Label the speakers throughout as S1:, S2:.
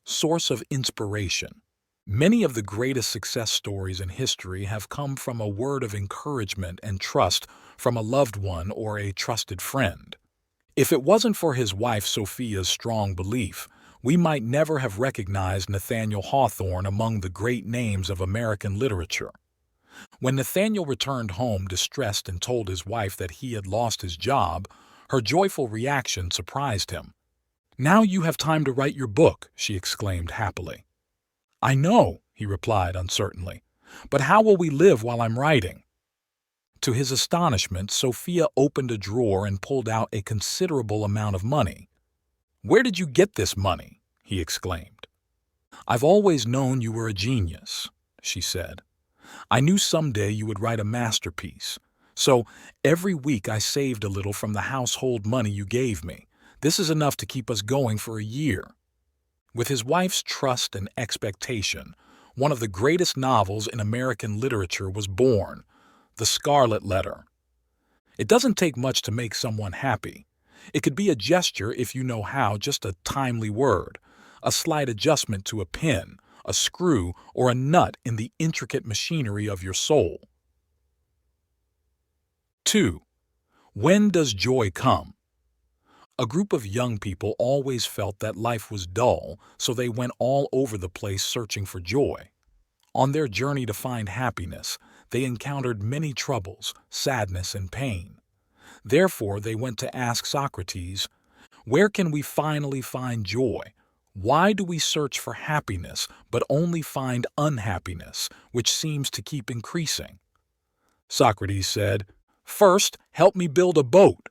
S1: Source of inspiration. Many of the greatest success stories in history have come from a word of encouragement and trust from a loved one or a trusted friend. If it wasn't for his wife Sophia's strong belief, we might never have recognized Nathaniel Hawthorne among the great names of American literature. When Nathaniel returned home distressed and told his wife that he had lost his job, her joyful reaction surprised him. "Now you have time to write your book," she exclaimed happily. "I know," he replied uncertainly, "but how will we live while I'm writing?" To his astonishment, Sophia opened a drawer and pulled out a considerable amount of money. "Where did you get this money?" he exclaimed. "I've always known you were a genius," she said. "I knew someday you would write a masterpiece. So every week I saved a little from the household money you gave me. This is enough to keep us going for a year." With his wife's trust and expectation, one of the greatest novels in American literature was born, The Scarlet Letter. It doesn't take much to make someone happy. It could be a gesture if you know how, just a timely word, a slight adjustment to a pin, a screw, or a nut in the intricate machinery of your soul. 2. When does joy come? A group of young people always felt that life was dull, so they went all over the place searching for joy. On their journey to find happiness, they encountered many troubles, sadness, and pain. Therefore, they went to ask Socrates, "Where can we finally find joy? Why do we search for happiness but only find unhappiness, which seems to keep increasing?" Socrates said, "First, help me build a boat."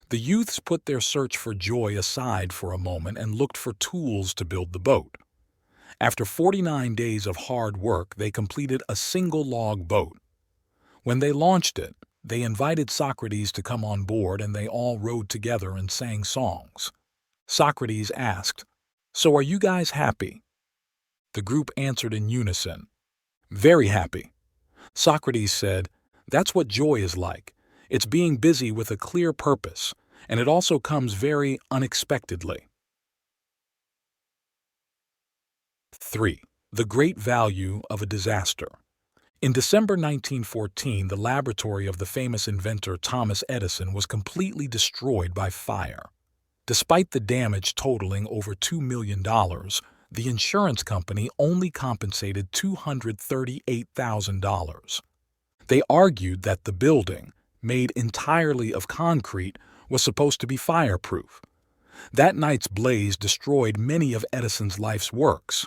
S1: The youths put their search for joy aside for a moment and looked for tools to build the boat. After 49 days of hard work, they completed a single log boat. When they launched it, they invited Socrates to come on board and they all rowed together and sang songs. Socrates asked, "So are you guys happy?" The group answered in unison, "Very happy." Socrates said, "That's what joy is like. It's being busy with a clear purpose, and it also comes very unexpectedly." 3. The great value of a disaster. In December 1914, the laboratory of the famous inventor Thomas Edison was completely destroyed by fire. Despite the damage totaling over $2 million, the insurance company only compensated $238,000. They argued that the building, made entirely of concrete, was supposed to be fireproof. That night's blaze destroyed many of Edison's life's works.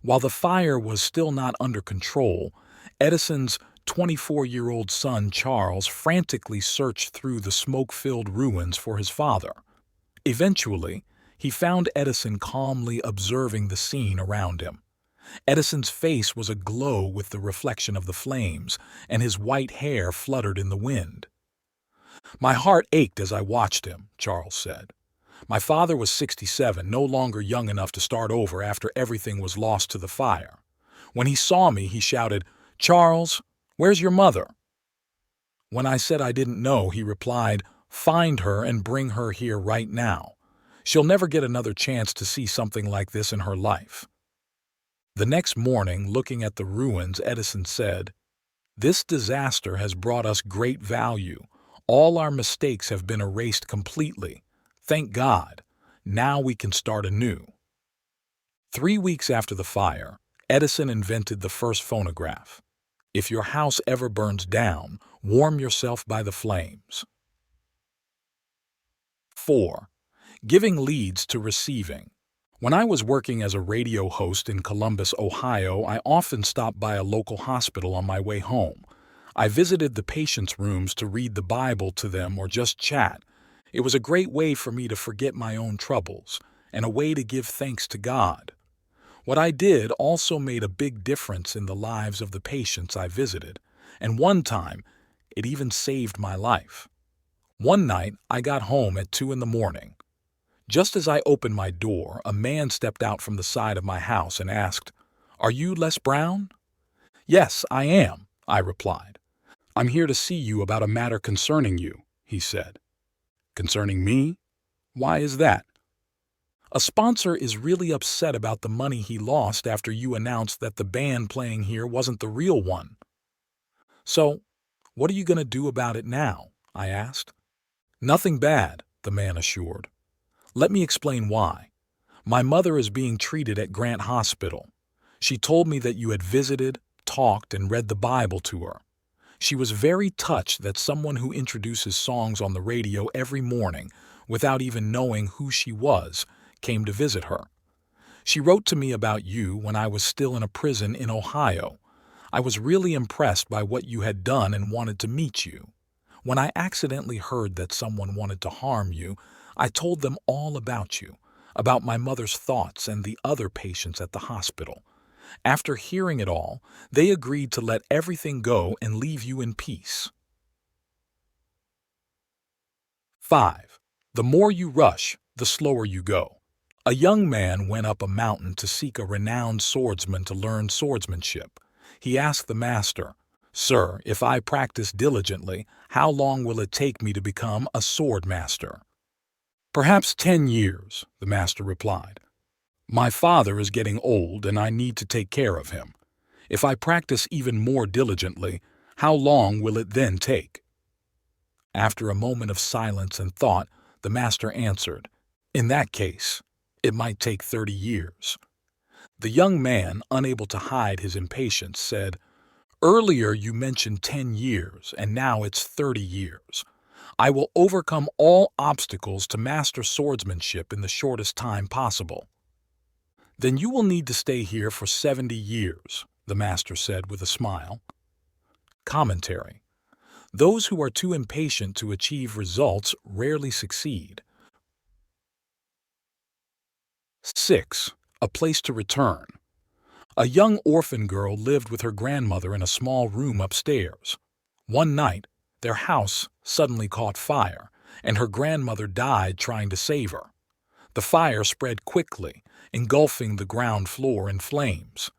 S1: While the fire was still not under control, Edison's 24-year-old son Charles frantically searched through the smoke-filled ruins for his father. Eventually, he found Edison calmly observing the scene around him. Edison's face was aglow with the reflection of the flames, and his white hair fluttered in the wind. "My heart ached as I watched him," Charles said. "My father was 67, no longer young enough to start over after everything was lost to the fire. When he saw me, he shouted, 'Charles, where's your mother?' When I said I didn't know, he replied, 'Find her and bring her here right now. She'll never get another chance to see something like this in her life.'" The next morning, looking at the ruins, Edison said, "This disaster has brought us great value. All our mistakes have been erased completely. Thank God. Now we can start anew." 3 weeks after the fire, Edison invented the first phonograph. If your house ever burns down, warm yourself by the flames. 4. Giving leads to receiving. When I was working as a radio host in Columbus, Ohio, I often stopped by a local hospital on my way home. I visited the patients' rooms to read the Bible to them or just chat. It was a great way for me to forget my own troubles, and a way to give thanks to God. What I did also made a big difference in the lives of the patients I visited, and one time, it even saved my life. One night, I got home at 2 in the morning. Just as I opened my door, a man stepped out from the side of my house and asked, "Are you Les Brown?" "Yes, I am," I replied. "I'm here to see you about a matter concerning you," he said. "Concerning me? Why is that?" A sponsor is really upset about the money he lost after you announced that the band playing here wasn't the real one. So, what are you going to do about it now? I asked. Nothing bad, the man assured. Let me explain why. My mother is being treated at Grant Hospital. She told me that you had visited, talked, and read the Bible to her. She was very touched that someone who introduces songs on the radio every morning, without even knowing who she was, came to visit her. She wrote to me about you when I was still in a prison in Ohio. I was really impressed by what you had done and wanted to meet you. When I accidentally heard that someone wanted to harm you, I told them all about you, about my mother's thoughts and the other patients at the hospital. After hearing it all, they agreed to let everything go and leave you in peace. 5. The more you rush, the slower you go. A young man went up a mountain to seek a renowned swordsman to learn swordsmanship. He asked the master, "Sir, if I practice diligently, how long will it take me to become a sword master?" "Perhaps 10 years," the master replied. "My father is getting old and I need to take care of him. If I practice even more diligently, how long will it then take?" After a moment of silence and thought, the master answered, "In that case, it might take 30 years. The young man, unable to hide his impatience, said, "Earlier you mentioned 10 years, and now it's 30 years. I will overcome all obstacles to master swordsmanship in the shortest time possible." "Then you will need to stay here for 70 years, the master said with a smile. Commentary. Those who are too impatient to achieve results rarely succeed. 6. A place to return. A young orphan girl lived with her grandmother in a small room upstairs. One night, their house suddenly caught fire, and her grandmother died trying to save her. The fire spread quickly, engulfing the ground floor in flames.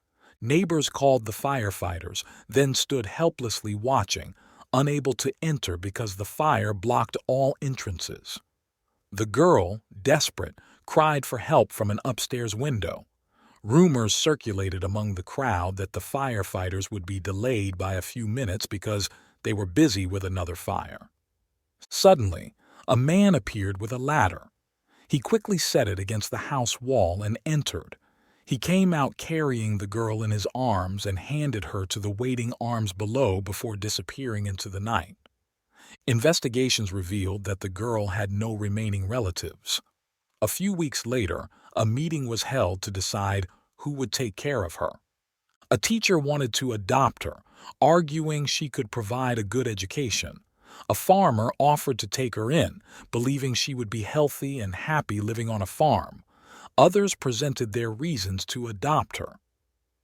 S1: Neighbors called the firefighters, then stood helplessly watching, unable to enter because the fire blocked all entrances. The girl, desperate, cried for help from an upstairs window. Rumors circulated among the crowd that the firefighters would be delayed by a few minutes because they were busy with another fire. Suddenly, a man appeared with a ladder. He quickly set it against the house wall and entered. He came out carrying the girl in his arms and handed her to the waiting arms below before disappearing into the night. Investigations revealed that the girl had no remaining relatives. A few weeks later, a meeting was held to decide who would take care of her. A teacher wanted to adopt her, arguing she could provide a good education. A farmer offered to take her in, believing she would be healthy and happy living on a farm. Others presented their reasons to adopt her.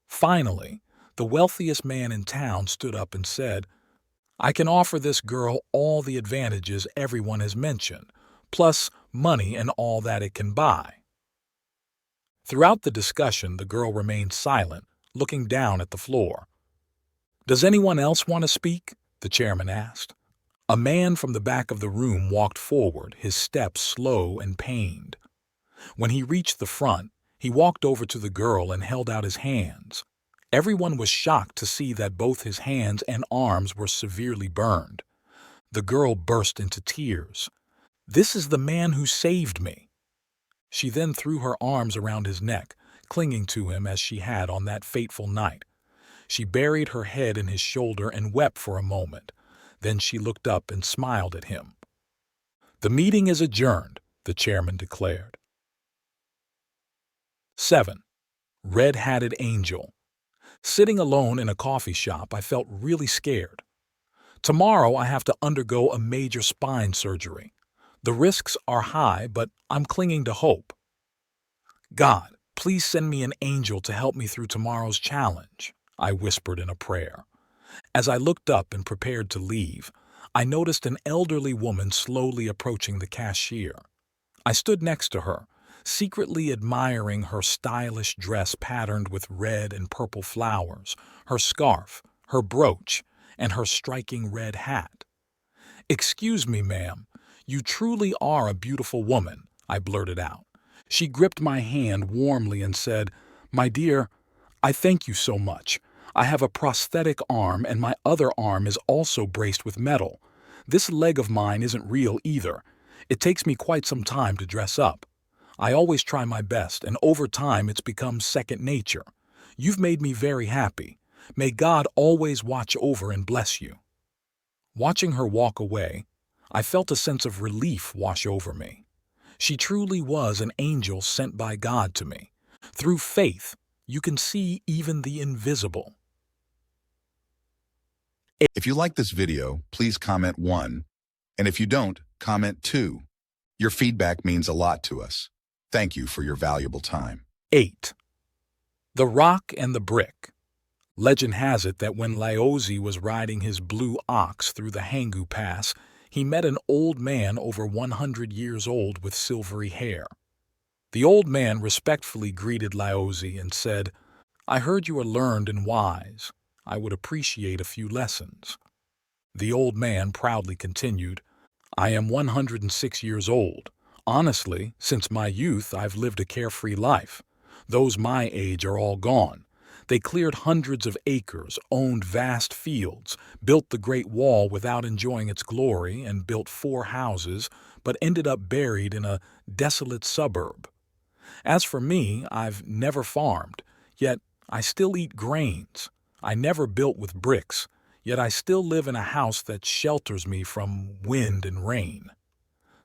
S1: Finally, the wealthiest man in town stood up and said, "I can offer this girl all the advantages everyone has mentioned, plus money and all that it can buy." Throughout the discussion, the girl remained silent, looking down at the floor. "Does anyone else want to speak?" the chairman asked. A man from the back of the room walked forward, his steps slow and pained. When he reached the front, he walked over to the girl and held out his hands. Everyone was shocked to see that both his hands and arms were severely burned. The girl burst into tears. "This is the man who saved me." She then threw her arms around his neck, clinging to him as she had on that fateful night. She buried her head in his shoulder and wept for a moment. Then she looked up and smiled at him. "The meeting is adjourned," the chairman declared. 7. Red-Hatted Angel. Sitting alone in a coffee shop, I felt really scared. Tomorrow I have to undergo a major spine surgery. The risks are high, but I'm clinging to hope. "God, please send me an angel to help me through tomorrow's challenge," I whispered in a prayer. As I looked up and prepared to leave, I noticed an elderly woman slowly approaching the cashier. I stood next to her, secretly admiring her stylish dress patterned with red and purple flowers, her scarf, her brooch, and her striking red hat. "Excuse me, ma'am, you truly are a beautiful woman," I blurted out. She gripped my hand warmly and said, "My dear, I thank you so much. I have a prosthetic arm and my other arm is also braced with metal. This leg of mine isn't real either. It takes me quite some time to dress up. I always try my best, and over time it's become second nature. You've made me very happy. May God always watch over and bless you." Watching her walk away, I felt a sense of relief wash over me. She truly was an angel sent by God to me. Through faith, you can see even the invisible.
S2: If you like this video, please comment 1. And if you don't, comment 2. Your feedback means a lot to us. Thank you for your valuable time.
S1: 8. The Rock and the Brick. Legend has it that when Laozi was riding his blue ox through the Hangu Pass, he met an old man over 100 years old with silvery hair. The old man respectfully greeted Laozi and said, "I heard you are learned and wise. I would appreciate a few lessons." The old man proudly continued, "I am 106 years old. Honestly, since my youth, I've lived a carefree life. Those my age are all gone. They cleared hundreds of acres, owned vast fields, built the Great Wall without enjoying its glory, and built 4 houses, but ended up buried in a desolate suburb. As for me, I've never farmed, yet I still eat grains. I never built with bricks, yet I still live in a house that shelters me from wind and rain.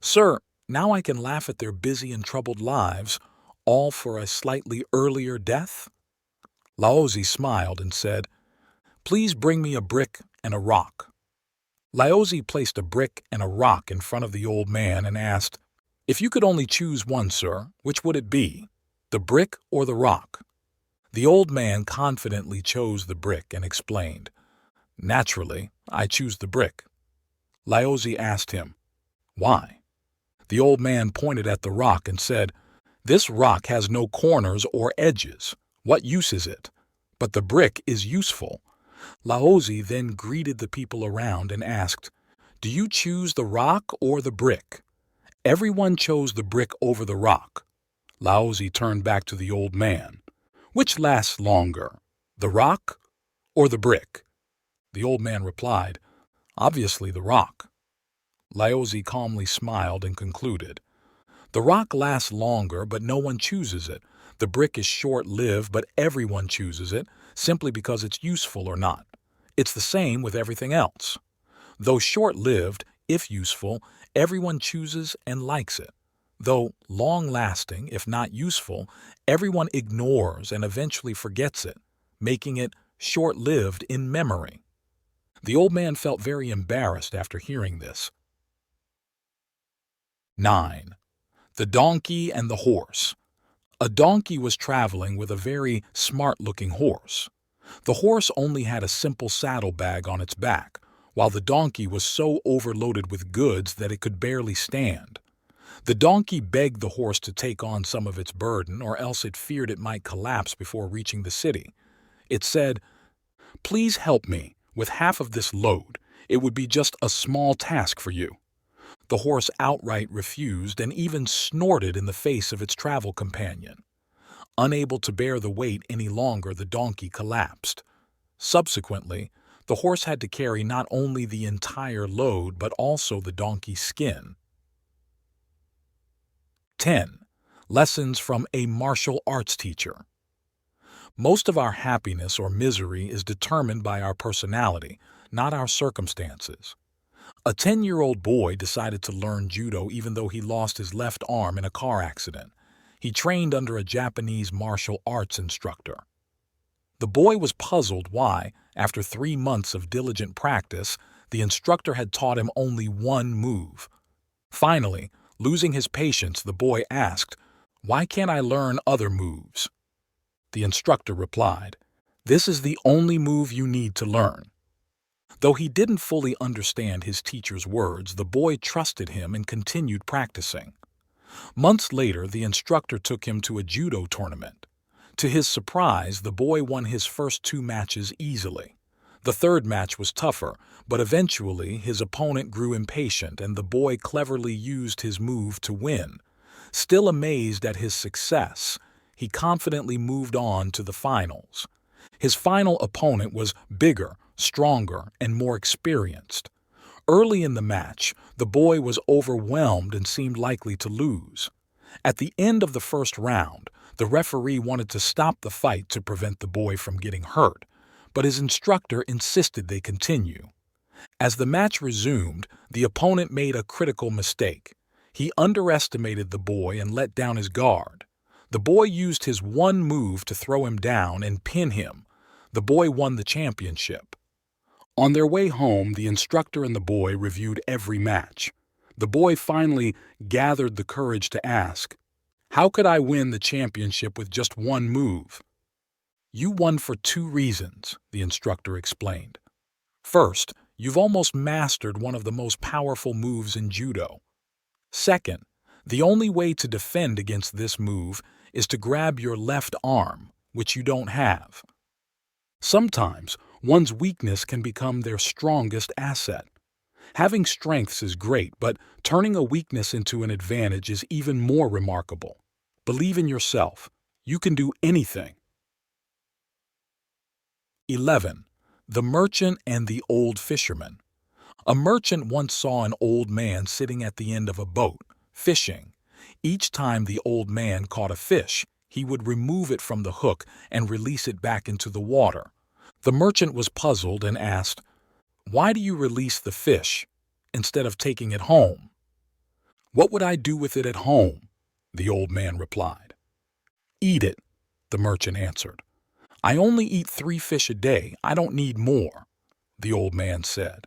S1: Sir, now I can laugh at their busy and troubled lives, all for a slightly earlier death?" Laozi smiled and said, "Please bring me a brick and a rock." Laozi placed a brick and a rock in front of the old man and asked, "If you could only choose one, sir, which would it be, the brick or the rock?" The old man confidently chose the brick and explained, "Naturally, I choose the brick." Laozi asked him, "Why?" The old man pointed at the rock and said, "This rock has no corners or edges. What use is it? But the brick is useful." Laozi then greeted the people around and asked, "Do you choose the rock or the brick?" Everyone chose the brick over the rock. Laozi turned back to the old man. "Which lasts longer, the rock or the brick?" The old man replied, "Obviously the rock." Laozi calmly smiled and concluded, "The rock lasts longer, but no one chooses it. The brick is short-lived, but everyone chooses it, simply because it's useful or not. It's the same with everything else. Though short-lived, if useful, everyone chooses and likes it. Though long-lasting, if not useful, everyone ignores and eventually forgets it, making it short-lived in memory." The old man felt very embarrassed after hearing this. 9. The Donkey and the Horse. A donkey was traveling with a very smart-looking horse. The horse only had a simple saddlebag on its back, while the donkey was so overloaded with goods that it could barely stand. The donkey begged the horse to take on some of its burden, or else it feared it might collapse before reaching the city. It said, "Please help me with half of this load. It would be just a small task for you." The horse outright refused and even snorted in the face of its travel companion. Unable to bear the weight any longer, the donkey collapsed. Subsequently, the horse had to carry not only the entire load but also the donkey's skin. 10. Lessons from a martial arts teacher. Most of our happiness or misery is determined by our personality, not our circumstances. A 10-year-old boy decided to learn judo even though he lost his left arm in a car accident. He trained under a Japanese martial arts instructor. The boy was puzzled why, after 3 months of diligent practice, the instructor had taught him only one move. Finally, losing his patience, the boy asked, "Why can't I learn other moves?" The instructor replied, "This is the only move you need to learn." Though he didn't fully understand his teacher's words, the boy trusted him and continued practicing. Months later, the instructor took him to a judo tournament. To his surprise, the boy won his first 2 matches easily. The third match was tougher, but eventually his opponent grew impatient and the boy cleverly used his move to win. Still amazed at his success, he confidently moved on to the finals. His final opponent was bigger, stronger, and more experienced. Early in the match, the boy was overwhelmed and seemed likely to lose. At the end of the first round, the referee wanted to stop the fight to prevent the boy from getting hurt, but his instructor insisted they continue. As the match resumed, the opponent made a critical mistake. He underestimated the boy and let down his guard. The boy used his one move to throw him down and pin him. The boy won the championship. On their way home, the instructor and the boy reviewed every match. The boy finally gathered the courage to ask, "How could I win the championship with just one move?" "You won for two reasons," the instructor explained. "First, you've almost mastered one of the most powerful moves in judo. Second, the only way to defend against this move is to grab your left arm, which you don't have." Sometimes, one's weakness can become their strongest asset. Having strengths is great, but turning a weakness into an advantage is even more remarkable. Believe in yourself. You can do anything. 11. The Merchant and the Old Fisherman. A merchant once saw an old man sitting at the end of a boat, fishing. Each time the old man caught a fish, he would remove it from the hook and release it back into the water. The merchant was puzzled and asked, "Why do you release the fish instead of taking it home?" "What would I do with it at home?" the old man replied. "Eat it," the merchant answered. "I only eat 3 fish a day. I don't need more," the old man said.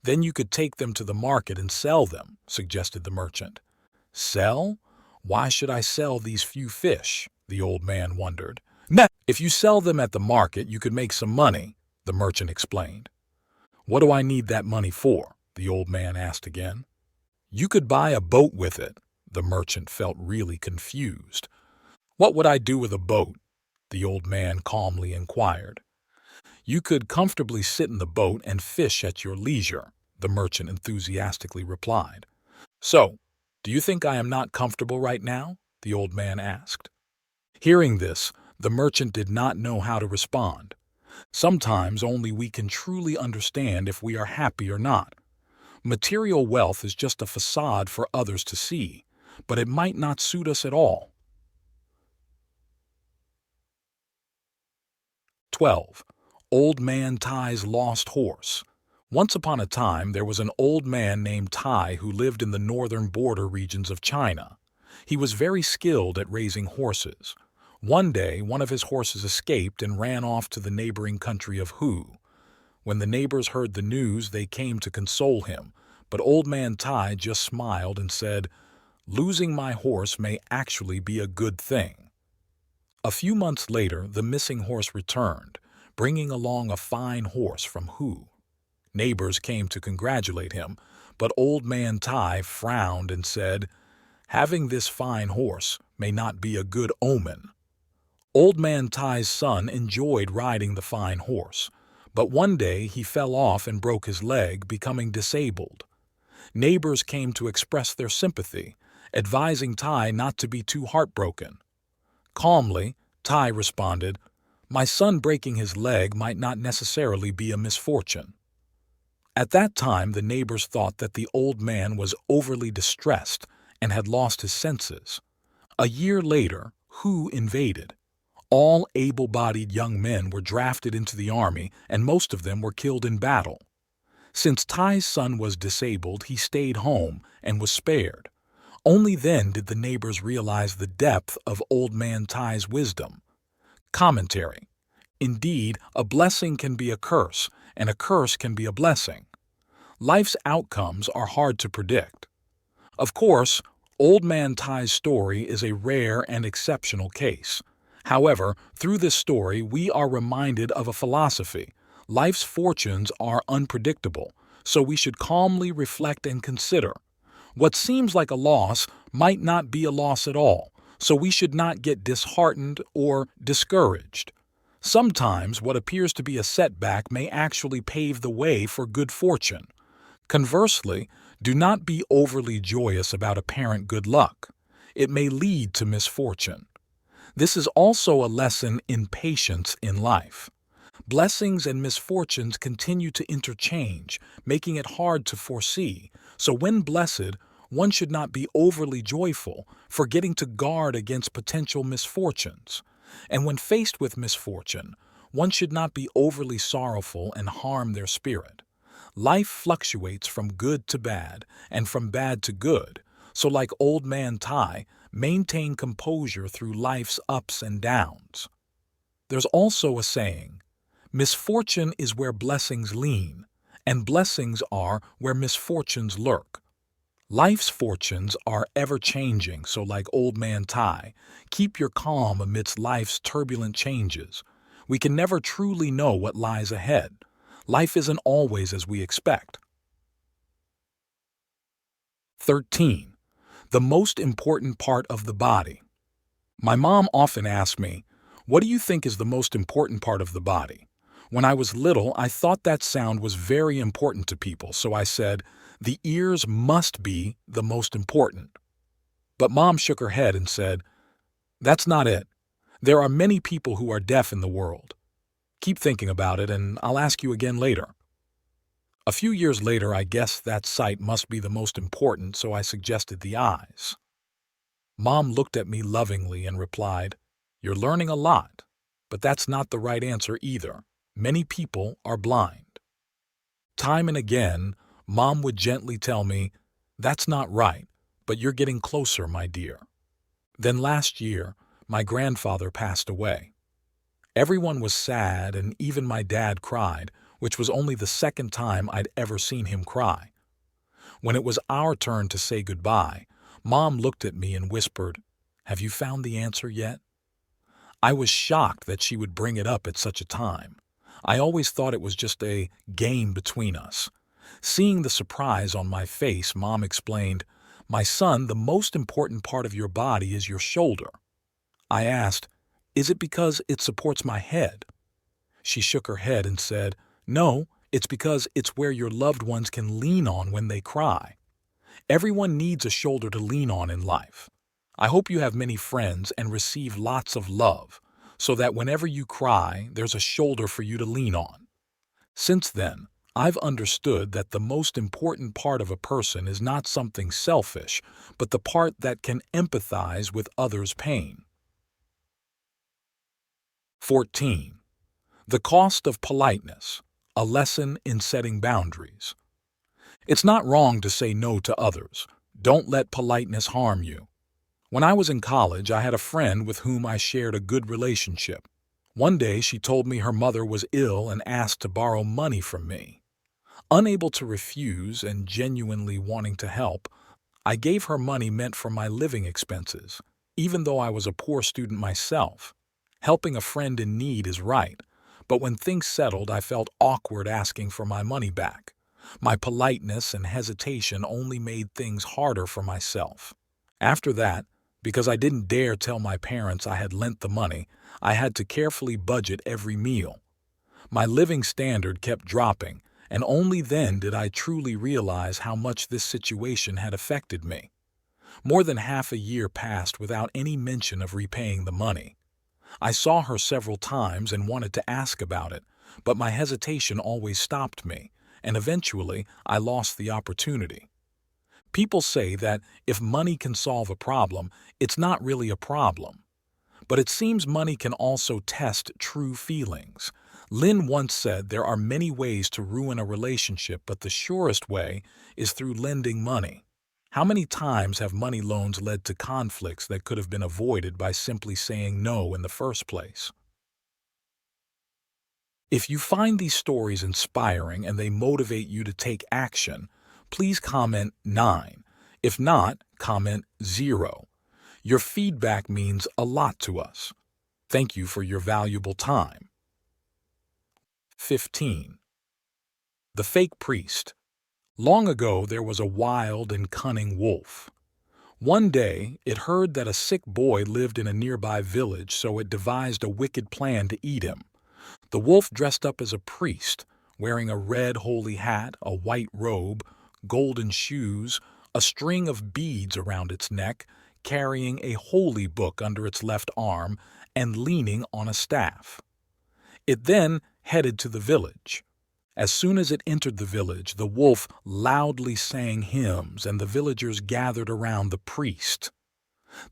S1: "Then you could take them to the market and sell them," suggested the merchant. "Sell? Why should I sell these few fish?" the old man wondered. "If you sell them at the market, you could make some money," the merchant explained. "What do I need that money for?" the old man asked again. "You could buy a boat with it." The merchant felt really confused. "What would I do with a boat?" the old man calmly inquired. "You could comfortably sit in the boat and fish at your leisure," the merchant enthusiastically replied. "So, do you think I am not comfortable right now?" the old man asked. Hearing this, the merchant did not know how to respond. Sometimes only we can truly understand if we are happy or not. Material wealth is just a facade for others to see, but it might not suit us at all. 12. Old Man Tai's Lost Horse. Once upon a time, there was an old man named Tai who lived in the northern border regions of China. He was very skilled at raising horses. One day, one of his horses escaped and ran off to the neighboring country of Hu. When the neighbors heard the news, they came to console him, but Old Man Tai just smiled and said, "Losing my horse may actually be a good thing." A few months later, the missing horse returned, bringing along a fine horse from Hu. Neighbors came to congratulate him, but Old Man Tai frowned and said, "Having this fine horse may not be a good omen." Old Man Tai's son enjoyed riding the fine horse, but one day he fell off and broke his leg, becoming disabled. Neighbors came to express their sympathy, advising Tai not to be too heartbroken. Calmly, Tai responded, "My son breaking his leg might not necessarily be a misfortune." At that time, the neighbors thought that the old man was overly distressed and had lost his senses. A year later, Hu invaded. All able-bodied young men were drafted into the army, and most of them were killed in battle. Since Tai's son was disabled, he stayed home and was spared. Only then did the neighbors realize the depth of Old Man Tai's wisdom. Commentary. Indeed, a blessing can be a curse, and a curse can be a blessing. Life's outcomes are hard to predict. Of course, Old Man Tai's story is a rare and exceptional case. However, through this story, we are reminded of a philosophy. Life's fortunes are unpredictable, so we should calmly reflect and consider. What seems like a loss might not be a loss at all, so we should not get disheartened or discouraged. Sometimes what appears to be a setback may actually pave the way for good fortune. Conversely, do not be overly joyous about apparent good luck. it may lead to misfortune. This is also a lesson in patience in life. Blessings and misfortunes continue to interchange, making it hard to foresee. So when blessed, one should not be overly joyful, forgetting to guard against potential misfortunes. And when faced with misfortune, one should not be overly sorrowful and harm their spirit. Life fluctuates from good to bad and from bad to good, so like Old Man Tai, maintain composure through life's ups and downs. There's also a saying, misfortune is where blessings lean, and blessings are where misfortunes lurk. Life's fortunes are ever-changing, so like Old Man Tai, keep your calm amidst life's turbulent changes. We can never truly know what lies ahead. Life isn't always as we expect. 13. The most important part of the body. My mom often asks me, "What do you think is the most important part of the body?" When I was little, I thought that sound was very important to people, so I said, "The ears must be the most important." But Mom shook her head and said, "That's not it. There are many people who are deaf in the world. Keep thinking about it, and I'll ask you again later." A few years later, I guessed that sight must be the most important, so I suggested the eyes. Mom looked at me lovingly and replied, "You're learning a lot, but that's not the right answer either. Many people are blind." Time and again, Mom would gently tell me, "That's not right, but you're getting closer, my dear." Then last year, my grandfather passed away. Everyone was sad, and even my dad cried, which was only the second time I'd ever seen him cry. When it was our turn to say goodbye, Mom looked at me and whispered, "Have you found the answer yet?" I was shocked that she would bring it up at such a time. I always thought it was just a game between us. Seeing the surprise on my face, Mom explained, "My son, the most important part of your body is your shoulder." I asked, "Is it because it supports my head?" She shook her head and said, "No, it's because it's where your loved ones can lean on when they cry. Everyone needs a shoulder to lean on in life. I hope you have many friends and receive lots of love, so that whenever you cry, there's a shoulder for you to lean on." Since then, I've understood that the most important part of a person is not something selfish, but the part that can empathize with others' pain. 14. The cost of politeness, a lesson in setting boundaries. It's not wrong to say no to others. Don't let politeness harm you. When I was in college, I had a friend with whom I shared a good relationship. One day, she told me her mother was ill and asked to borrow money from me. Unable to refuse and genuinely wanting to help, I gave her money meant for my living expenses, even though I was a poor student myself. Helping a friend in need is right, but when things settled, I felt awkward asking for my money back. My politeness and hesitation only made things harder for myself. After that, because I didn't dare tell my parents I had lent the money, I had to carefully budget every meal. My living standard kept dropping, and only then did I truly realize how much this situation had affected me. More than half a year passed without any mention of repaying the money. I saw her several times and wanted to ask about it, but my hesitation always stopped me, and eventually I lost the opportunity. People say that if money can solve a problem, it's not really a problem. But it seems money can also test true feelings. Lynn once said there are many ways to ruin a relationship, but the surest way is through lending money. How many times have money loans led to conflicts that could have been avoided by simply saying no in the first place? If you find these stories inspiring and they motivate you to take action, please comment 9. If not, comment 0. Your feedback means a lot to us. Thank you for your valuable time. 15. The Fake Priest. Long ago, there was a wild and cunning wolf. One day, it heard that a sick boy lived in a nearby village, so it devised a wicked plan to eat him. The wolf dressed up as a priest, wearing a red holy hat, a white robe, golden shoes, a string of beads around its neck, carrying a holy book under its left arm and leaning on a staff. It then headed to the village. As soon as it entered the village, the wolf loudly sang hymns and the villagers gathered around the priest.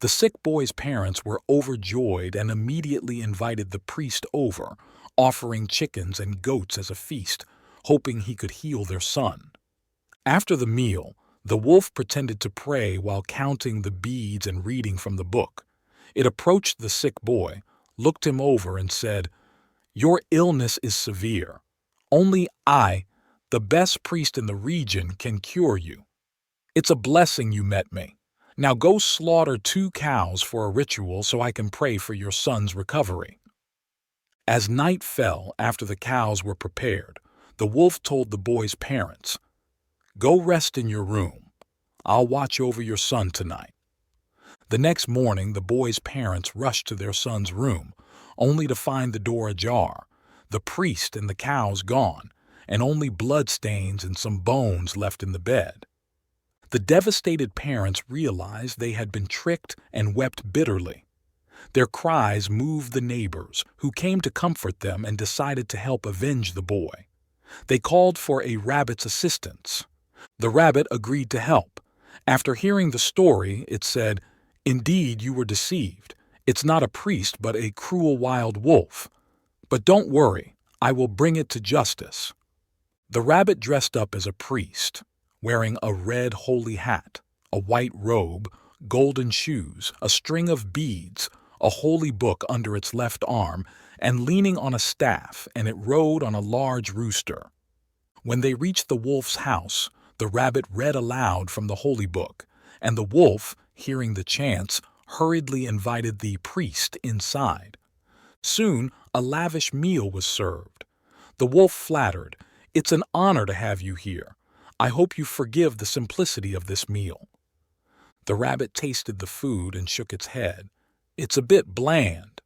S1: The sick boy's parents were overjoyed and immediately invited the priest over, offering chickens and goats as a feast, hoping he could heal their son. After the meal, the wolf pretended to pray while counting the beads and reading from the book. It approached the sick boy, looked him over, and said, "Your illness is severe. Only I, the best priest in the region, can cure you. It's a blessing you met me. Now go slaughter 2 cows for a ritual so I can pray for your son's recovery." As night fell after the cows were prepared, the wolf told the boy's parents, "Go rest in your room. I'll watch over your son tonight." The next morning, the boy's parents rushed to their son's room, only to find the door ajar, the priest and the cows gone, and only bloodstains and some bones left in the bed. The devastated parents realized they had been tricked and wept bitterly. Their cries moved the neighbors, who came to comfort them and decided to help avenge the boy. They called for a rabbit's assistance. The rabbit agreed to help. After hearing the story, it said, "Indeed, you were deceived. It's not a priest but a cruel wild wolf. But don't worry, I will bring it to justice." The rabbit dressed up as a priest, wearing a red holy hat, a white robe, golden shoes, a string of beads, a holy book under its left arm, and leaning on a staff, and it rode on a large rooster. When they reached the wolf's house, the rabbit read aloud from the holy book, and the wolf, hearing the chants, hurriedly invited the priest inside. Soon, a lavish meal was served. The wolf flattered, "It's an honor to have you here. I hope you forgive the simplicity of this meal." The rabbit tasted the food and shook its head. "It's a bit bland."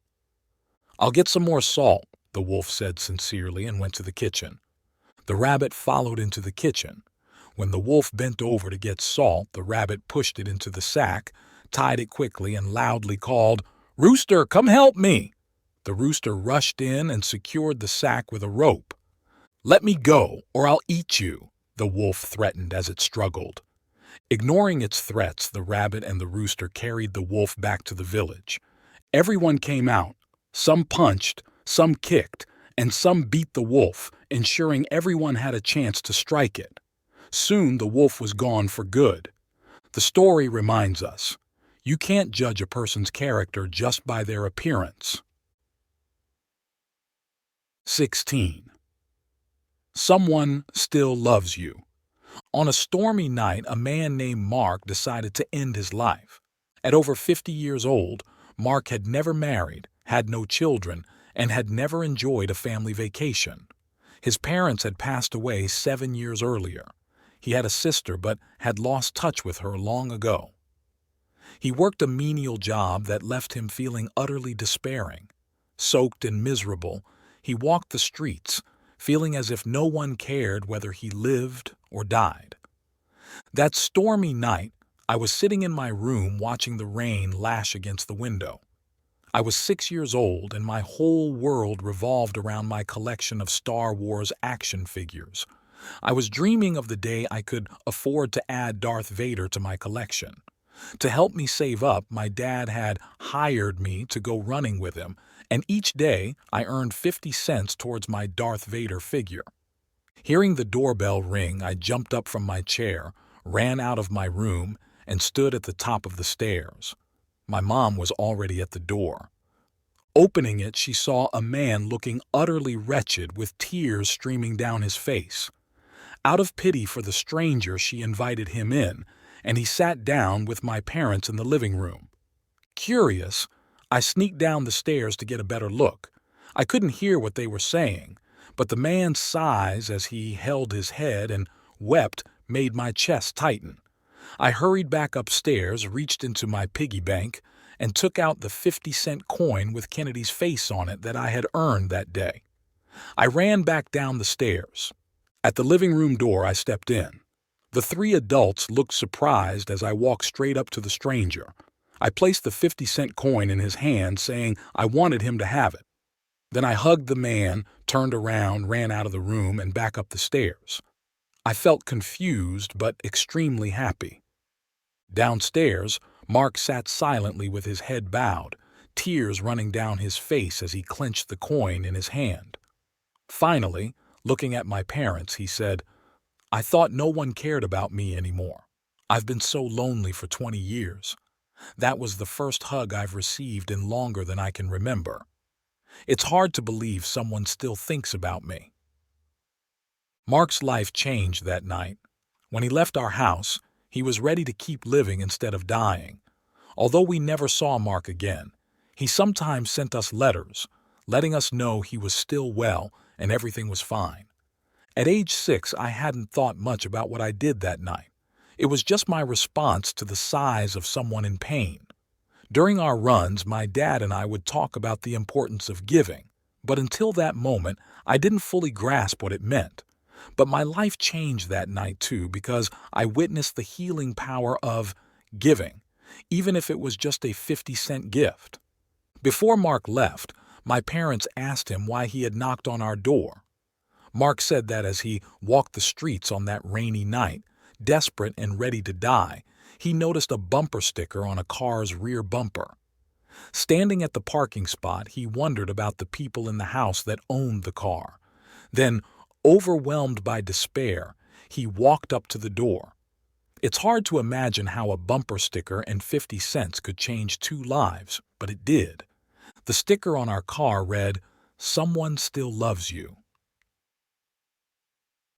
S1: "I'll get some more salt," the wolf said sincerely and went to the kitchen. The rabbit followed into the kitchen. When the wolf bent over to get salt, the rabbit pushed it into the sack, tied it quickly, and loudly called, "Rooster, come help me!" The rooster rushed in and secured the sack with a rope. "Let me go, or I'll eat you," the wolf threatened as it struggled. Ignoring its threats, the rabbit and the rooster carried the wolf back to the village. Everyone came out. Some punched, some kicked, and some beat the wolf, ensuring everyone had a chance to strike it. Soon the wolf was gone for good. The story reminds us, you can't judge a person's character just by their appearance. 16. Someone still loves you. On a stormy night, a man named Mark decided to end his life. At over 50 years old, Mark had never married, had no children, and had never enjoyed a family vacation. His parents had passed away 7 years earlier. He had a sister but had lost touch with her long ago. He worked a menial job that left him feeling utterly despairing. Soaked and miserable, he walked the streets, feeling as if no one cared whether he lived or died. That stormy night, I was sitting in my room watching the rain lash against the window. I was 6 years old, and my whole world revolved around my collection of Star Wars action figures. I was dreaming of the day I could afford to add Darth Vader to my collection. To help me save up, my dad had hired me to go running with him, and each day I earned 50 cents towards my Darth Vader figure. Hearing the doorbell ring, I jumped up from my chair, ran out of my room, and stood at the top of the stairs. My mom was already at the door. Opening it, she saw a man looking utterly wretched with tears streaming down his face. Out of pity for the stranger, she invited him in, and he sat down with my parents in the living room. Curious, I sneaked down the stairs to get a better look. I couldn't hear what they were saying, but the man's sighs as he held his head and wept made my chest tighten. I hurried back upstairs, reached into my piggy bank, and took out the 50-cent coin with Kennedy's face on it that I had earned that day. I ran back down the stairs. At the living room door, I stepped in. The 3 adults looked surprised as I walked straight up to the stranger. I placed the 50-cent coin in his hand, saying I wanted him to have it. Then I hugged the man, turned around, ran out of the room, and back up the stairs. I felt confused but extremely happy. Downstairs, Mark sat silently with his head bowed, tears running down his face as he clenched the coin in his hand. Finally, looking at my parents, he said, "I thought no one cared about me anymore. I've been so lonely for 20 years. That was the first hug I've received in longer than I can remember. It's hard to believe someone still thinks about me." Mark's life changed that night. When he left our house, he was ready to keep living instead of dying. Although we never saw Mark again, he sometimes sent us letters, letting us know he was still well and everything was fine. At age 6, I hadn't thought much about what I did that night. It was just my response to the sighs of someone in pain. During our runs, my dad and I would talk about the importance of giving, but until that moment, I didn't fully grasp what it meant. But my life changed that night too, because I witnessed the healing power of giving, even if it was just a 50-cent gift. Before Mark left, my parents asked him why he had knocked on our door. Mark said that as he walked the streets on that rainy night, desperate and ready to die, he noticed a bumper sticker on a car's rear bumper. Standing at the parking spot, he wondered about the people in the house that owned the car. Then, overwhelmed by despair, he walked up to the door. It's hard to imagine how a bumper sticker and 50 cents could change 2 lives, but it did. The sticker on our car read, "Someone still loves you."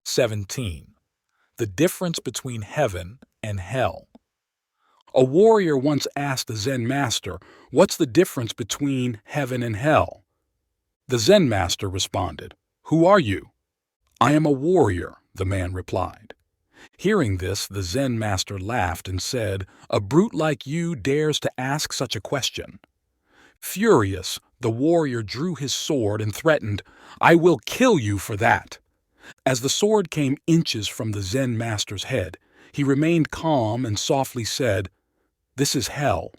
S1: 17. The difference between heaven and hell. A warrior once asked the Zen master, "What's the difference between heaven and hell?" The Zen master responded, "Who are you?" "I am a warrior," the man replied. Hearing this, the Zen master laughed and said, "A brute like you dares to ask such a question." Furious, the warrior drew his sword and threatened, "I will kill you for that." As the sword came inches from the Zen master's head, he remained calm and softly said, "This is hell."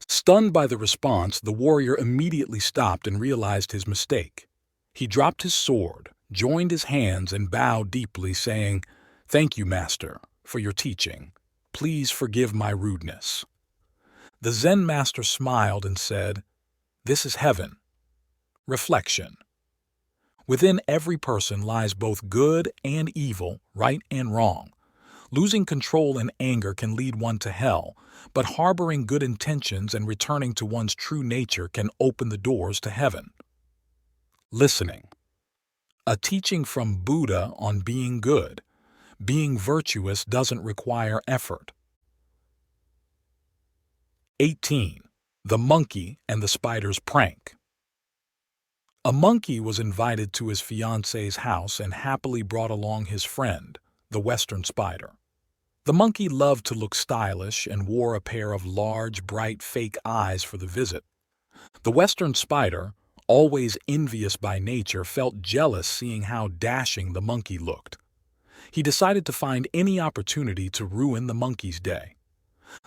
S1: Stunned by the response, the warrior immediately stopped and realized his mistake. He dropped his sword, joined his hands, and bowed deeply, saying, "Thank you, Master, for your teaching. Please forgive my rudeness." The Zen master smiled and said, "This is heaven." Reflection. Within every person lies both good and evil, right and wrong. Losing control and anger can lead one to hell, but harboring good intentions and returning to one's true nature can open the doors to heaven. Listening. A teaching from Buddha on being good. Being virtuous doesn't require effort. 18. The Monkey and the Spider's Prank. A monkey was invited to his fiancée's house and happily brought along his friend, the Western spider. The monkey loved to look stylish and wore a pair of large, bright, fake eyes for the visit. The Western spider, always envious by nature, felt jealous seeing how dashing the monkey looked. He decided to find any opportunity to ruin the monkey's day.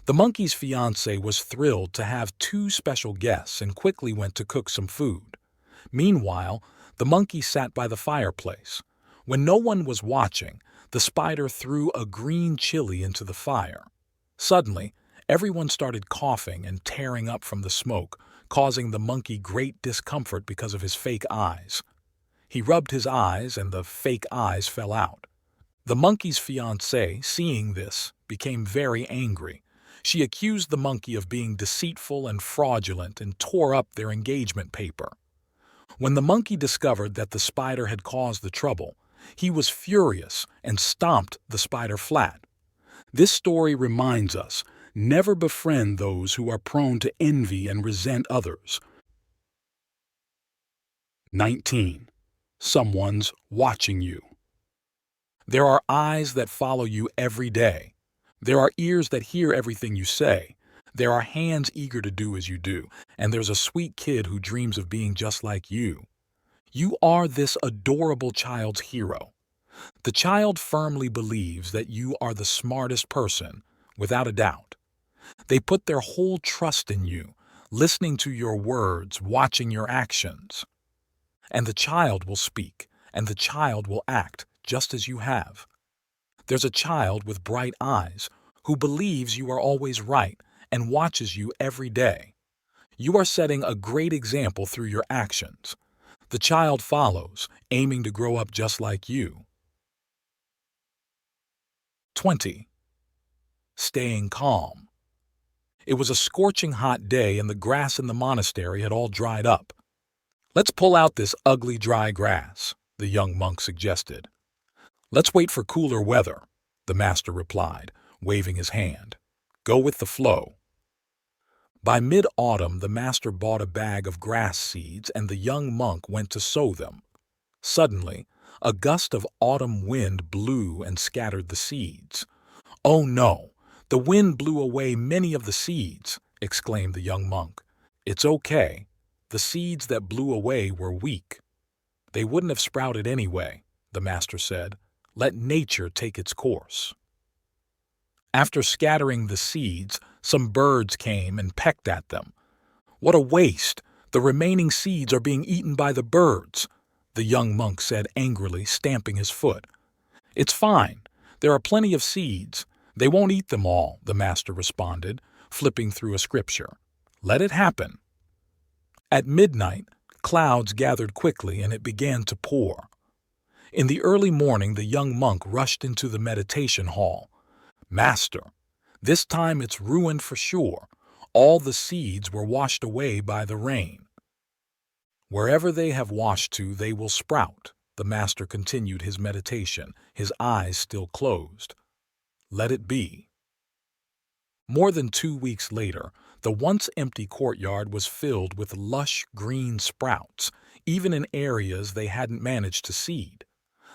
S1: The monkey's fiancée was thrilled to have 2 special guests and quickly went to cook some food. Meanwhile, the monkey sat by the fireplace. When no one was watching, the spider threw a green chili into the fire. Suddenly, everyone started coughing and tearing up from the smoke, causing the monkey great discomfort because of his fake eyes. He rubbed his eyes and the fake eyes fell out. The monkey's fiancée, seeing this, became very angry. She accused the monkey of being deceitful and fraudulent and tore up their engagement paper. When the monkey discovered that the spider had caused the trouble, he was furious and stomped the spider flat. This story reminds us, never befriend those who are prone to envy and resent others. 19. Someone's watching you. There are eyes that follow you every day. There are ears that hear everything you say. There are hands eager to do as you do, and there's a sweet kid who dreams of being just like you. You are this adorable child's hero. The child firmly believes that you are the smartest person, without a doubt. They put their whole trust in you, listening to your words, watching your actions. And the child will speak, and the child will act just as you have. There's a child with bright eyes who believes you are always right and watches you every day. You are setting a great example through your actions. The child follows, aiming to grow up just like you. 20. Staying calm. It was a scorching hot day and the grass in the monastery had all dried up. "Let's pull out this ugly dry grass," the young monk suggested. "Let's wait for cooler weather," the master replied, waving his hand. "Go with the flow." By mid-autumn, the master bought a bag of grass seeds and the young monk went to sow them. Suddenly, a gust of autumn wind blew and scattered the seeds. "Oh no, the wind blew away many of the seeds," exclaimed the young monk. "It's okay. The seeds that blew away were weak." "They wouldn't have sprouted anyway," the master said. "Let nature take its course." After scattering the seeds, some birds came and pecked at them. "What a waste! The remaining seeds are being eaten by the birds," the young monk said angrily, stamping his foot. "It's fine. There are plenty of seeds. They won't eat them all," the master responded, flipping through a scripture. "Let it happen." At midnight, clouds gathered quickly and it began to pour. In the early morning, the young monk rushed into the meditation hall. "Master, this time it's ruined for sure. All the seeds were washed away by the rain." "Wherever they have washed to, they will sprout," the master continued his meditation, his eyes still closed. "Let it be." More than 2 weeks later, the once empty courtyard was filled with lush green sprouts, even in areas they hadn't managed to seed.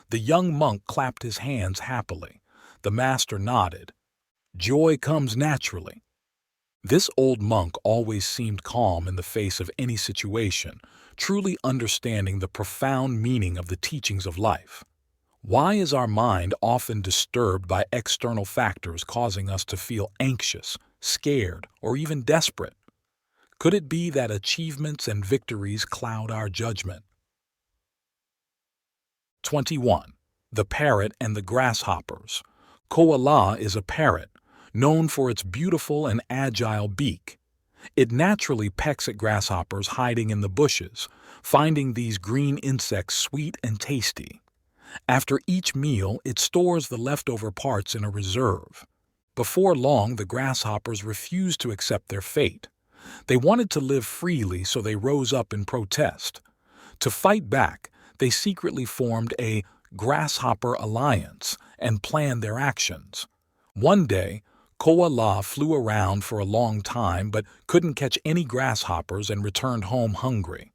S1: The young monk clapped his hands happily. The master nodded. Joy comes naturally. This old monk always seemed calm in the face of any situation, truly understanding the profound meaning of the teachings of life. Why is our mind often disturbed by external factors causing us to feel anxious, scared, or even desperate? Could it be that achievements and victories cloud our judgment? 21. The Parrot and the Grasshoppers. Koala is a parrot, known for its beautiful and agile beak. It naturally pecks at grasshoppers hiding in the bushes, finding these green insects sweet and tasty. After each meal, it stores the leftover parts in a reserve. Before long, the grasshoppers refused to accept their fate. They wanted to live freely, so they rose up in protest. To fight back, they secretly formed a grasshopper alliance and planned their actions. One day, Koala flew around for a long time but couldn't catch any grasshoppers and returned home hungry.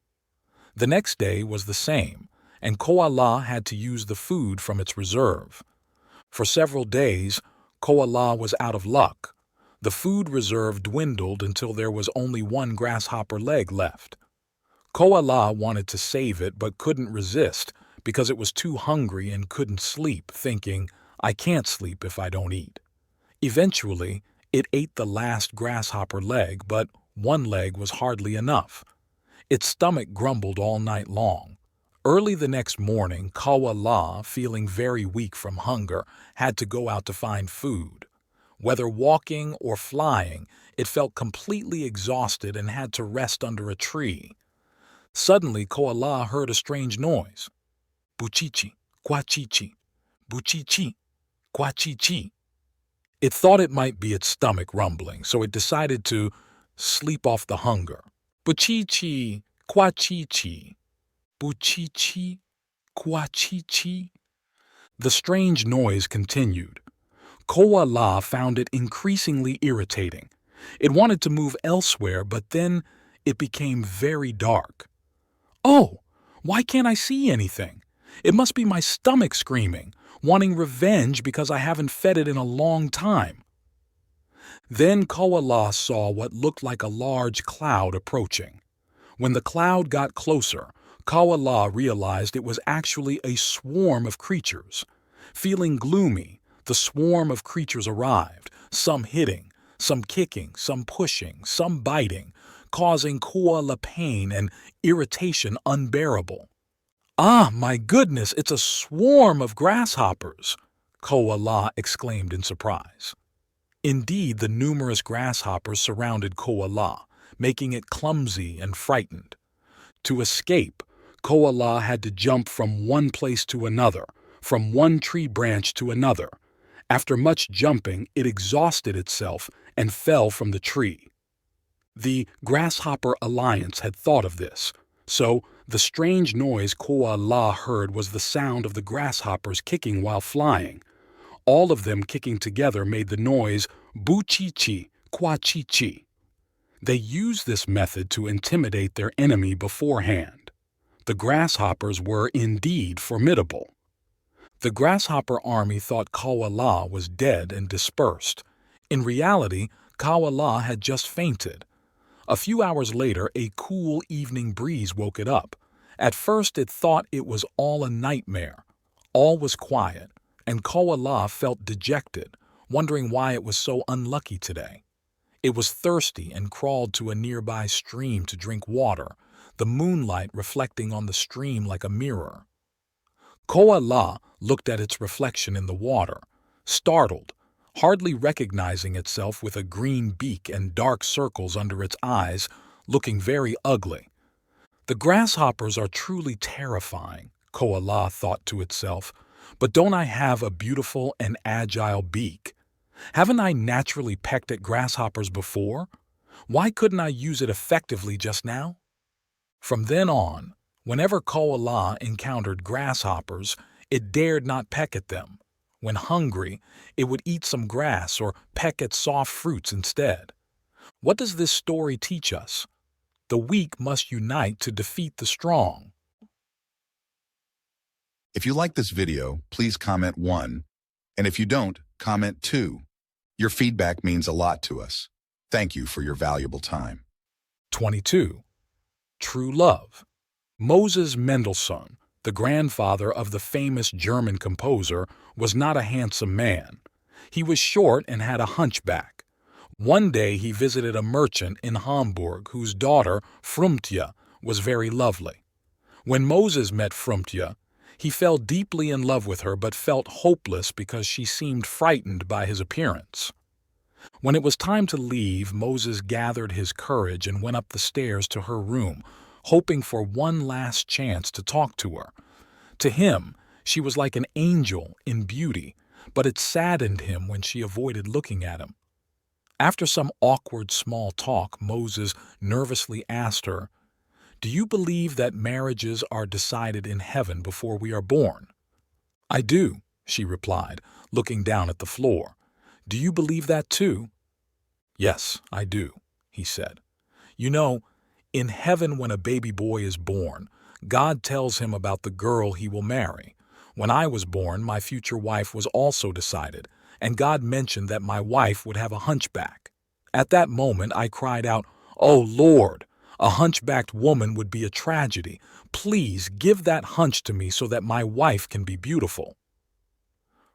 S1: The next day was the same, and Koala had to use the food from its reserve. For several days, Koala was out of luck. The food reserve dwindled until there was only one grasshopper leg left. Koala wanted to save it but couldn't resist because it was too hungry and couldn't sleep, thinking, "I can't sleep if I don't eat." Eventually, it ate the last grasshopper leg, but one leg was hardly enough. Its stomach grumbled all night long. Early the next morning, Koala, feeling very weak from hunger, had to go out to find food. Whether walking or flying, it felt completely exhausted and had to rest under a tree. Suddenly, Koala heard a strange noise. Buchichi, quachichi, buchichi, quachichi. It thought it might be its stomach rumbling, so it decided to sleep off the hunger. Buchichi, quachichi, buchichi, quachichi. The strange noise continued. Koala found it increasingly irritating. It wanted to move elsewhere, but then it became very dark. "Oh, why can't I see anything? It must be my stomach screaming, wanting revenge because I haven't fed it in a long time." Then Koala saw what looked like a large cloud approaching. When the cloud got closer, Koala realized it was actually a swarm of creatures. Feeling gloomy, the swarm of creatures arrived, some hitting, some kicking, some pushing, some biting, causing koala pain and irritation unbearable. "Ah, my goodness, it's a swarm of grasshoppers!" Koala exclaimed in surprise. Indeed, the numerous grasshoppers surrounded Koala, making it clumsy and frightened. To escape, Koala had to jump from one place to another, from one tree branch to another. After much jumping, it exhausted itself and fell from the tree. The Grasshopper Alliance had thought of this, so the strange noise Koala heard was the sound of the grasshoppers kicking while flying. All of them kicking together made the noise bu-chi-chi, kwa-chi-chi. They used this method to intimidate their enemy beforehand. The grasshoppers were indeed formidable. The grasshopper army thought Koala was dead and dispersed. In reality, Koala had just fainted. A few hours later, a cool evening breeze woke it up. At first, it thought it was all a nightmare. All was quiet, and Koala felt dejected, wondering why it was so unlucky today. It was thirsty and crawled to a nearby stream to drink water, the moonlight reflecting on the stream like a mirror. Koala looked at its reflection in the water, startled, hardly recognizing itself with a green beak and dark circles under its eyes, looking very ugly. The grasshoppers are truly terrifying, Koala thought to itself, but don't I have a beautiful and agile beak? Haven't I naturally pecked at grasshoppers before? Why couldn't I use it effectively just now? From then on, whenever Koala encountered grasshoppers, it dared not peck at them. When hungry, it would eat some grass or peck at soft fruits instead. What does this story teach us? The weak must unite to defeat the strong.
S2: If you like this video, please comment 1. And if you don't, comment 2. Your feedback means a lot to us. Thank you for your valuable time.
S1: 22. True Love. Moses Mendelssohn, the grandfather of the famous German composer, was not a handsome man. He was short and had a hunchback. One day he visited a merchant in Hamburg whose daughter, Frumtje, was very lovely. When Moses met Frumtje, he fell deeply in love with her but felt hopeless because she seemed frightened by his appearance. When it was time to leave, Moses gathered his courage and went up the stairs to her room, hoping for one last chance to talk to her. To him, she was like an angel in beauty, but it saddened him when she avoided looking at him. After some awkward small talk, Moses nervously asked her, "Do you believe that marriages are decided in heaven before we are born?" "I do," she replied, looking down at the floor. "Do you believe that too?" "Yes, I do," he said. "You know, in heaven when a baby boy is born, God tells him about the girl he will marry. When I was born, my future wife was also decided, and God mentioned that my wife would have a hunchback. At that moment, I cried out, 'Oh, Lord, a hunchbacked woman would be a tragedy. Please give that hunch to me so that my wife can be beautiful.'"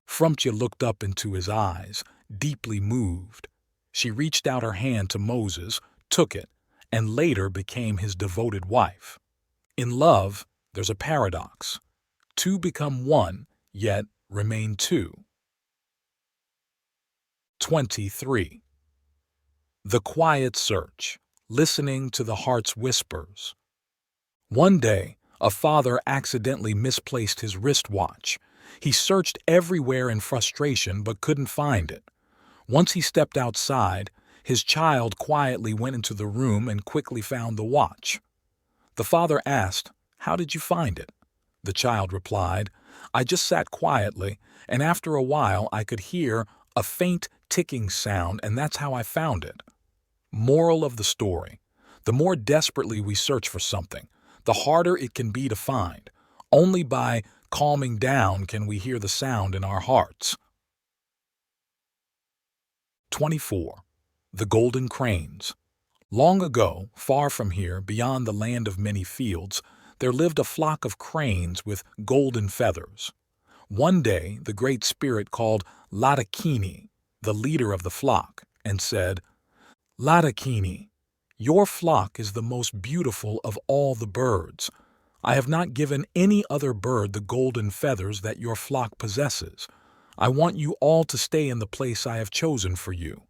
S1: Frumtje looked up into his eyes, deeply moved. She reached out her hand to Moses, took it, and later became his devoted wife. In love, there's a paradox. Two become one, yet remain two. 23. The Quiet Search. Listening to the Heart's Whispers. One day, a father accidentally misplaced his wristwatch. He searched everywhere in frustration but couldn't find it. Once he stepped outside, his child quietly went into the room and quickly found the watch. The father asked, "How did you find it?" The child replied, "I just sat quietly, and after a while I could hear a faint ticking sound, and that's how I found it." Moral of the story: the more desperately we search for something, the harder it can be to find. Only by calming down can we hear the sound in our hearts. 24. The Golden Cranes. Long ago, far from here, beyond the land of many fields, there lived a flock of cranes with golden feathers. One day, the Great Spirit called Lighthen, the leader of the flock, and said, "Latakini, your flock is the most beautiful of all the birds. I have not given any other bird the golden feathers that your flock possesses. I want you all to stay in the place I have chosen for you."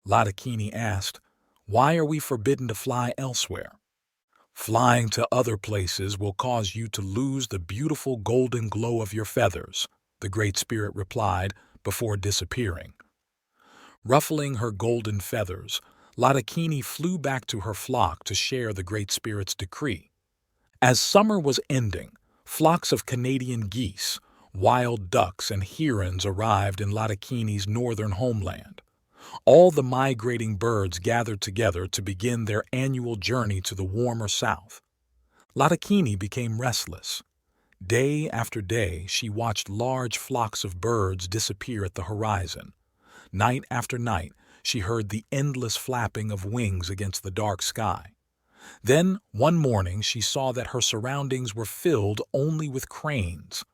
S1: Latakini asked, "Why are we forbidden to fly elsewhere?" "Flying to other places will cause you to lose the beautiful golden glow of your feathers," the Great Spirit replied before disappearing. Ruffling her golden feathers, Latakini flew back to her flock to share the Great Spirit's decree. As summer was ending, flocks of Canadian geese, wild ducks, and herons arrived in Latakini's northern homeland. All the migrating birds gathered together to begin their annual journey to the warmer south. Latakini became restless. Day after day, she watched large flocks of birds disappear at the horizon. Night after night, she heard the endless flapping of wings against the dark sky. Then, one morning, she saw that her surroundings were filled only with cranes.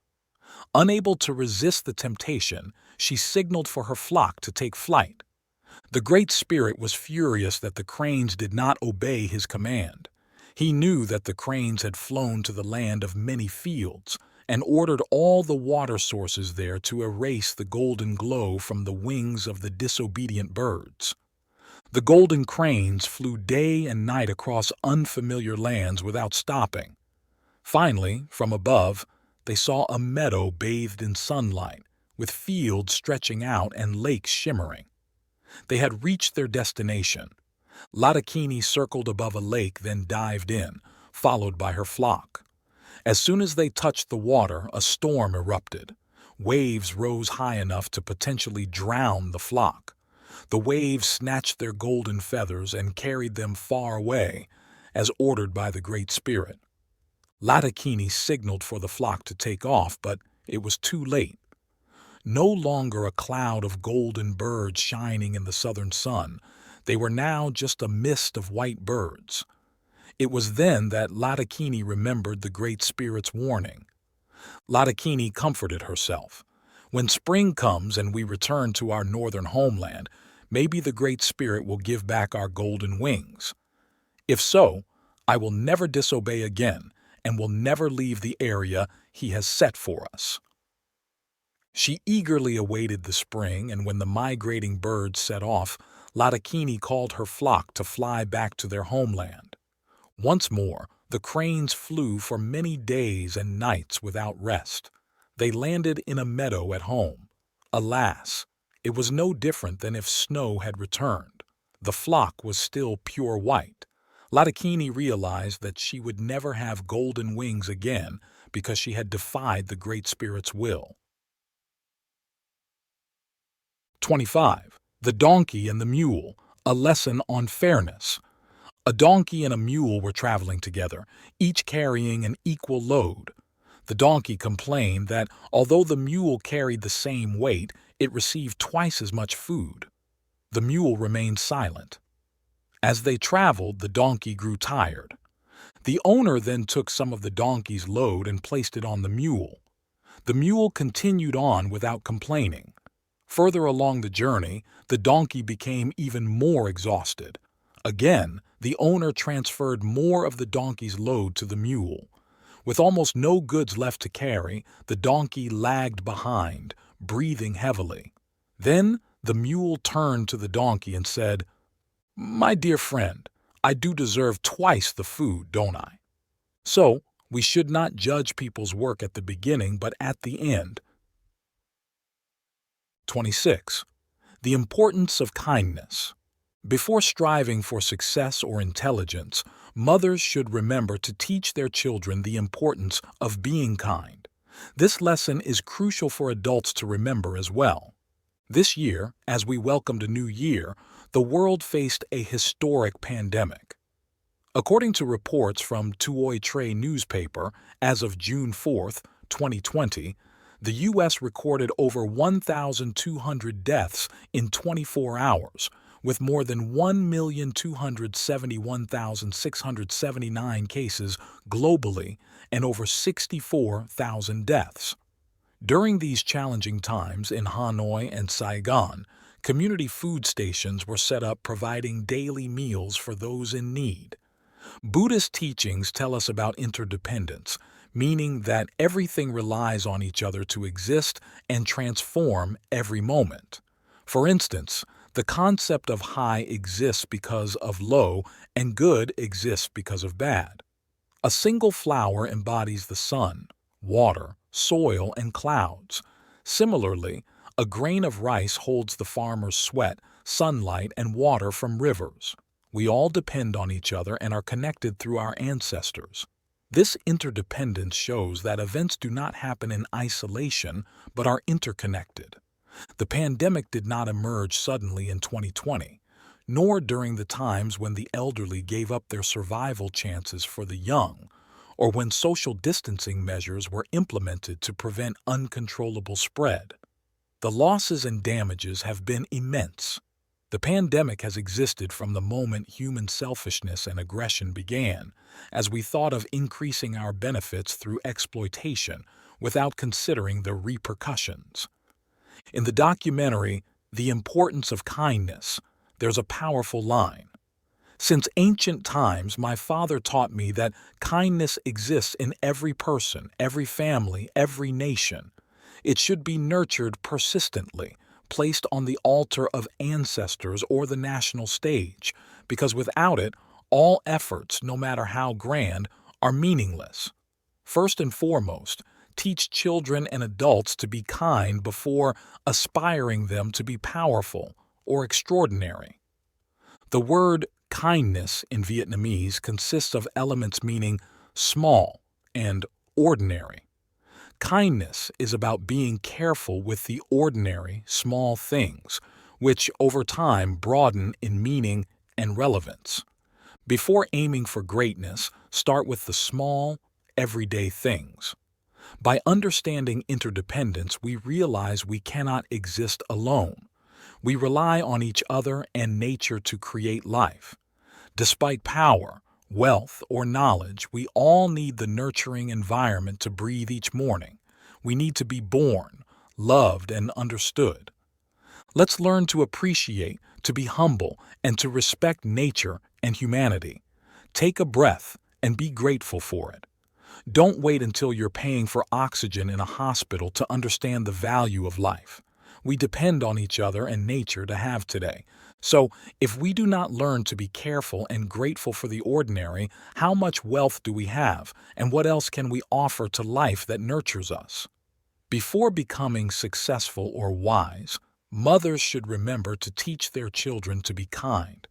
S1: Unable to resist the temptation, she signaled for her flock to take flight. The Great Spirit was furious that the cranes did not obey his command. He knew that the cranes had flown to the land of many fields and ordered all the water sources there to erase the golden glow from the wings of the disobedient birds. The golden cranes flew day and night across unfamiliar lands without stopping. Finally, from above, they saw a meadow bathed in sunlight, with fields stretching out and lakes shimmering. They had reached their destination. Latakini circled above a lake, then dived in, followed by her flock. As soon as they touched the water, a storm erupted. Waves rose high enough to potentially drown the flock. The waves snatched their golden feathers and carried them far away, as ordered by the Great Spirit. Latakini signaled for the flock to take off, but it was too late. No longer a cloud of golden birds shining in the southern sun, they were now just a mist of white birds. It was then that Latakini remembered the Great Spirit's warning. Latakini comforted herself. When spring comes and we return to our northern homeland, maybe the Great Spirit will give back our golden wings. If so, I will never disobey again and will never leave the area he has set for us. She eagerly awaited the spring, and when the migrating birds set off, Latakini called her flock to fly back to their homeland. Once more, the cranes flew for many days and nights without rest. They landed in a meadow at home. Alas, it was no different than if snow had returned. The flock was still pure white. Latakini realized that she would never have golden wings again because she had defied the Great Spirit's will. 25. The Donkey and the Mule, a lesson on fairness. A donkey and a mule were traveling together, each carrying an equal load. The donkey complained that although the mule carried the same weight, it received twice as much food. The mule remained silent. As they traveled, the donkey grew tired. The owner then took some of the donkey's load and placed it on the mule. The mule continued on without complaining. Further along the journey, the donkey became even more exhausted. Again, the owner transferred more of the donkey's load to the mule. With almost no goods left to carry, the donkey lagged behind, breathing heavily. Then the mule turned to the donkey and said, "My dear friend, I do deserve twice the food, don't I? So, we should not judge people's work at the beginning but at the end." 26. The importance of kindness. Before striving for success or intelligence, mothers should remember to teach their children the importance of being kind. This lesson is crucial for adults to remember as well. This year, as we welcomed a new year, the world faced a historic pandemic. According to reports from Tuoi Tre newspaper, as of June 4, 2020, the U.S. recorded over 1,200 deaths in 24 hours, with more than 1,271,679 cases globally and over 64,000 deaths. During these challenging times in Hanoi and Saigon, Community food stations were set up providing daily meals for those in need. Buddhist teachings tell us about interdependence, meaning that everything relies on each other to exist and transform every moment. For instance, the concept of high exists because of low and good exists because of bad. A single flower embodies the sun, water, soil, and clouds. Similarly, a grain of rice holds the farmer's sweat, sunlight, and water from rivers. We all depend on each other and are connected through our ancestors. This interdependence shows that events do not happen in isolation but are interconnected. The pandemic did not emerge suddenly in 2020, nor during the times when the elderly gave up their survival chances for the young, or when social distancing measures were implemented to prevent uncontrollable spread. The losses and damages have been immense. The pandemic has existed from the moment human selfishness and aggression began, as we thought of increasing our benefits through exploitation without considering the repercussions. In the documentary, The Importance of Kindness, there's a powerful line. Since ancient times, my father taught me that kindness exists in every person, every family, every nation. It should be nurtured persistently, placed on the altar of ancestors or the national stage, because without it, all efforts, no matter how grand, are meaningless. First and foremost, teach children and adults to be kind before aspiring them to be powerful or extraordinary. The word kindness in Vietnamese consists of elements meaning small and ordinary. Kindness is about being careful with the ordinary, small things, which over time broaden in meaning and relevance. Before aiming for greatness, start with the small, everyday things. By understanding interdependence, we realize we cannot exist alone. We rely on each other and nature to create life. Despite power, wealth, or knowledge, we all need the nurturing environment to breathe each morning. We need to be born, loved, and understood. Let's learn to appreciate, to be humble, and to respect nature and humanity. Take a breath and be grateful for it. Don't wait until you're paying for oxygen in a hospital to understand the value of life. We depend on each other and nature to have today. So, if we do not learn to be careful and grateful for the ordinary, how much wealth do we have, and what else can we offer to life that nurtures us? Before becoming successful or wise, mothers should remember to teach their children to be kind.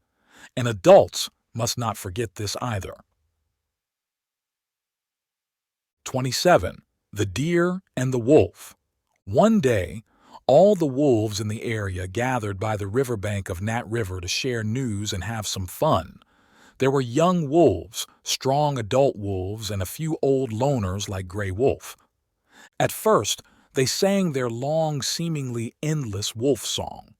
S1: And adults must not forget this either. 27. The Deer and the Wolf. One day, all the wolves in the area gathered by the riverbank of Nat River to share news and have some fun. There were young wolves, strong adult wolves, and a few old loners like Gray Wolf. At first, they sang their long, seemingly endless wolf song.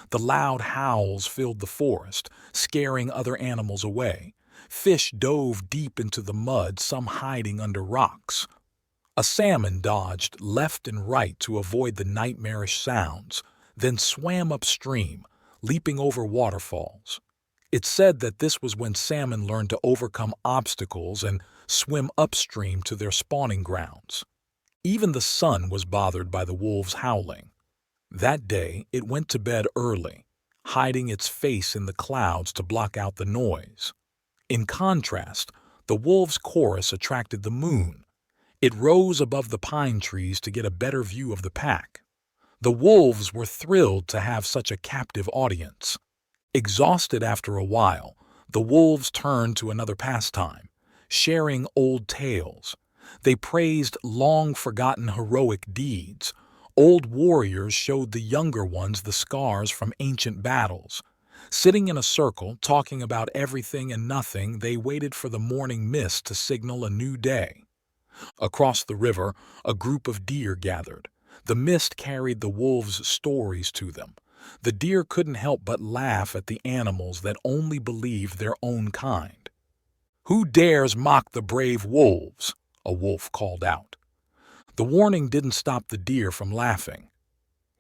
S1: The loud howls filled the forest, scaring other animals away. Fish dove deep into the mud, some hiding under rocks. A salmon dodged left and right to avoid the nightmarish sounds, then swam upstream, leaping over waterfalls. It's said that this was when salmon learned to overcome obstacles and swim upstream to their spawning grounds. Even the sun was bothered by the wolves' howling. That day, it went to bed early, hiding its face in the clouds to block out the noise. In contrast, the wolves' chorus attracted the moon. It rose above the pine trees to get a better view of the pack. The wolves were thrilled to have such a captive audience. Exhausted after a while, the wolves turned to another pastime, sharing old tales. They praised long-forgotten heroic deeds. Old warriors showed the younger ones the scars from ancient battles. Sitting in a circle, talking about everything and nothing, they waited for the morning mist to signal a new day. Across the river, a group of deer gathered. The mist carried the wolves' stories to them. The deer couldn't help but laugh at the animals that only believed their own kind. "Who dares mock the brave wolves?" a wolf called out. The warning didn't stop the deer from laughing.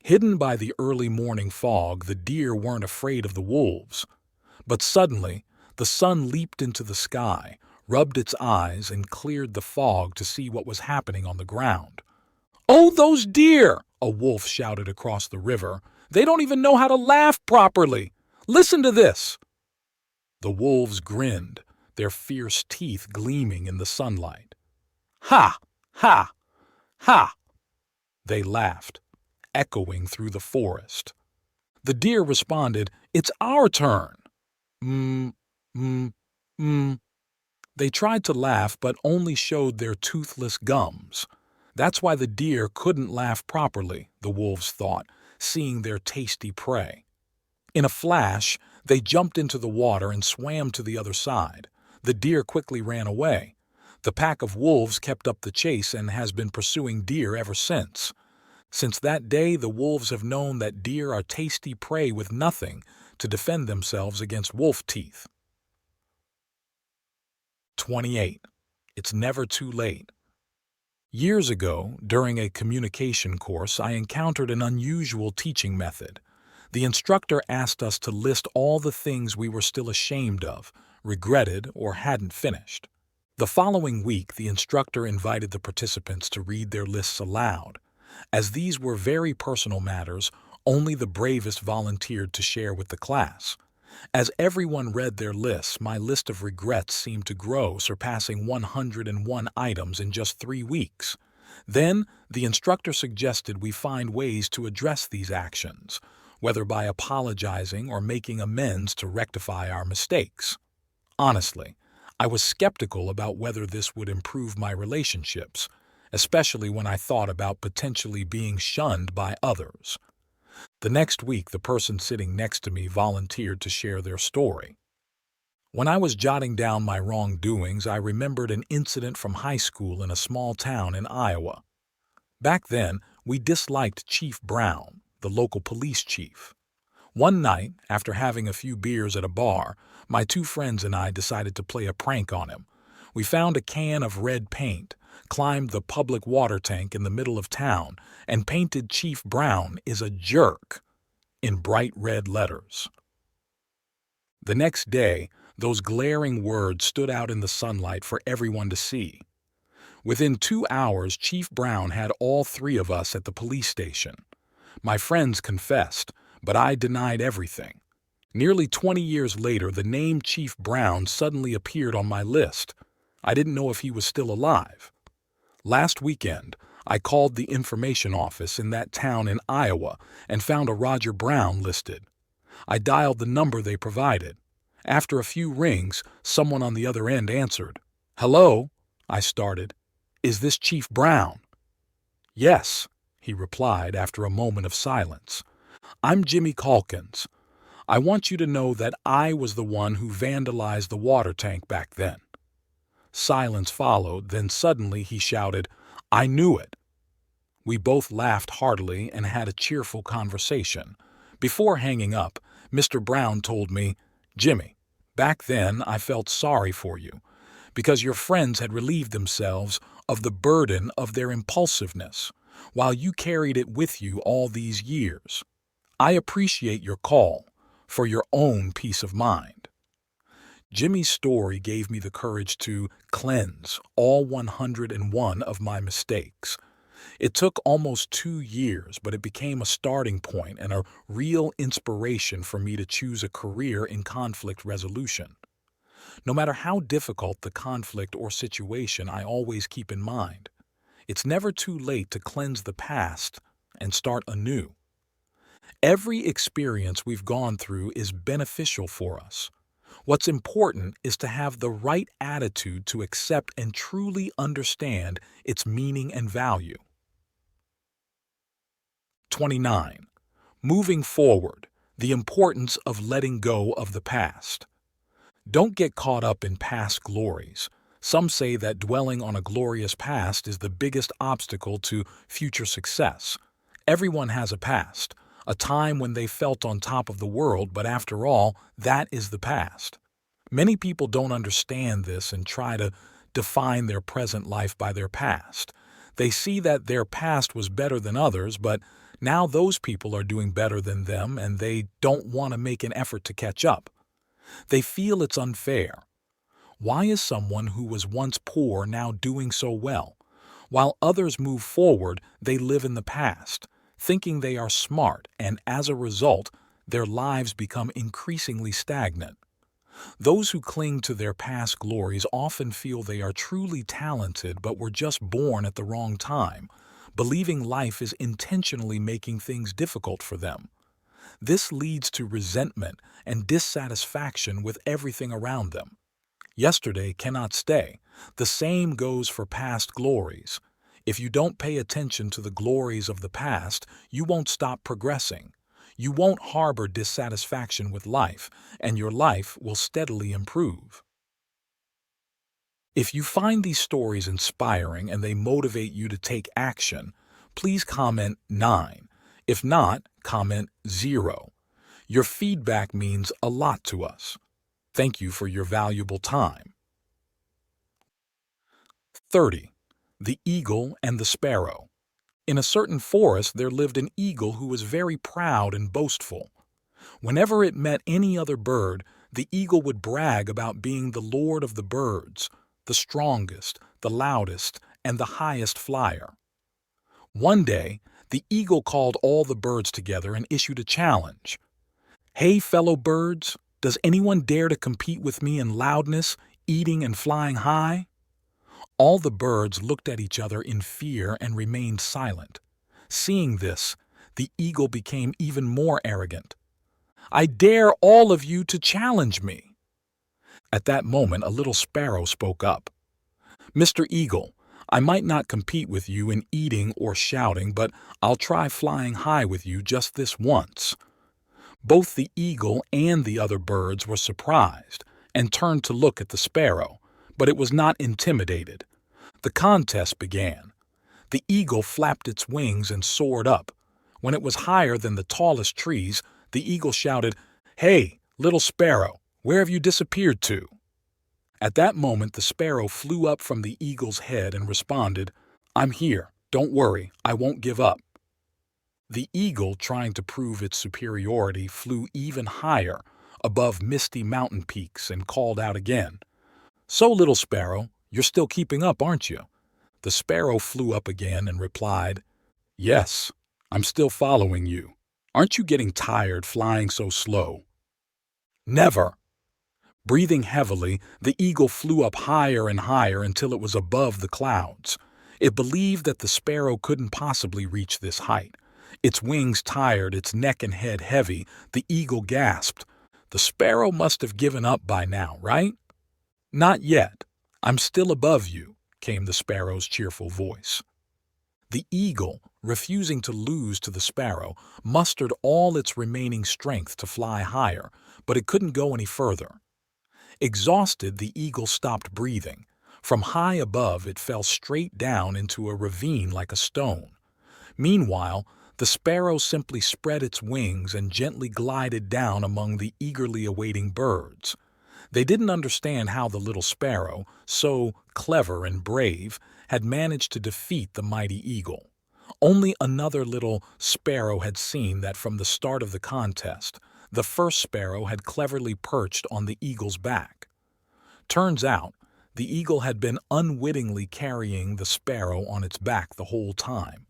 S1: Hidden by the early morning fog, the deer weren't afraid of the wolves. But suddenly, the sun leaped into the sky, rubbed its eyes, and cleared the fog to see what was happening on the ground. "Oh, those deer!" a wolf shouted across the river. "They don't even know how to laugh properly. Listen to this." The wolves grinned, their fierce teeth gleaming in the sunlight. "Ha! Ha! Ha!" they laughed, echoing through the forest. The deer responded, "It's our turn." Mm, mm, mm. They tried to laugh but only showed their toothless gums. That's why the deer couldn't laugh properly, the wolves thought, seeing their tasty prey. In a flash, they jumped into the water and swam to the other side. The deer quickly ran away. The pack of wolves kept up the chase and has been pursuing deer ever since. Since that day, the wolves have known that deer are tasty prey with nothing to defend themselves against wolf teeth. 28. It's never too late. Years ago, during a communication course, I encountered an unusual teaching method. The instructor asked us to list all the things we were still ashamed of, regretted, or hadn't finished. The following week, the instructor invited the participants to read their lists aloud. As these were very personal matters, only the bravest volunteered to share with the class. As everyone read their lists, my list of regrets seemed to grow, surpassing 101 items in just 3 weeks. Then, the instructor suggested we find ways to address these actions, whether by apologizing or making amends to rectify our mistakes. Honestly, I was skeptical about whether this would improve my relationships, especially when I thought about potentially being shunned by others. The next week, the person sitting next to me volunteered to share their story. When I was jotting down my wrongdoings, I remembered an incident from high school in a small town in Iowa. Back then, we disliked Chief Brown, the local police chief. One night, after having a few beers at a bar, my 2 friends and I decided to play a prank on him. We found a can of red paint, climbed the public water tank in the middle of town, and painted Chief Brown is a jerk in bright red letters. The next day, those glaring words stood out in the sunlight for everyone to see. Within 2 hours, Chief Brown had all 3 of us at the police station. My friends confessed, but I denied everything. Nearly 20 years later, the name Chief Brown suddenly appeared on my list. I didn't know if he was still alive. Last weekend, I called the information office in that town in Iowa and found a Roger Brown listed. I dialed the number they provided. After a few rings, someone on the other end answered. "Hello," I started. "Is this Chief Brown?" "Yes," he replied after a moment of silence. "I'm Jimmy Calkins. I want you to know that I was the one who vandalized the water tank back then." Silence followed, then suddenly he shouted, "I knew it." We both laughed heartily and had a cheerful conversation. Before hanging up, Mr. Brown told me, "Jimmy, back then I felt sorry for you, because your friends had relieved themselves of the burden of their impulsiveness, while you carried it with you all these years. I appreciate your call, for your own peace of mind." Jimmy's story gave me the courage to cleanse all 101 of my mistakes. It took almost 2 years, but it became a starting point and a real inspiration for me to choose a career in conflict resolution. No matter how difficult the conflict or situation, I always keep in mind, it's never too late to cleanse the past and start anew. Every experience we've gone through is beneficial for us. What's important is to have the right attitude to accept and truly understand its meaning and value. 29. Moving forward, the importance of letting go of the past. Don't get caught up in past glories. Some say that dwelling on a glorious past is the biggest obstacle to future success. Everyone has a past, a time when they felt on top of the world, but after all, that is the past. Many people don't understand this and try to define their present life by their past. They see that their past was better than others, but Now those people are doing better than them and they don't want to make an effort to catch up. They feel it's unfair. Why is someone who was once poor now doing so well? While others move forward, they live in the past, thinking they are smart, and as a result, their lives become increasingly stagnant. Those who cling to their past glories often feel they are truly talented but were just born at the wrong time, believing life is intentionally making things difficult for them. This leads to resentment and dissatisfaction with everything around them. Yesterday cannot stay. The same goes for past glories. If you don't pay attention to the glories of the past, you won't stop progressing. You won't harbor dissatisfaction with life, and your life will steadily improve. If you find these stories inspiring and they motivate you to take action, please comment 9. If not, comment 0. Your feedback means a lot to us. Thank you for your valuable time. 30. The Eagle and the Sparrow. In a certain forest there lived an eagle who was very proud and boastful. Whenever it met any other bird, the eagle would brag about being the lord of the birds, the strongest, the loudest, and the highest flyer. One day, the eagle called all the birds together and issued a challenge. "Hey, fellow birds, does anyone dare to compete with me in loudness, eating, and flying high?" All the birds looked at each other in fear and remained silent. Seeing this, the eagle became even more arrogant. "I dare all of you to challenge me." At that moment, a little sparrow spoke up. "Mr. Eagle, I might not compete with you in eating or shouting, but I'll try flying high with you just this once." Both the eagle and the other birds were surprised and turned to look at the sparrow, but it was not intimidated. The contest began. The eagle flapped its wings and soared up. When it was higher than the tallest trees, the eagle shouted, "Hey, little sparrow, where have you disappeared to?" At that moment, the sparrow flew up from the eagle's head and responded, "I'm here. Don't worry, I won't give up." The eagle, trying to prove its superiority, flew even higher, above misty mountain peaks, and called out again, "So, little sparrow, you're still keeping up, aren't you?" The sparrow flew up again and replied, "Yes, I'm still following you. Aren't you getting tired flying so slow?" "Never." Breathing heavily, the eagle flew up higher and higher until it was above the clouds. It believed that the sparrow couldn't possibly reach this height. Its wings tired, its neck and head heavy, the eagle gasped, "The sparrow must have given up by now, right?" "Not yet. I'm still above you," came the sparrow's cheerful voice. The eagle, refusing to lose to the sparrow, mustered all its remaining strength to fly higher, but it couldn't go any further. Exhausted, the eagle stopped breathing. From high above, it fell straight down into a ravine like a stone. Meanwhile, the sparrow simply spread its wings and gently glided down among the eagerly awaiting birds. They didn't understand how the little sparrow, so clever and brave, had managed to defeat the mighty eagle. Only another little sparrow had seen that from the start of the contest, the first sparrow had cleverly perched on the eagle's back. Turns out, the eagle had been unwittingly carrying the sparrow on its back the whole time.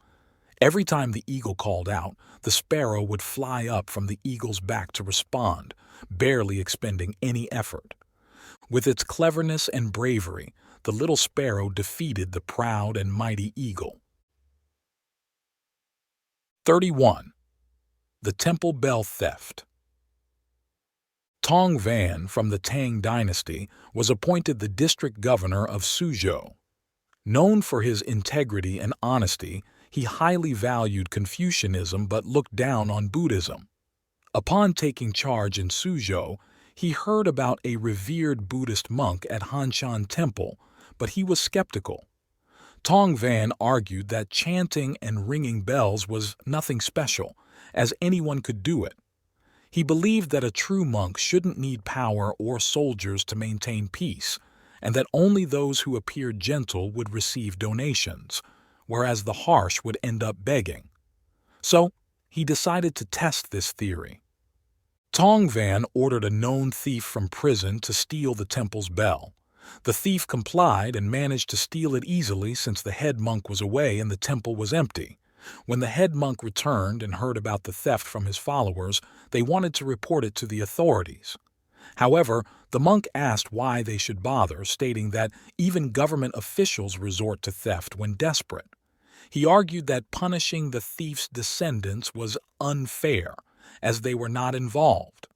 S1: Every time the eagle called out, the sparrow would fly up from the eagle's back to respond, barely expending any effort. With its cleverness and bravery, the little sparrow defeated the proud and mighty eagle. 31. The Temple Bell Theft. Tong Van from the Tang dynasty was appointed the district governor of Suzhou. Known for his integrity and honesty, he highly valued Confucianism but looked down on Buddhism. Upon taking charge in Suzhou, he heard about a revered Buddhist monk at Hanshan Temple, but he was skeptical. Tong Van argued that chanting and ringing bells was nothing special, as anyone could do it. He believed that a true monk shouldn't need power or soldiers to maintain peace, and that only those who appeared gentle would receive donations, whereas the harsh would end up begging. So, he decided to test this theory. Tong Van ordered a known thief from prison to steal the temple's bell. The thief complied and managed to steal it easily since the head monk was away and the temple was empty. When the head monk returned and heard about the theft from his followers, they wanted to report it to the authorities. However, the monk asked why they should bother, stating that even government officials resort to theft when desperate. He argued that punishing the thief's descendants was unfair, as they were not involved.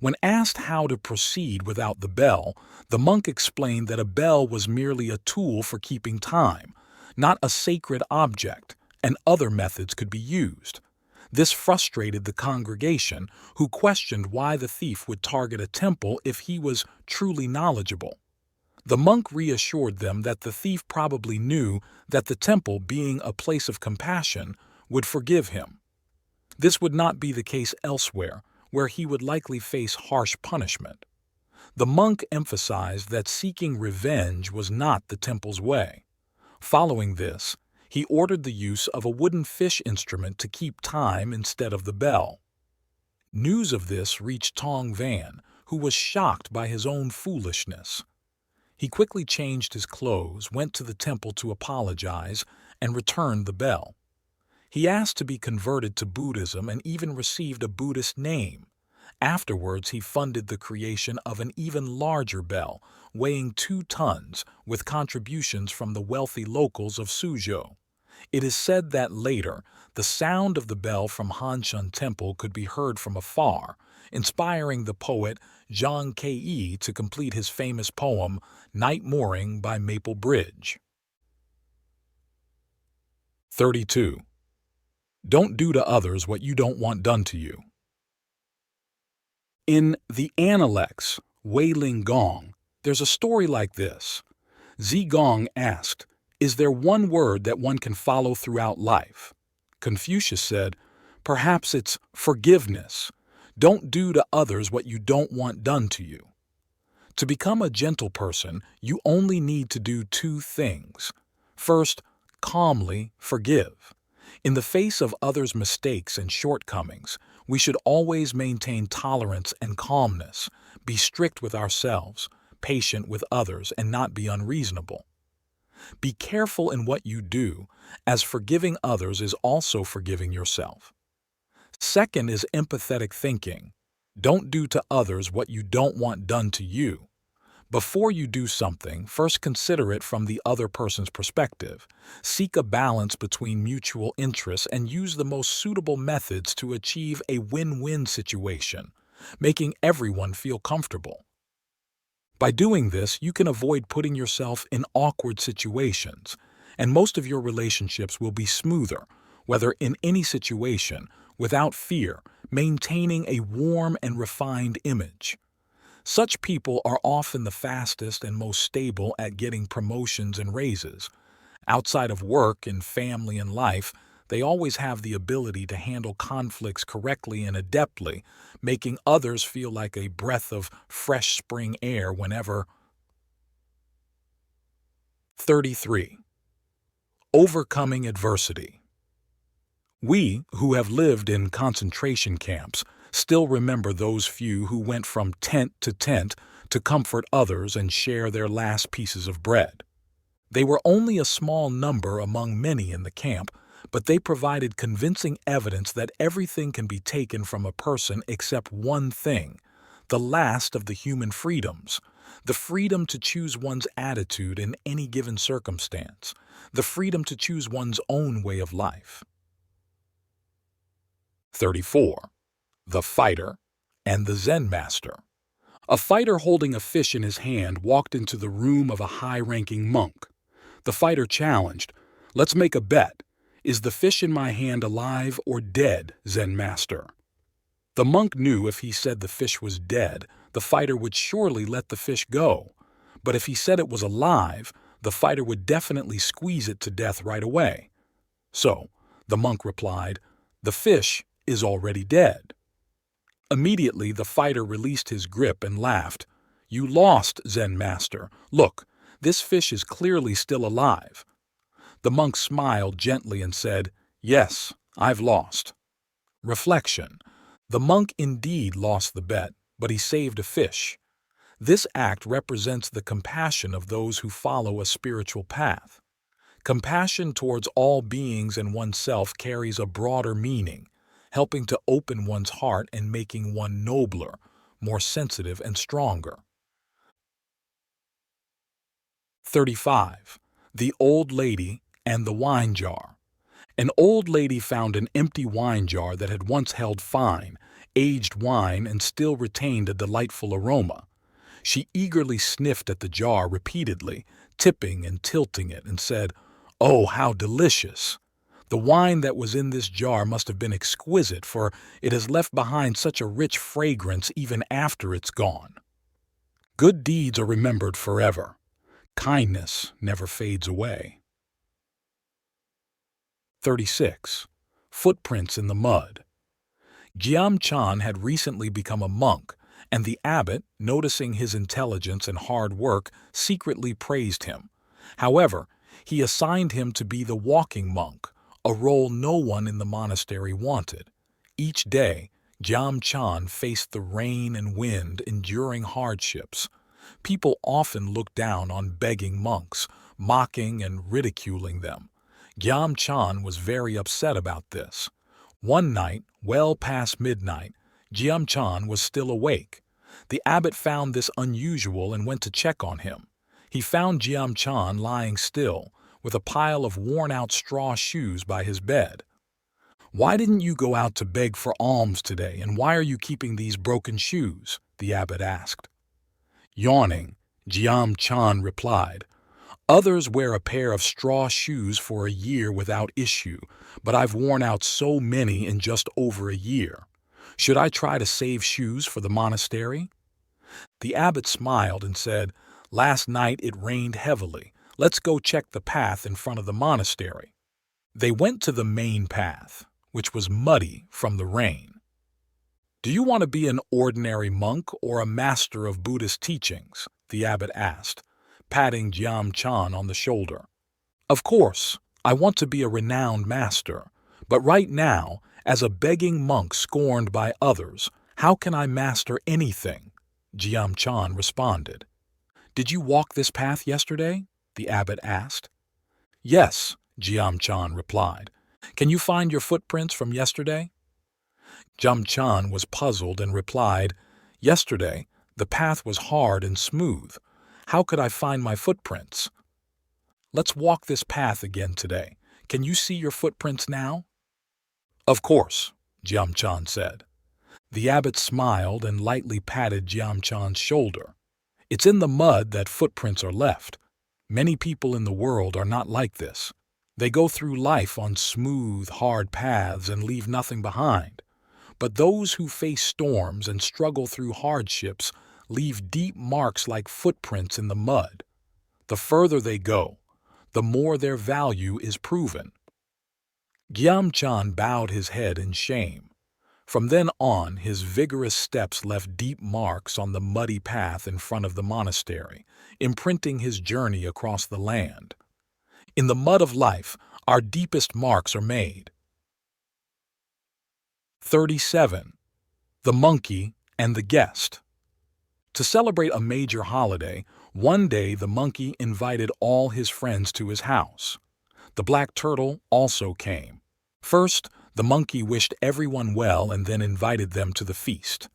S1: When asked how to proceed without the bell, the monk explained that a bell was merely a tool for keeping time, not a sacred object, and other methods could be used. This frustrated the congregation, who questioned why the thief would target a temple if he was truly knowledgeable. The monk reassured them that the thief probably knew that the temple, being a place of compassion, would forgive him. This would not be the case elsewhere, where he would likely face harsh punishment. The monk emphasized that seeking revenge was not the temple's way. Following this, he ordered the use of a wooden fish instrument to keep time instead of the bell. News of this reached Tong Van, who was shocked by his own foolishness. He quickly changed his clothes, went to the temple to apologize, and returned the bell. He asked to be converted to Buddhism and even received a Buddhist name. Afterwards, he funded the creation of an even larger bell, weighing 2 tons, with contributions from the wealthy locals of Suzhou. It is said that later, the sound of the bell from Hanshan Temple could be heard from afar, inspiring the poet Zhang Ke to complete his famous poem, Night Mooring by Maple Bridge. 32. Don't do to others what you don't want done to you. In the Analects, Wailing Gong, there's a story like this. Zigong asked, "Is there one word that one can follow throughout life?" Confucius said, "Perhaps it's forgiveness. Don't do to others what you don't want done to you." To become a gentle person, you only need to do 2 things. First, calmly forgive. In the face of others' mistakes and shortcomings, we should always maintain tolerance and calmness, be strict with ourselves, patient with others, and not be unreasonable. Be careful in what you do, as forgiving others is also forgiving yourself. Second is empathetic thinking. Don't do to others what you don't want done to you. Before you do something, first consider it from the other person's perspective. Seek a balance between mutual interests and use the most suitable methods to achieve a win-win situation, making everyone feel comfortable. By doing this, you can avoid putting yourself in awkward situations, and most of your relationships will be smoother, whether in any situation, without fear, maintaining a warm and refined image. Such people are often the fastest and most stable at getting promotions and raises. Outside of work, in family and life, they always have the ability to handle conflicts correctly and adeptly, making others feel like a breath of fresh spring air whenever. 33. Overcoming adversity. We, who have lived in concentration camps, still remember those few who went from tent to comfort others and share their last pieces of bread. They were only a small number among many in the camp, but they provided convincing evidence that everything can be taken from a person except one thing, the last of the human freedoms, the freedom to choose one's attitude in any given circumstance, the freedom to choose one's own way of life. 34. The Fighter and the Zen Master. A fighter holding a fish in his hand walked into the room of a high-ranking monk. The fighter challenged, "Let's make a bet. Is the fish in my hand alive or dead, Zen Master?" The monk knew if he said the fish was dead, the fighter would surely let the fish go. But if he said it was alive, the fighter would definitely squeeze it to death right away. So, the monk replied, "The fish is already dead." Immediately, the fighter released his grip and laughed. "You lost, Zen Master. Look, this fish is clearly still alive." The monk smiled gently and said, "Yes, I've lost. Reflection. The monk indeed lost the bet, but he saved a fish. This act represents the compassion of those who follow a spiritual path. Compassion towards all beings and oneself carries a broader meaning, helping to open one's heart and making one nobler, more sensitive and stronger. 35. The Old Lady and the Wine Jar. An old lady found an empty wine jar that had once held fine, aged wine and still retained a delightful aroma. She eagerly sniffed at the jar repeatedly, tipping and tilting it, and said, "Oh, how delicious! The wine that was in this jar must have been exquisite, for it has left behind such a rich fragrance even after it's gone." Good deeds are remembered forever. Kindness never fades away. 36. Footprints in the Mud. Jiam-chan had recently become a monk, and the abbot, noticing his intelligence and hard work, secretly praised him. However, he assigned him to be the walking monk, a role no one in the monastery wanted. Each day, Jiam-chan faced the rain and wind, enduring hardships. People often looked down on begging monks, mocking and ridiculing them. Jiam-chan was very upset about this. One night, well past midnight, Jiam-chan was still awake. The abbot found this unusual and went to check on him. He found Jiam-chan lying still, with a pile of worn-out straw shoes by his bed. "Why didn't you go out to beg for alms today, and why are you keeping these broken shoes?" the abbot asked. Yawning, Jiam-chan replied, "Others wear a pair of straw shoes for a year without issue, but I've worn out so many in just over a year. Should I try to save shoes for the monastery?" The abbot smiled and said, "Last night it rained heavily. Let's go check the path in front of the monastery." They went to the main path, which was muddy from the rain. "Do you want to be an ordinary monk or a master of Buddhist teachings?" the abbot asked, patting Jiam-chan on the shoulder. "Of course, I want to be a renowned master, but right now, as a begging monk scorned by others, how can I master anything?" Jiam-chan responded. "Did you walk this path yesterday?" the abbot asked. "Yes," Jiam-chan replied. "Can you find your footprints from yesterday?" Jiam-chan was puzzled and replied, "Yesterday, the path was hard and smooth. How could I find my footprints?" "Let's walk this path again today. Can you see your footprints now?" "Of course," Jiam-chan said. The abbot smiled and lightly patted Jiam-chan's shoulder. "It's in the mud that footprints are left. Many people in the world are not like this. They go through life on smooth, hard paths and leave nothing behind. But those who face storms and struggle through hardships leave deep marks like footprints in the mud. The further they go, the more their value is proven." Jiam-chan bowed his head in shame. From then on, his vigorous steps left deep marks on the muddy path in front of the monastery, imprinting his journey across the land. In the mud of life, our deepest marks are made. 37. The Monkey and the Guest. To celebrate a major holiday, one day the monkey invited all his friends to his house. The black turtle also came. First, the monkey wished everyone well and then invited them to the feast.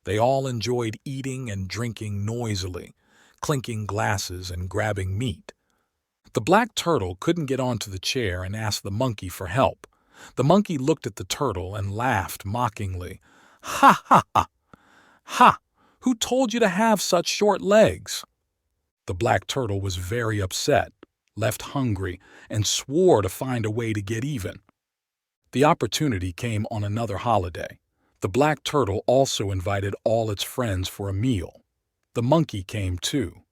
S1: They all enjoyed eating and drinking noisily, clinking glasses and grabbing meat. The black turtle couldn't get onto the chair and asked the monkey for help. The monkey looked at the turtle and laughed mockingly. "Ha ha ha! Ha! Who told you to have such short legs?" The black turtle was very upset, left hungry, and swore to find a way to get even. The opportunity came on another holiday. The black turtle also invited all its friends for a meal. The monkey came too.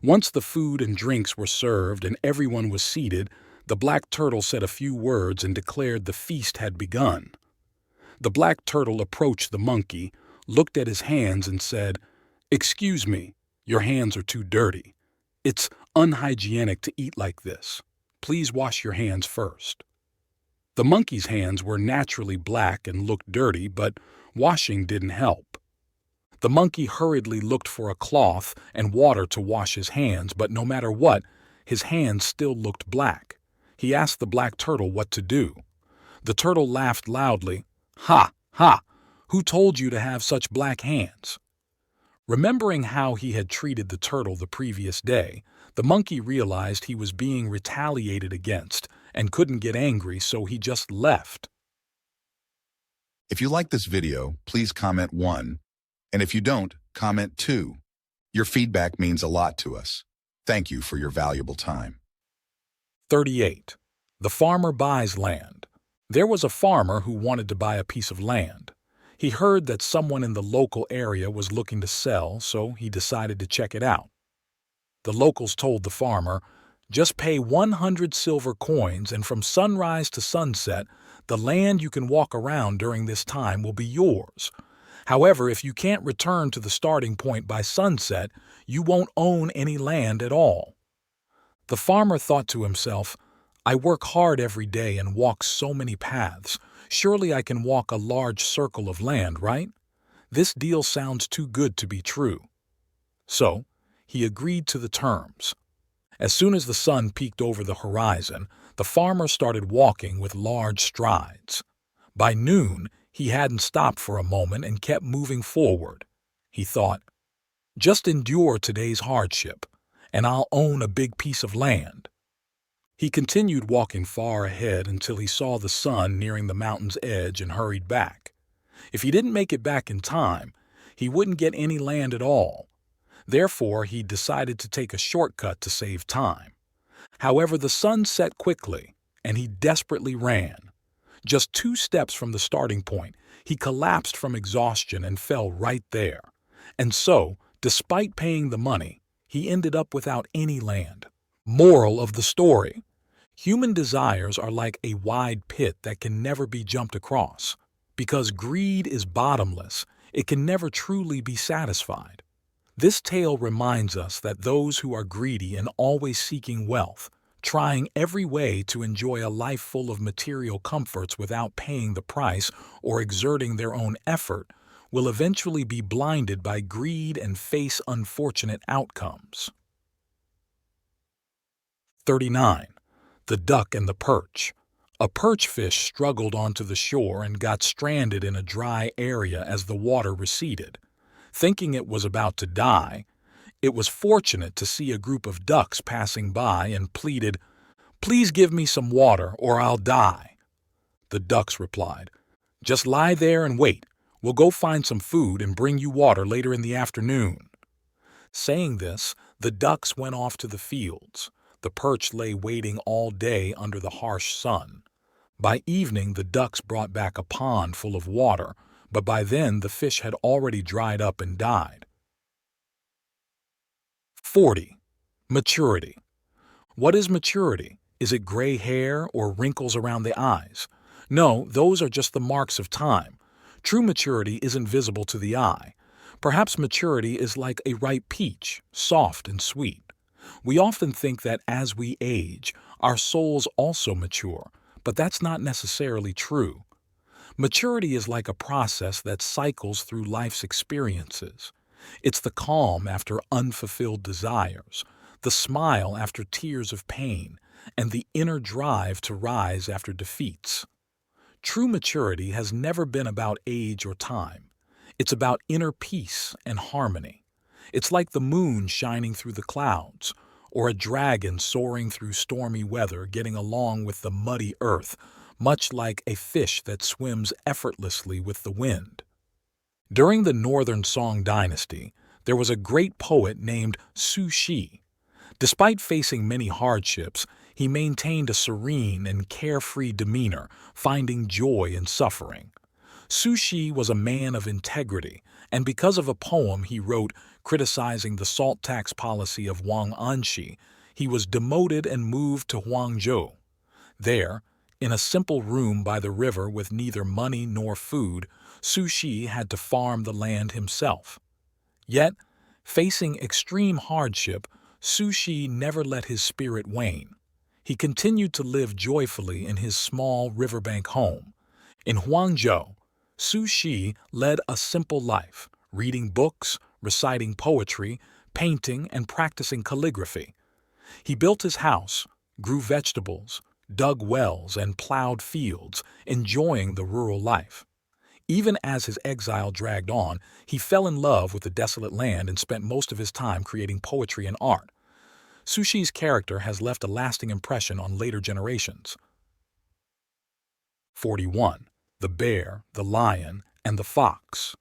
S1: Once the food and drinks were served and everyone was seated, the black turtle said a few words and declared the feast had begun. The black turtle approached the monkey, looked at his hands and said, "Excuse me, your hands are too dirty. It's unhygienic to eat like this. Please wash your hands first." The monkey's hands were naturally black and looked dirty, but washing didn't help. The monkey hurriedly looked for a cloth and water to wash his hands, but no matter what, his hands still looked black. He asked the black turtle what to do. The turtle laughed loudly. "Ha, ha! Who told you to have such black hands?" Remembering how he had treated the turtle the previous day, the monkey realized he was being retaliated against and couldn't get angry, so he just left.
S2: If you like this video, please comment 1. And if you don't, comment 2. Your feedback means a lot to us. Thank you for your valuable time.
S1: 38. The farmer buys land. There was a farmer who wanted to buy a piece of land. He heard that someone in the local area was looking to sell, so he decided to check it out. The locals told the farmer, "Just pay 100 silver coins, and from sunrise to sunset, the land you can walk around during this time will be yours. However, if you can't return to the starting point by sunset, you won't own any land at all." The farmer thought to himself, "I work hard every day and walk so many paths. Surely I can walk a large circle of land, right? This deal sounds too good to be true." So, he agreed to the terms. As soon as the sun peeked over the horizon, the farmer started walking with large strides. By noon, he hadn't stopped for a moment and kept moving forward. He thought, "Just endure today's hardship, and I'll own a big piece of land." He continued walking far ahead until he saw the sun nearing the mountain's edge and hurried back. If he didn't make it back in time, he wouldn't get any land at all. Therefore, he decided to take a shortcut to save time. However, the sun set quickly, and he desperately ran. Just 2 steps from the starting point, he collapsed from exhaustion and fell right there. And so, despite paying the money, he ended up without any land. Moral of the story: human desires are like a wide pit that can never be jumped across. Because greed is bottomless, it can never truly be satisfied. This tale reminds us that those who are greedy and always seeking wealth, trying every way to enjoy a life full of material comforts without paying the price or exerting their own effort, will eventually be blinded by greed and face unfortunate outcomes. 39. The duck and the perch. A perch fish struggled onto the shore and got stranded in a dry area as the water receded. Thinking it was about to die, it was fortunate to see a group of ducks passing by and pleaded, "Please give me some water or I'll die." The ducks replied, "Just lie there and wait. We'll go find some food and bring you water later in the afternoon." Saying this, the ducks went off to the fields. The perch lay waiting all day under the harsh sun. By evening, the ducks brought back a pond full of water, but by then the fish had already dried up and died. 40. Maturity. What is maturity? Is it gray hair or wrinkles around the eyes? No, those are just the marks of time. True maturity isn't visible to the eye. Perhaps maturity is like a ripe peach, soft and sweet. We often think that as we age, our souls also mature, but that's not necessarily true. Maturity is like a process that cycles through life's experiences. It's the calm after unfulfilled desires, the smile after tears of pain, and the inner drive to rise after defeats. True maturity has never been about age or time. It's about inner peace and harmony. It's like the moon shining through the clouds, or a dragon soaring through stormy weather getting along with the muddy earth, much like a fish that swims effortlessly with the wind. During the Northern Song Dynasty, there was a great poet named Su Shi. Despite facing many hardships, he maintained a serene and carefree demeanor, finding joy in suffering. Su Shi was a man of integrity, and because of a poem he wrote criticizing the salt tax policy of Wang Anshi, he was demoted and moved to Huangzhou. There, in a simple room by the river with neither money nor food, Su Shi had to farm the land himself. Yet, facing extreme hardship, Su Shi never let his spirit wane. He continued to live joyfully in his small riverbank home. In Huangzhou, Su Shi led a simple life, reading books, reciting poetry, painting, and practicing calligraphy. He built his house, grew vegetables, dug wells, and plowed fields, enjoying the rural life. Even as his exile dragged on, he fell in love with the desolate land and spent most of his time creating poetry and art. Su Shi's character has left a lasting impression on later generations. 41. The Bear, the Lion, and the Fox.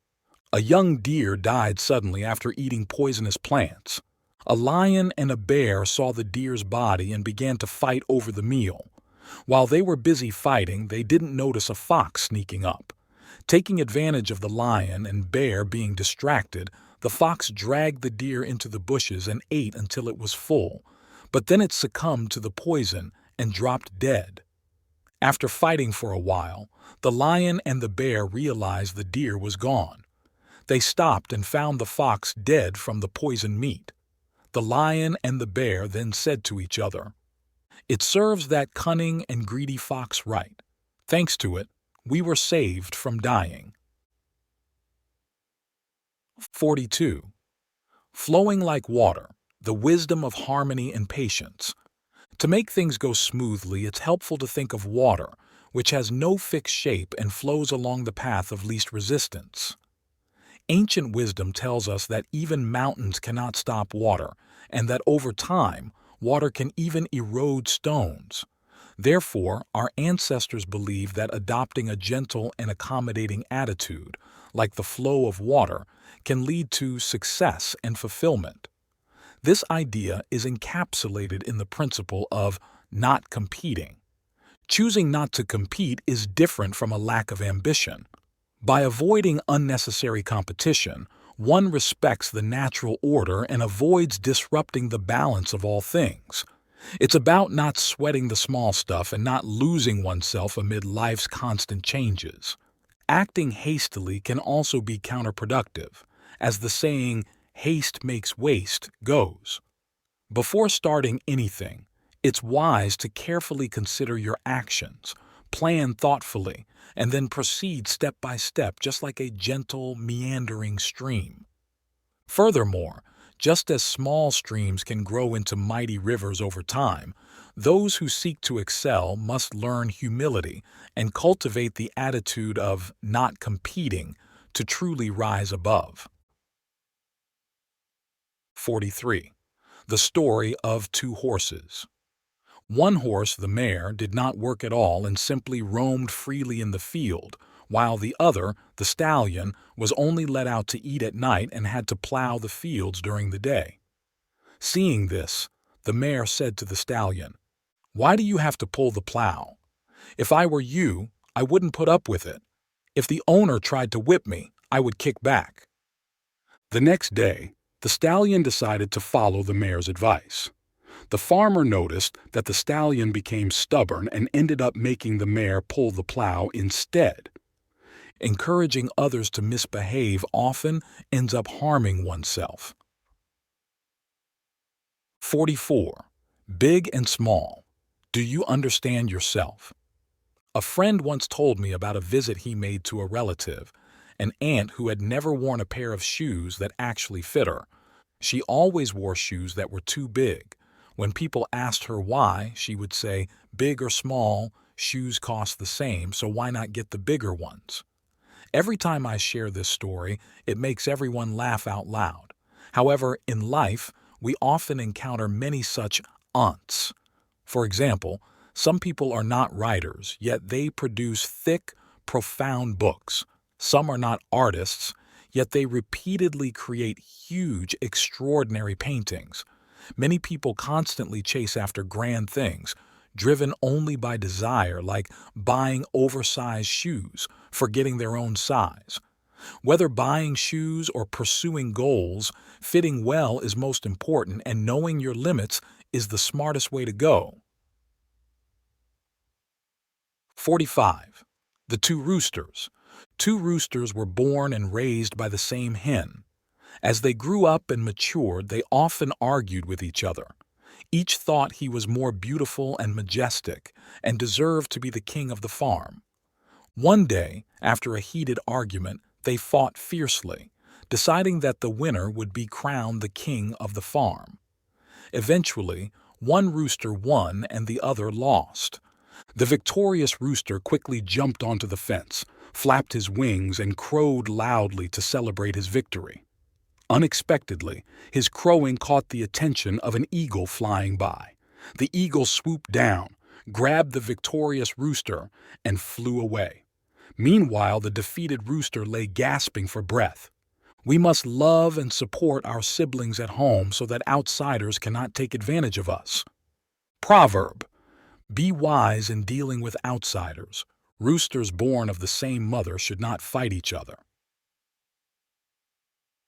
S1: A young deer died suddenly after eating poisonous plants. A lion and a bear saw the deer's body and began to fight over the meal. While they were busy fighting, they didn't notice a fox sneaking up. Taking advantage of the lion and bear being distracted, the fox dragged the deer into the bushes and ate until it was full, but then it succumbed to the poison and dropped dead. After fighting for a while, the lion and the bear realized the deer was gone. They stopped and found the fox dead from the poisoned meat. The lion and the bear then said to each other, "It serves that cunning and greedy fox right. Thanks to it, we were saved from dying." 42. Flowing like water, the wisdom of harmony and patience. To make things go smoothly, it's helpful to think of water, which has no fixed shape and flows along the path of least resistance. Ancient wisdom tells us that even mountains cannot stop water, and that over time, water can even erode stones. Therefore, our ancestors believed that adopting a gentle and accommodating attitude, like the flow of water, can lead to success and fulfillment. This idea is encapsulated in the principle of not competing. Choosing not to compete is different from a lack of ambition. By avoiding unnecessary competition, one respects the natural order and avoids disrupting the balance of all things. It's about not sweating the small stuff and not losing oneself amid life's constant changes. Acting hastily can also be counterproductive, as the saying, "haste makes waste," goes. Before starting anything, it's wise to carefully consider your actions, plan thoughtfully, and then proceed step by step, just like a gentle, meandering stream. Furthermore, just as small streams can grow into mighty rivers over time, those who seek to excel must learn humility and cultivate the attitude of not competing to truly rise above. 43. The story of two horses. One horse, the mare, did not work at all and simply roamed freely in the field, while the other, the stallion, was only let out to eat at night and had to plow the fields during the day. Seeing this, the mare said to the stallion, "Why do you have to pull the plow? If I were you, I wouldn't put up with it. If the owner tried to whip me, I would kick back." The next day, the stallion decided to follow the mare's advice. The farmer noticed that the stallion became stubborn and ended up making the mare pull the plow instead. Encouraging others to misbehave often ends up harming oneself. 44. Big and small. Do you understand yourself? A friend once told me about a visit he made to a relative, an aunt who had never worn a pair of shoes that actually fit her. She always wore shoes that were too big. When people asked her why, she would say, "Big or small, shoes cost the same, so why not get the bigger ones?" Every time I share this story, it makes everyone laugh out loud. However, in life, we often encounter many such aunts. For example, some people are not writers, yet they produce thick, profound books. Some are not artists, yet they repeatedly create huge, extraordinary paintings. Many people constantly chase after grand things, driven only by desire, like buying oversized shoes, forgetting their own size. Whether buying shoes or pursuing goals, fitting well is most important, and knowing your limits is the smartest way to go. 45. The two roosters. Two roosters were born and raised by the same hen. As they grew up and matured, they often argued with each other. Each thought he was more beautiful and majestic and deserved to be the king of the farm. One day, after a heated argument, they fought fiercely, deciding that the winner would be crowned the king of the farm. Eventually, one rooster won and the other lost. The victorious rooster quickly jumped onto the fence, flapped his wings, and crowed loudly to celebrate his victory. Unexpectedly, his crowing caught the attention of an eagle flying by. The eagle swooped down, grabbed the victorious rooster, and flew away. Meanwhile, the defeated rooster lay gasping for breath. We must love and support our siblings at home so that outsiders cannot take advantage of us. Proverb: be wise in dealing with outsiders. Roosters born of the same mother should not fight each other.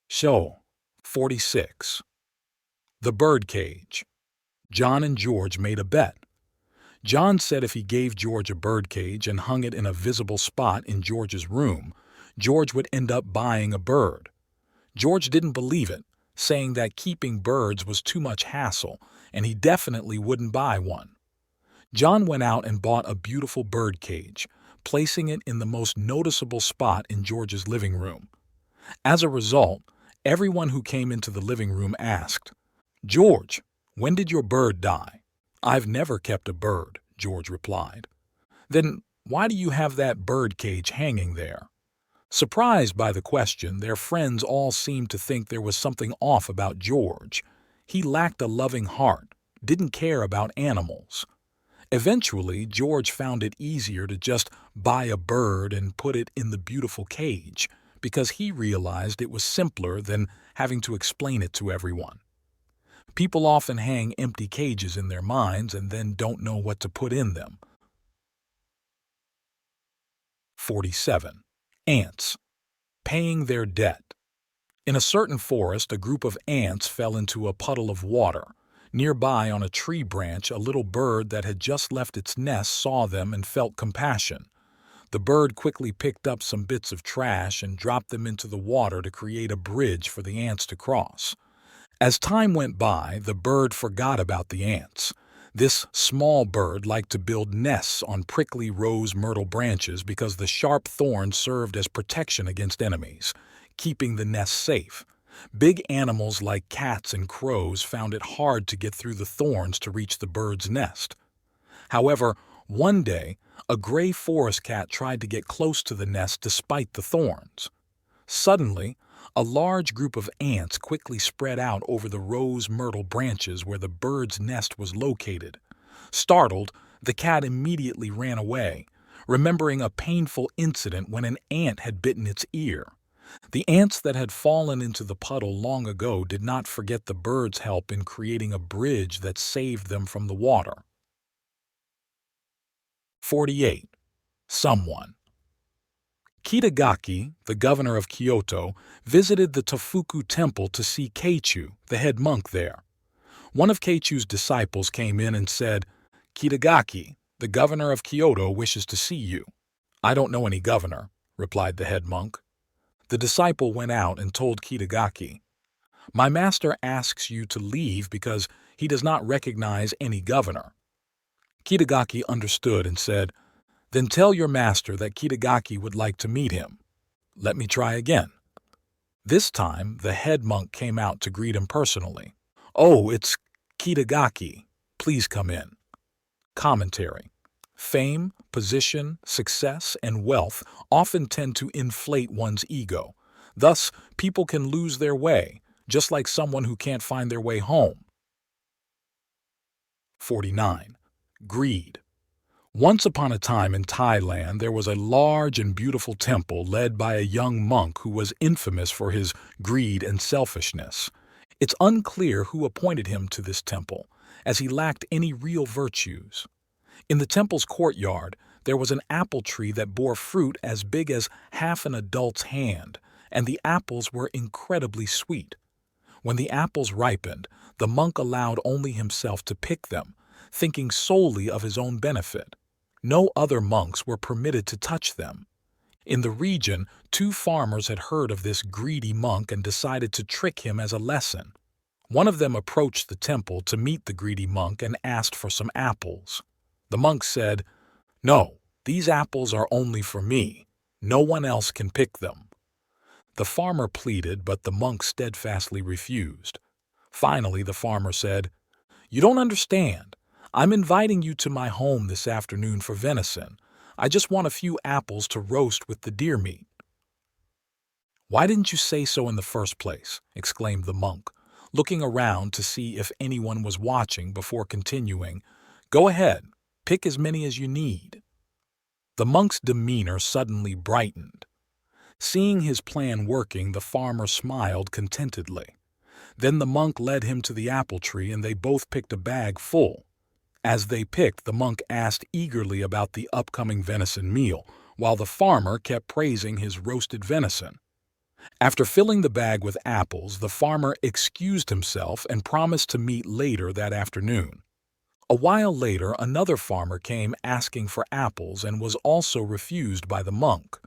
S1: Show 46. The Birdcage. John and George made a bet. John said if he gave George a birdcage and hung it in a visible spot in George's room, George would end up buying a bird. George didn't believe it, saying that keeping birds was too much hassle and he definitely wouldn't buy one. John went out and bought a beautiful birdcage, placing it in the most noticeable spot in George's living room. As a result, everyone who came into the living room asked, "George, when did your bird die?" "I've never kept a bird," George replied. "Then why do you have that birdcage hanging there?" Surprised by the question, their friends all seemed to think there was something off about George. He lacked a loving heart, didn't care about animals. Eventually, George found it easier to just buy a bird and put it in the beautiful cage, because he realized it was simpler than having to explain it to everyone. People often hang empty cages in their minds and then don't know what to put in them. 47. Ants. Paying their debt. In a certain forest, a group of ants fell into a puddle of water. Nearby on a tree branch, a little bird that had just left its nest saw them and felt compassion. The bird quickly picked up some bits of trash and dropped them into the water to create a bridge for the ants to cross. As time went by, the bird forgot about the ants. This small bird liked to build nests on prickly rose myrtle branches because the sharp thorns served as protection against enemies, keeping the nest safe. Big animals like cats and crows found it hard to get through the thorns to reach the bird's nest. However, one day, a gray forest cat tried to get close to the nest despite the thorns. Suddenly, a large group of ants quickly spread out over the rose myrtle branches where the bird's nest was located. Startled, the cat immediately ran away, remembering a painful incident when an ant had bitten its ear. The ants that had fallen into the puddle long ago did not forget the bird's help in creating a bridge that saved them from the water. 48. Someone. Kitagaki, the governor of Kyoto, visited the Tofuku temple to see Keichu, the head monk there. One of Keichu's disciples came in and said, "Kitagaki, the governor of Kyoto wishes to see you." "I don't know any governor," replied the head monk. The disciple went out and told Kitagaki, "My master asks you to leave because he does not recognize any governor." Kitagaki understood and said, "Then tell your master that Kitagaki would like to meet him." "Let me try again." This time, the head monk came out to greet him personally. "Oh, it's Kitagaki. Please come in." Commentary. Fame, position, success, and wealth often tend to inflate one's ego. Thus, people can lose their way, just like someone who can't find their way home. 49. Greed. Once upon a time in Thailand, there was a large and beautiful temple led by a young monk who was infamous for his greed and selfishness. It's unclear who appointed him to this temple, as he lacked any real virtues. In the temple's courtyard, there was an apple tree that bore fruit as big as half an adult's hand, and the apples were incredibly sweet. When the apples ripened, the monk allowed only himself to pick them, thinking solely of his own benefit. No other monks were permitted to touch them. In the region, 2 farmers had heard of this greedy monk and decided to trick him as a lesson. One of them approached the temple to meet the greedy monk and asked for some apples. The monk said, "No, these apples are only for me. No one else can pick them." The farmer pleaded, but the monk steadfastly refused. Finally, the farmer said, "You don't understand. I'm inviting you to my home this afternoon for venison. I just want a few apples to roast with the deer meat." "Why didn't you say so in the first place?" exclaimed the monk, looking around to see if anyone was watching before continuing, "Go ahead, pick as many as you need." The monk's demeanor suddenly brightened. Seeing his plan working, the farmer smiled contentedly. Then the monk led him to the apple tree and they both picked a bag full. As they picked, the monk asked eagerly about the upcoming venison meal, while the farmer kept praising his roasted venison. After filling the bag with apples, the farmer excused himself and promised to meet later that afternoon. A while later, another farmer came asking for apples and was also refused by the monk.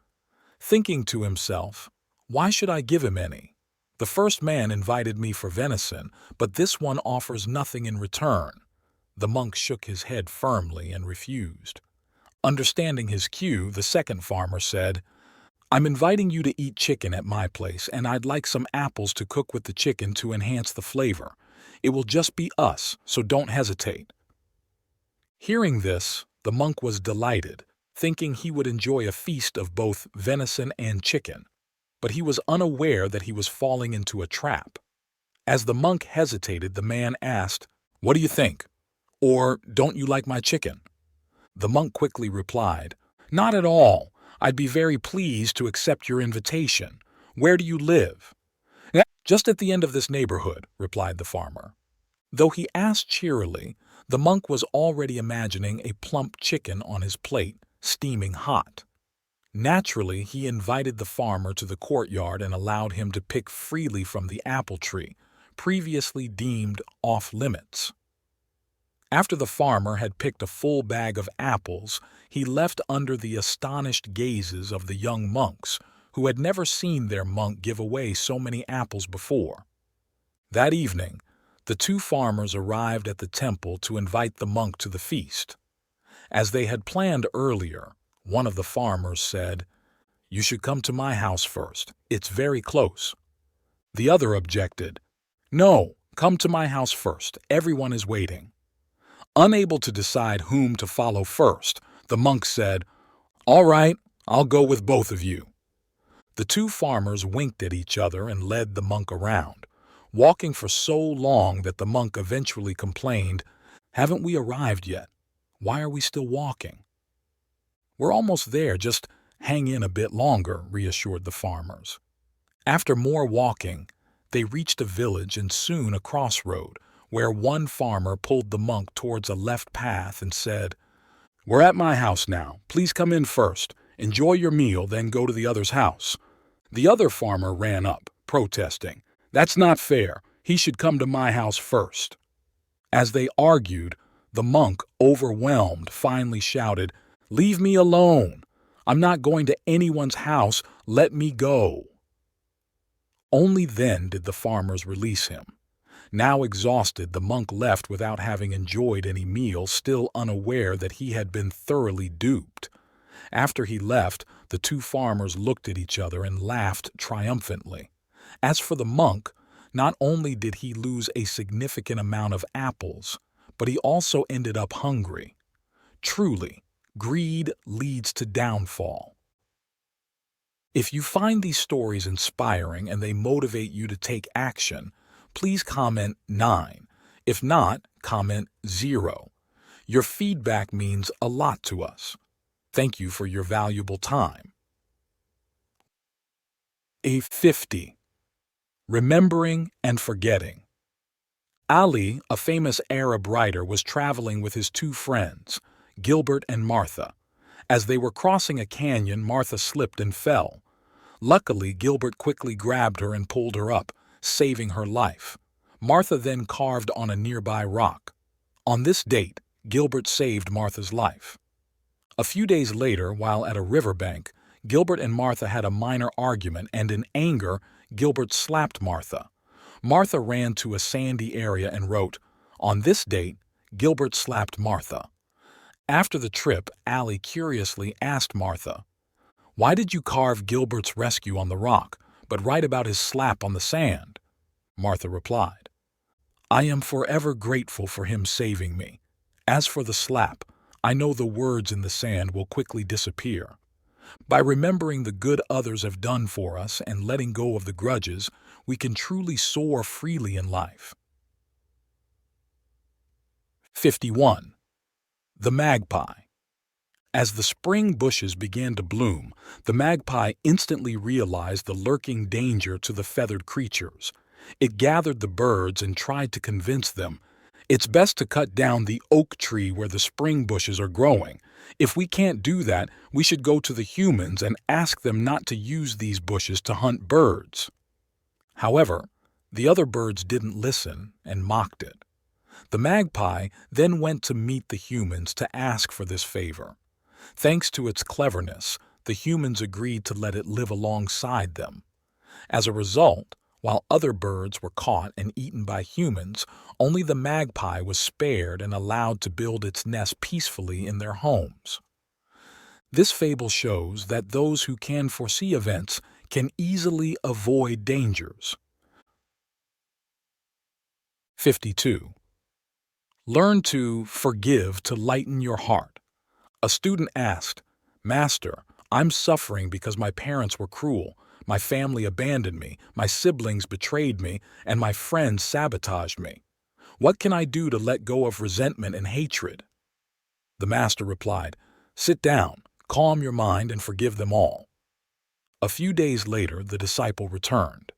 S1: Thinking to himself, "Why should I give him any? The first man invited me for venison, but this one offers nothing in return." The monk shook his head firmly and refused. Understanding his cue, the second farmer said, "I'm inviting you to eat chicken at my place, and I'd like some apples to cook with the chicken to enhance the flavor. It will just be us, so don't hesitate." Hearing this, the monk was delighted, thinking he would enjoy a feast of both venison and chicken. But he was unaware that he was falling into a trap. As the monk hesitated, the man asked, "What do you think? Or don't you like my chicken?" The monk quickly replied, "Not at all. I'd be very pleased to accept your invitation. Where do you live?" "Just at the end of this neighborhood," replied the farmer. Though he asked cheerily, the monk was already imagining a plump chicken on his plate, steaming hot. Naturally, he invited the farmer to the courtyard and allowed him to pick freely from the apple tree, previously deemed off-limits. After the farmer had picked a full bag of apples, he left under the astonished gazes of the young monks, who had never seen their monk give away so many apples before. That evening, the two farmers arrived at the temple to invite the monk to the feast. As they had planned earlier, one of the farmers said, "You should come to my house first. It's very close." The other objected, "No, come to my house first. Everyone is waiting." Unable to decide whom to follow first, the monk said, "All right, I'll go with both of you." The two farmers winked at each other and led the monk around, walking for so long that the monk eventually complained, "Haven't we arrived yet? Why are we still walking?" "We're almost there, just hang in a bit longer," reassured the farmers. After more walking, they reached a village and soon a crossroad, where one farmer pulled the monk towards a left path and said, "We're at my house now. Please come in first. Enjoy your meal, then go to the other's house." The other farmer ran up, protesting, "That's not fair. He should come to my house first." As they argued, the monk, overwhelmed, finally shouted, "Leave me alone. I'm not going to anyone's house. Let me go." Only then did the farmers release him. Now exhausted, the monk left without having enjoyed any meal, still unaware that he had been thoroughly duped. After he left, the two farmers looked at each other and laughed triumphantly. As for the monk, not only did he lose a significant amount of apples, but he also ended up hungry. Truly, greed leads to downfall. If you find these stories inspiring and they motivate you to take action, please comment 9. If not, comment 0. Your feedback means a lot to us. Thank you for your valuable time. 50. Remembering and forgetting. Ali, a famous Arab writer, was traveling with his two friends, Gilbert and Martha. As they were crossing a canyon, Martha slipped and fell. Luckily, Gilbert quickly grabbed her and pulled her up, saving her life. Martha then carved on a nearby rock. On this date, Gilbert saved Martha's life. A few days later, while at a riverbank, Gilbert and Martha had a minor argument, and in anger, Gilbert slapped Martha. Martha ran to a sandy area and wrote, "On this date, Gilbert slapped Martha." After the trip, Allie curiously asked Martha, "Why did you carve Gilbert's rescue on the rock, but write about his slap on the sand?" Martha replied, "I am forever grateful for him saving me. As for the slap, I know the words in the sand will quickly disappear. By remembering the good others have done for us and letting go of the grudges, we can truly soar freely in life." 51. The Magpie. As the spring bushes began to bloom, the magpie instantly realized the lurking danger to the feathered creatures. It gathered the birds and tried to convince them, "It's best to cut down the oak tree where the spring bushes are growing. If we can't do that, we should go to the humans and ask them not to use these bushes to hunt birds." However, the other birds didn't listen and mocked it. The magpie then went to meet the humans to ask for this favor. Thanks to its cleverness, the humans agreed to let it live alongside them. As a result, while other birds were caught and eaten by humans, only the magpie was spared and allowed to build its nest peacefully in their homes. This fable shows that those who can foresee events can easily avoid dangers. 52. Learn to forgive to lighten your heart. A student asked, "Master, I'm suffering because my parents were cruel, my family abandoned me, my siblings betrayed me, and my friends sabotaged me. What can I do to let go of resentment and hatred?" The master replied, "Sit down, calm your mind, and forgive them all." A few days later, the disciple returned.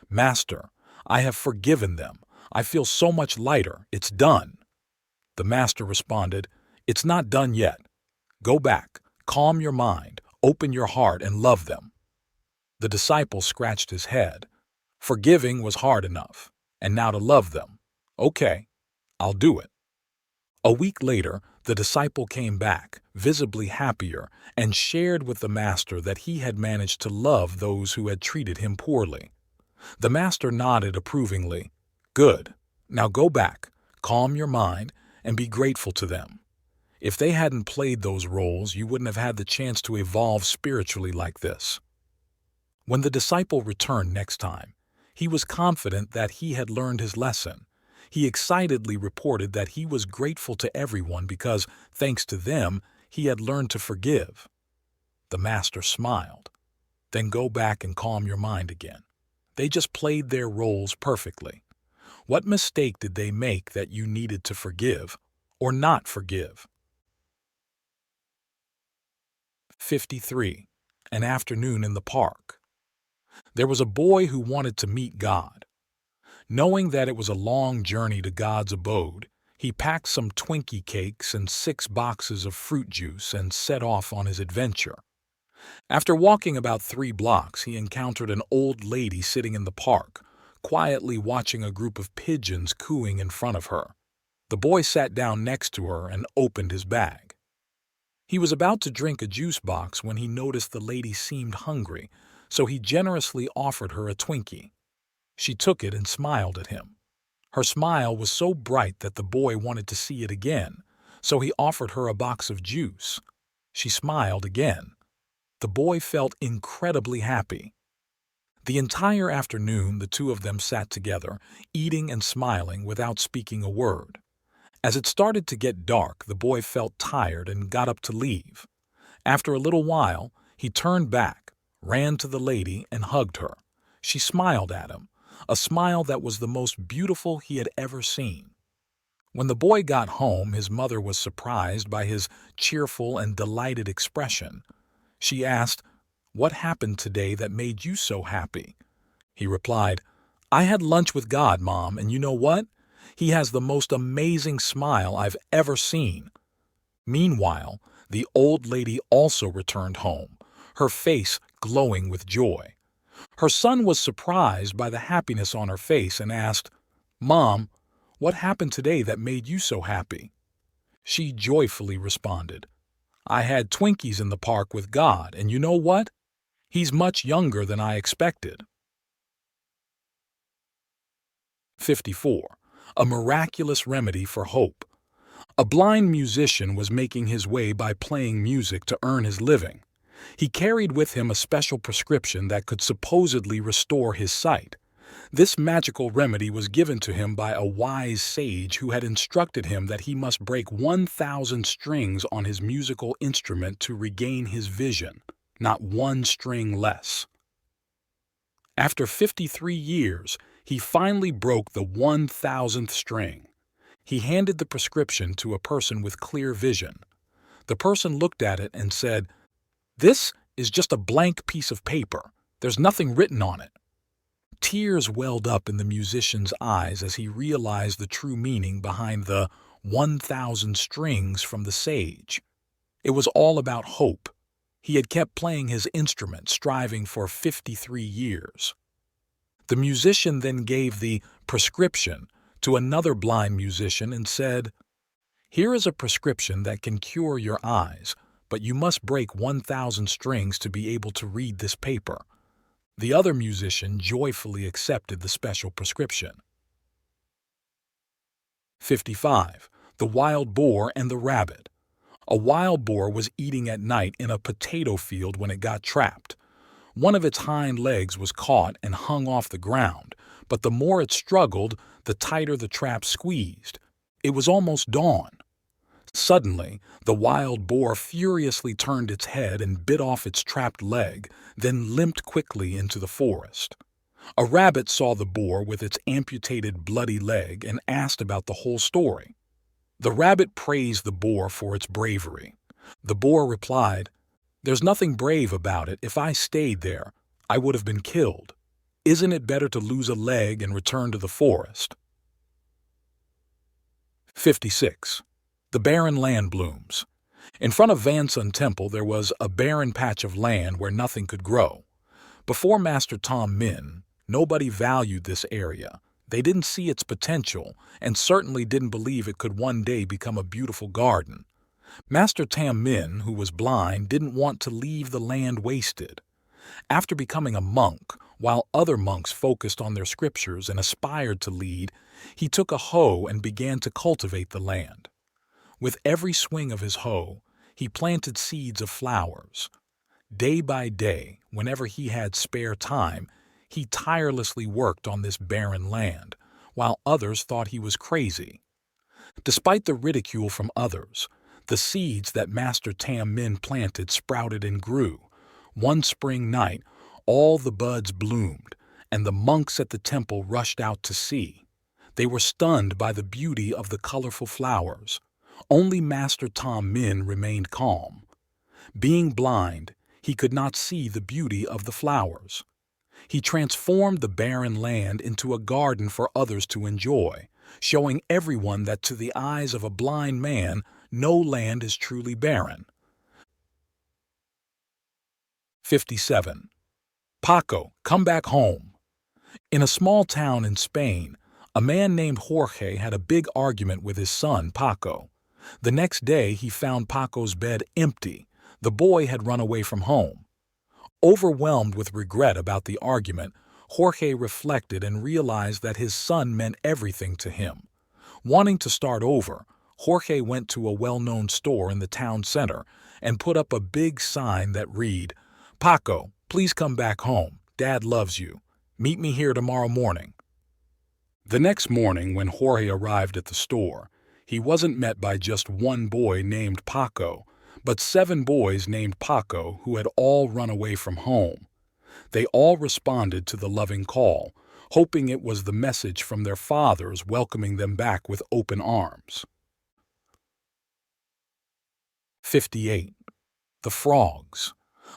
S1: "Master, I have forgiven them. I feel so much lighter. It's done." The master responded, "It's not done yet. Go back, calm your mind, open your heart, and love them." The disciple scratched his head. Forgiving was hard enough, and now to love them. "Okay, I'll do it." A week later, the disciple came back, visibly happier, and shared with the master that he had managed to love those who had treated him poorly. The master nodded approvingly. "Good. Now go back, calm your mind, and be grateful to them. If they hadn't played those roles, you wouldn't have had the chance to evolve spiritually like this." When the disciple returned next time, he was confident that he had learned his lesson. He excitedly reported that he was grateful to everyone because, thanks to them, he had learned to forgive. The master smiled. "Then go back and calm your mind again. They just played their roles perfectly. What mistake did they make that you needed to forgive or not forgive?" 53. An afternoon in the park. There was a boy who wanted to meet God. Knowing that it was a long journey to God's abode, he packed some Twinkie cakes and 6 boxes of fruit juice and set off on his adventure. After walking about 3 blocks, he encountered an old lady sitting in the park, quietly watching a group of pigeons cooing in front of her. The boy sat down next to her and opened his bag. He was about to drink a juice box when he noticed the lady seemed hungry, so he generously offered her a Twinkie. She took it and smiled at him. Her smile was so bright that the boy wanted to see it again, so he offered her a box of juice. She smiled again. The boy felt incredibly happy. The entire afternoon, the two of them sat together, eating and smiling without speaking a word. As it started to get dark, the boy felt tired and got up to leave. After a little while, he turned back, ran to the lady, and hugged her. She smiled at him, a smile that was the most beautiful he had ever seen. When the boy got home, his mother was surprised by his cheerful and delighted expression. She asked, "What happened today that made you so happy?" He replied, "I had lunch with God, Mom, and you know what? He has the most amazing smile I've ever seen." Meanwhile, the old lady also returned home, her face glowing with joy. Her son was surprised by the happiness on her face and asked, "Mom, what happened today that made you so happy?" She joyfully responded, "I had Twinkies in the park with God, and you know what? He's much younger than I expected." 54. A miraculous remedy for hope. A blind musician was making his way by playing music to earn his living. He carried with him a special prescription that could supposedly restore his sight. This magical remedy was given to him by a wise sage who had instructed him that he must break 1,000 strings on his musical instrument to regain his vision, not one string less. After 53 years, he finally broke the 1,000th string. He handed the prescription to a person with clear vision. The person looked at it and said, "This is just a blank piece of paper. There's nothing written on it." Tears welled up in the musician's eyes as he realized the true meaning behind the 1,000 strings from the sage. It was all about hope. He had kept playing his instrument, striving for 53 years. The musician then gave the prescription to another blind musician and said, "Here is a prescription that can cure your eyes, but you must break 1,000 strings to be able to read this paper." The other musician joyfully accepted the special prescription. 55. The Wild Boar and the Rabbit. A wild boar was eating at night in a potato field when it got trapped. One of its hind legs was caught and hung off the ground, but the more it struggled, the tighter the trap squeezed. It was almost dawn. Suddenly, the wild boar furiously turned its head and bit off its trapped leg, then limped quickly into the forest. A rabbit saw the boar with its amputated bloody leg and asked about the whole story. The rabbit praised the boar for its bravery. The boar replied, "There's nothing brave about it. If I stayed there, I would have been killed. Isn't it better to lose a leg and return to the forest?" 56. The barren land blooms. In front of Vansun Temple there was a barren patch of land where nothing could grow. Before Master Tom Min, nobody valued this area. They didn't see its potential and certainly didn't believe it could one day become a beautiful garden. Master Tam Min, who was blind, didn't want to leave the land wasted. After becoming a monk, while other monks focused on their scriptures and aspired to lead, he took a hoe and began to cultivate the land. With every swing of his hoe, he planted seeds of flowers. Day by day, whenever he had spare time, he tirelessly worked on this barren land, while others thought he was crazy. Despite the ridicule from others, the seeds that Master Tam Min planted sprouted and grew. One spring night, all the buds bloomed, and the monks at the temple rushed out to see. They were stunned by the beauty of the colorful flowers. Only Master Tom Min remained calm. Being blind, he could not see the beauty of the flowers. He transformed the barren land into a garden for others to enjoy, showing everyone that to the eyes of a blind man, no land is truly barren. 57. Paco, come back home. In a small town in Spain, a man named Jorge had a big argument with his son, Paco. The next day, he found Paco's bed empty. The boy had run away from home. Overwhelmed with regret about the argument, Jorge reflected and realized that his son meant everything to him. Wanting to start over, Jorge went to a well-known store in the town center and put up a big sign that read, "Paco, please come back home. Dad loves you. Meet me here tomorrow morning." The next morning, when Jorge arrived at the store, he wasn't met by just one boy named Paco, but 7 boys named Paco who had all run away from home. They all responded to the loving call, hoping it was the message from their fathers welcoming them back with open arms. 58. The Frogs.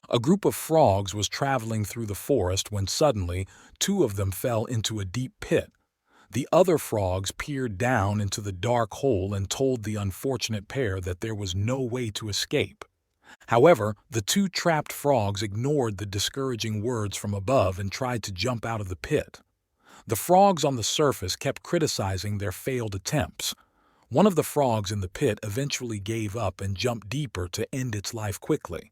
S1: A group of frogs was traveling through the forest when suddenly 2 of them fell into a deep pit. The other frogs peered down into the dark hole and told the unfortunate pair that there was no way to escape. However, the 2 trapped frogs ignored the discouraging words from above and tried to jump out of the pit. The frogs on the surface kept criticizing their failed attempts. One of the frogs in the pit eventually gave up and jumped deeper to end its life quickly.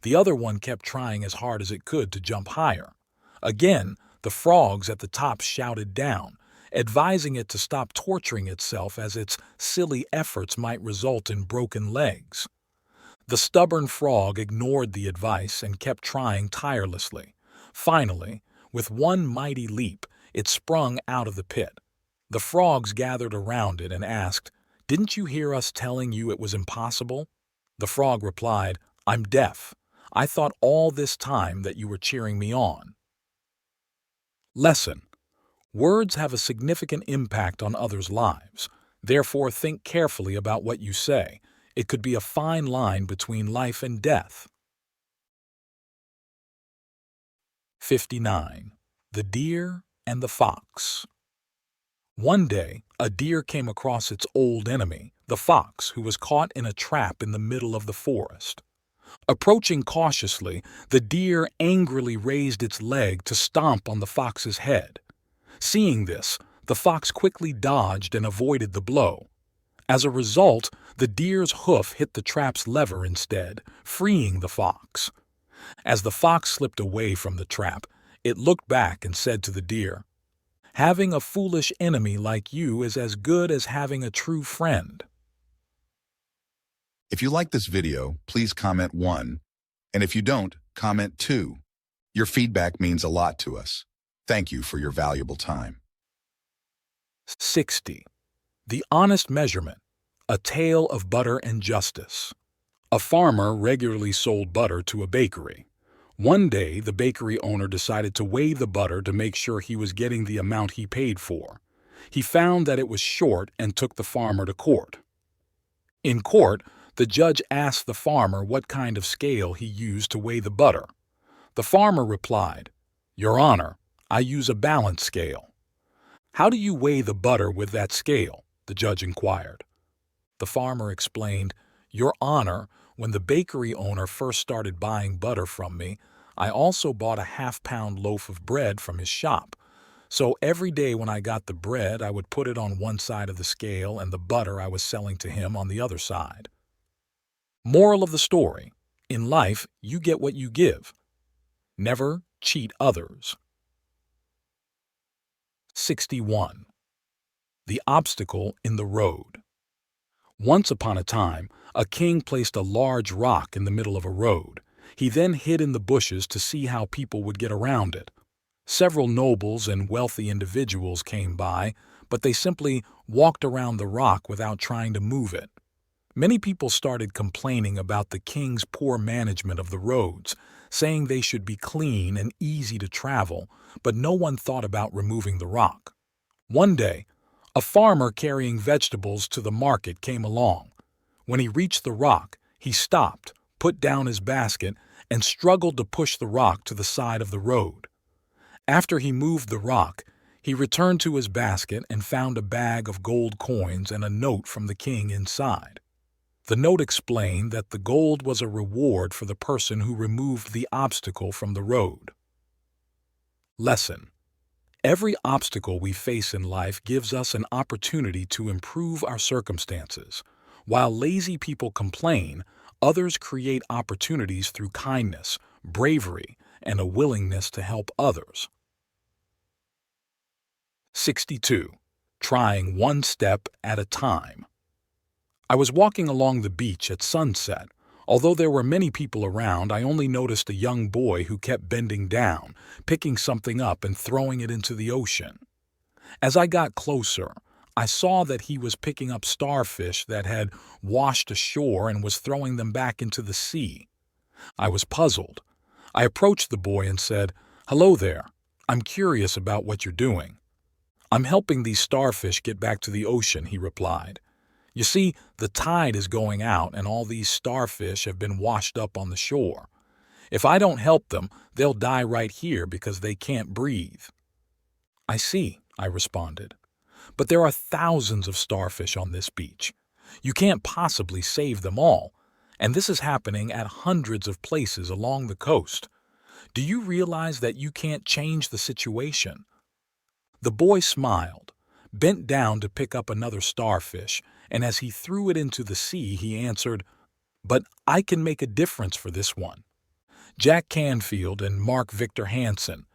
S1: The other one kept trying as hard as it could to jump higher. Again, the frogs at the top shouted down, advising it to stop torturing itself as its silly efforts might result in broken legs. The stubborn frog ignored the advice and kept trying tirelessly. Finally, with one mighty leap, it sprung out of the pit. The frogs gathered around it and asked, "Didn't you hear us telling you it was impossible?" The frog replied, "I'm deaf. I thought all this time that you were cheering me on." Lesson: words have a significant impact on others' lives. Therefore, think carefully about what you say. It could be a fine line between life and death. 59. The Deer and the Fox. One day, a deer came across its old enemy, the fox, who was caught in a trap in the middle of the forest. Approaching cautiously, the deer angrily raised its leg to stomp on the fox's head. Seeing this, the fox quickly dodged and avoided the blow. As a result, the deer's hoof hit the trap's lever instead, freeing the fox. As the fox slipped away from the trap, it looked back and said to the deer, "Having a foolish enemy like you is as good as having a true friend."
S2: If you like this video, please comment 1. And if you don't, comment 2. Your feedback means a lot to us. Thank you for your valuable time.
S1: 60. The Honest Measurement, a Tale of Butter and Justice. A farmer regularly sold butter to a bakery. One day, the bakery owner decided to weigh the butter to make sure he was getting the amount he paid for. He found that it was short and took the farmer to court. In court, the judge asked the farmer what kind of scale he used to weigh the butter. The farmer replied, "Your Honor, I use a balance scale." "How do you weigh the butter with that scale?" the judge inquired. The farmer explained, "Your Honor, when the bakery owner first started buying butter from me, I also bought a half-pound loaf of bread from his shop. So every day when I got the bread, I would put it on one side of the scale and the butter I was selling to him on the other side." Moral of the story: in life, you get what you give. Never cheat others. 61. The Obstacle in the Road. Once upon a time, a king placed a large rock in the middle of a road. He then hid in the bushes to see how people would get around it. Several nobles and wealthy individuals came by, but they simply walked around the rock without trying to move it. Many people started complaining about the king's poor management of the roads, saying they should be clean and easy to travel, but no one thought about removing the rock. One day, a farmer carrying vegetables to the market came along. When he reached the rock, he stopped, put down his basket, and struggled to push the rock to the side of the road. After he moved the rock, he returned to his basket and found a bag of gold coins and a note from the king inside. The note explained that the gold was a reward for the person who removed the obstacle from the road. Lesson: every obstacle we face in life gives us an opportunity to improve our circumstances. While lazy people complain, others create opportunities through kindness, bravery, and a willingness to help others. 62. Trying one step at a time. I was walking along the beach at sunset. Although there were many people around, I only noticed a young boy who kept bending down, picking something up and throwing it into the ocean. As I got closer, I saw that he was picking up starfish that had washed ashore and was throwing them back into the sea. I was puzzled. I approached the boy and said, "Hello there. I'm curious about what you're doing." "I'm helping these starfish get back to the ocean," he replied. "You see, the tide is going out and all these starfish have been washed up on the shore. If I don't help them, they'll die right here because they can't breathe." "I see," I responded. "But there are thousands of starfish on this beach. You can't possibly save them all, and this is happening at hundreds of places along the coast. Do you realize that you can't change the situation?" The boy smiled, bent down to pick up another starfish, and as he threw it into the sea, he answered, "But I can make a difference for this one." Jack Canfield and Mark Victor Hansen.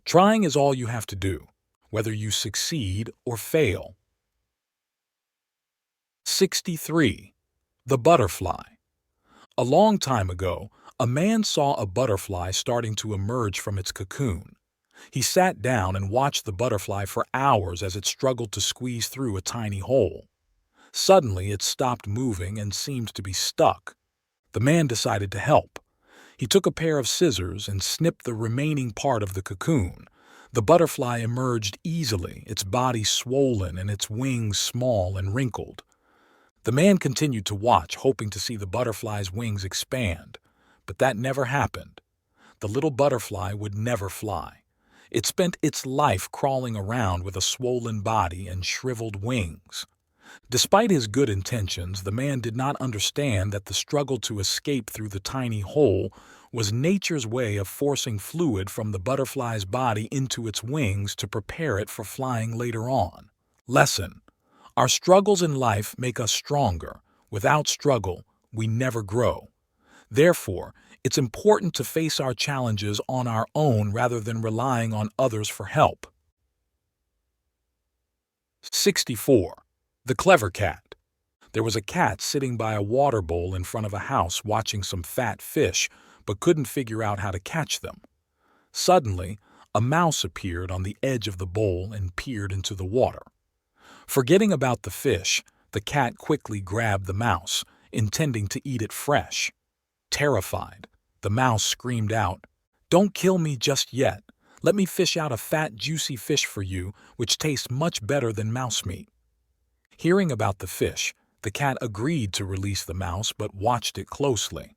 S1: Trying is all you have to do. whether you succeed or fail. 63. The butterfly. A long time ago, a man saw a butterfly starting to emerge from its cocoon. He sat down and watched the butterfly for hours as it struggled to squeeze through a tiny hole. Suddenly, it stopped moving and seemed to be stuck. The man decided to help. He took a pair of scissors and snipped the remaining part of the cocoon. The butterfly emerged easily, its body swollen and its wings small and wrinkled. The man continued to watch, hoping to see the butterfly's wings expand. But that never happened. The little butterfly would never fly. It spent its life crawling around with a swollen body and shriveled wings. Despite his good intentions, the man did not understand that the struggle to escape through the tiny hole was nature's way of forcing fluid from the butterfly's body into its wings to prepare it for flying later on. Lesson: our struggles in life make us stronger. Without struggle, we never grow. Therefore, it's important to face our challenges on our own rather than relying on others for help. 64. The clever cat. There was a cat sitting by a water bowl in front of a house watching some fat fish, but couldn't figure out how to catch them. Suddenly, a mouse appeared on the edge of the bowl and peered into the water. Forgetting about the fish, the cat quickly grabbed the mouse, intending to eat it fresh. Terrified, the mouse screamed out, "Don't kill me just yet. Let me fish out a fat, juicy fish for you, which tastes much better than mouse meat." Hearing about the fish, the cat agreed to release the mouse but watched it closely.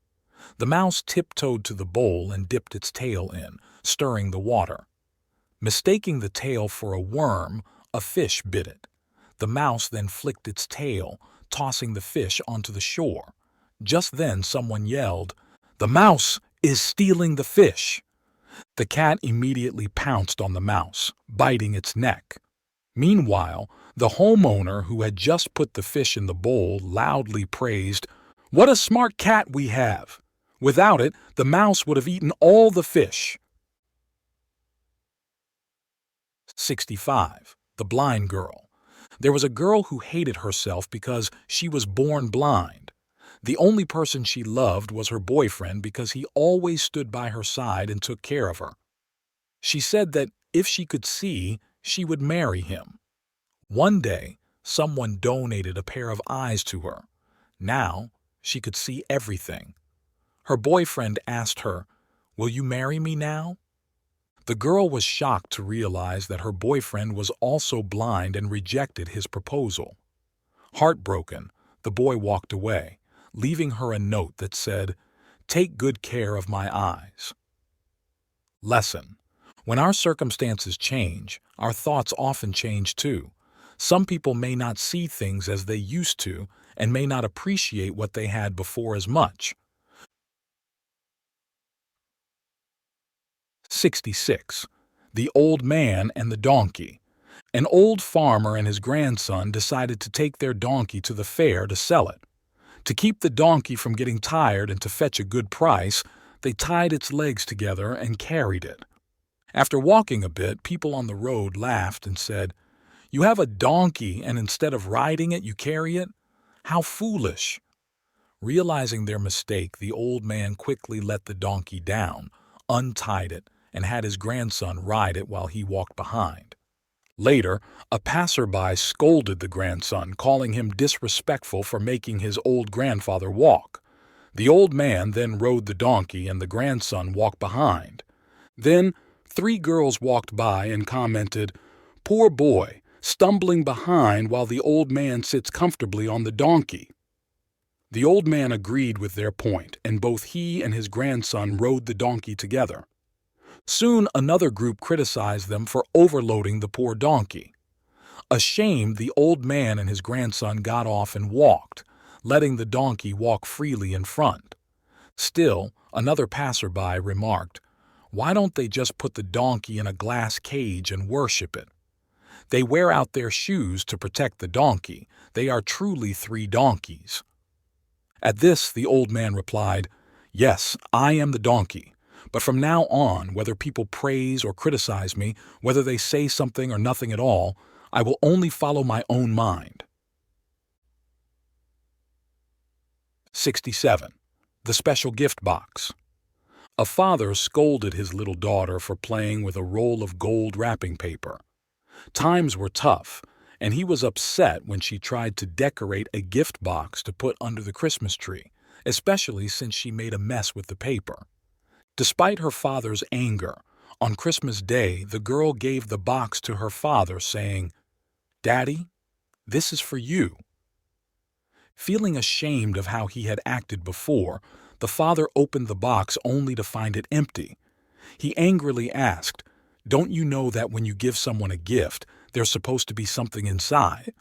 S1: The mouse tiptoed to the bowl and dipped its tail in, stirring the water. Mistaking the tail for a worm, a fish bit it. The mouse then flicked its tail, tossing the fish onto the shore. Just then someone yelled, "The mouse is stealing the fish!" The cat immediately pounced on the mouse, biting its neck. Meanwhile, the homeowner who had just put the fish in the bowl loudly praised, "What a smart cat we have! Without it, the mouse would have eaten all the fish." 65. The blind girl. There was a girl who hated herself because she was born blind. The only person she loved was her boyfriend because he always stood by her side and took care of her. She said that if she could see, she would marry him. One day, someone donated a pair of eyes to her. Now, she could see everything. Her boyfriend asked her, "Will you marry me now?" The girl was shocked to realize that her boyfriend was also blind and rejected his proposal. Heartbroken, the boy walked away, leaving her a note that said, "Take good care of my eyes." Lesson: when our circumstances change, our thoughts often change too. Some people may not see things as they used to and may not appreciate what they had before as much. 66. The Old Man and the Donkey. An old farmer and his grandson decided to take their donkey to the fair to sell it. To keep the donkey from getting tired and to fetch a good price, they tied its legs together and carried it. After walking a bit, people on the road laughed and said, "You have a donkey and instead of riding it, you carry it? How foolish!" Realizing their mistake, the old man quickly let the donkey down, untied it, and had his grandson ride it while he walked behind. Later, a passerby scolded the grandson, calling him disrespectful for making his old grandfather walk. The old man then rode the donkey and the grandson walked behind. Then, 3 girls walked by and commented, "Poor boy, stumbling behind while the old man sits comfortably on the donkey." The old man agreed with their point, and both he and his grandson rode the donkey together. Soon another group criticized them for overloading the poor donkey. Ashamed, the old man and his grandson got off and walked, letting the donkey walk freely in front. Still, another passerby remarked, "Why don't they just put the donkey in a glass cage and worship it? They wear out their shoes to protect the donkey. They are truly 3 donkeys." At this, the old man replied, "Yes, I am the donkey. But from now on, whether people praise or criticize me, whether they say something or nothing at all, I will only follow my own mind. 67. The special gift box. A father scolded his little daughter for playing with a roll of gold wrapping paper. Times were tough, and he was upset when she tried to decorate a gift box to put under the Christmas tree, especially since she made a mess with the paper. Despite her father's anger, on Christmas Day the girl gave the box to her father, saying, "Daddy, this is for you." Feeling ashamed of how he had acted before, the father opened the box only to find it empty. He angrily asked, "Don't you know that when you give someone a gift, there's supposed to be something inside?"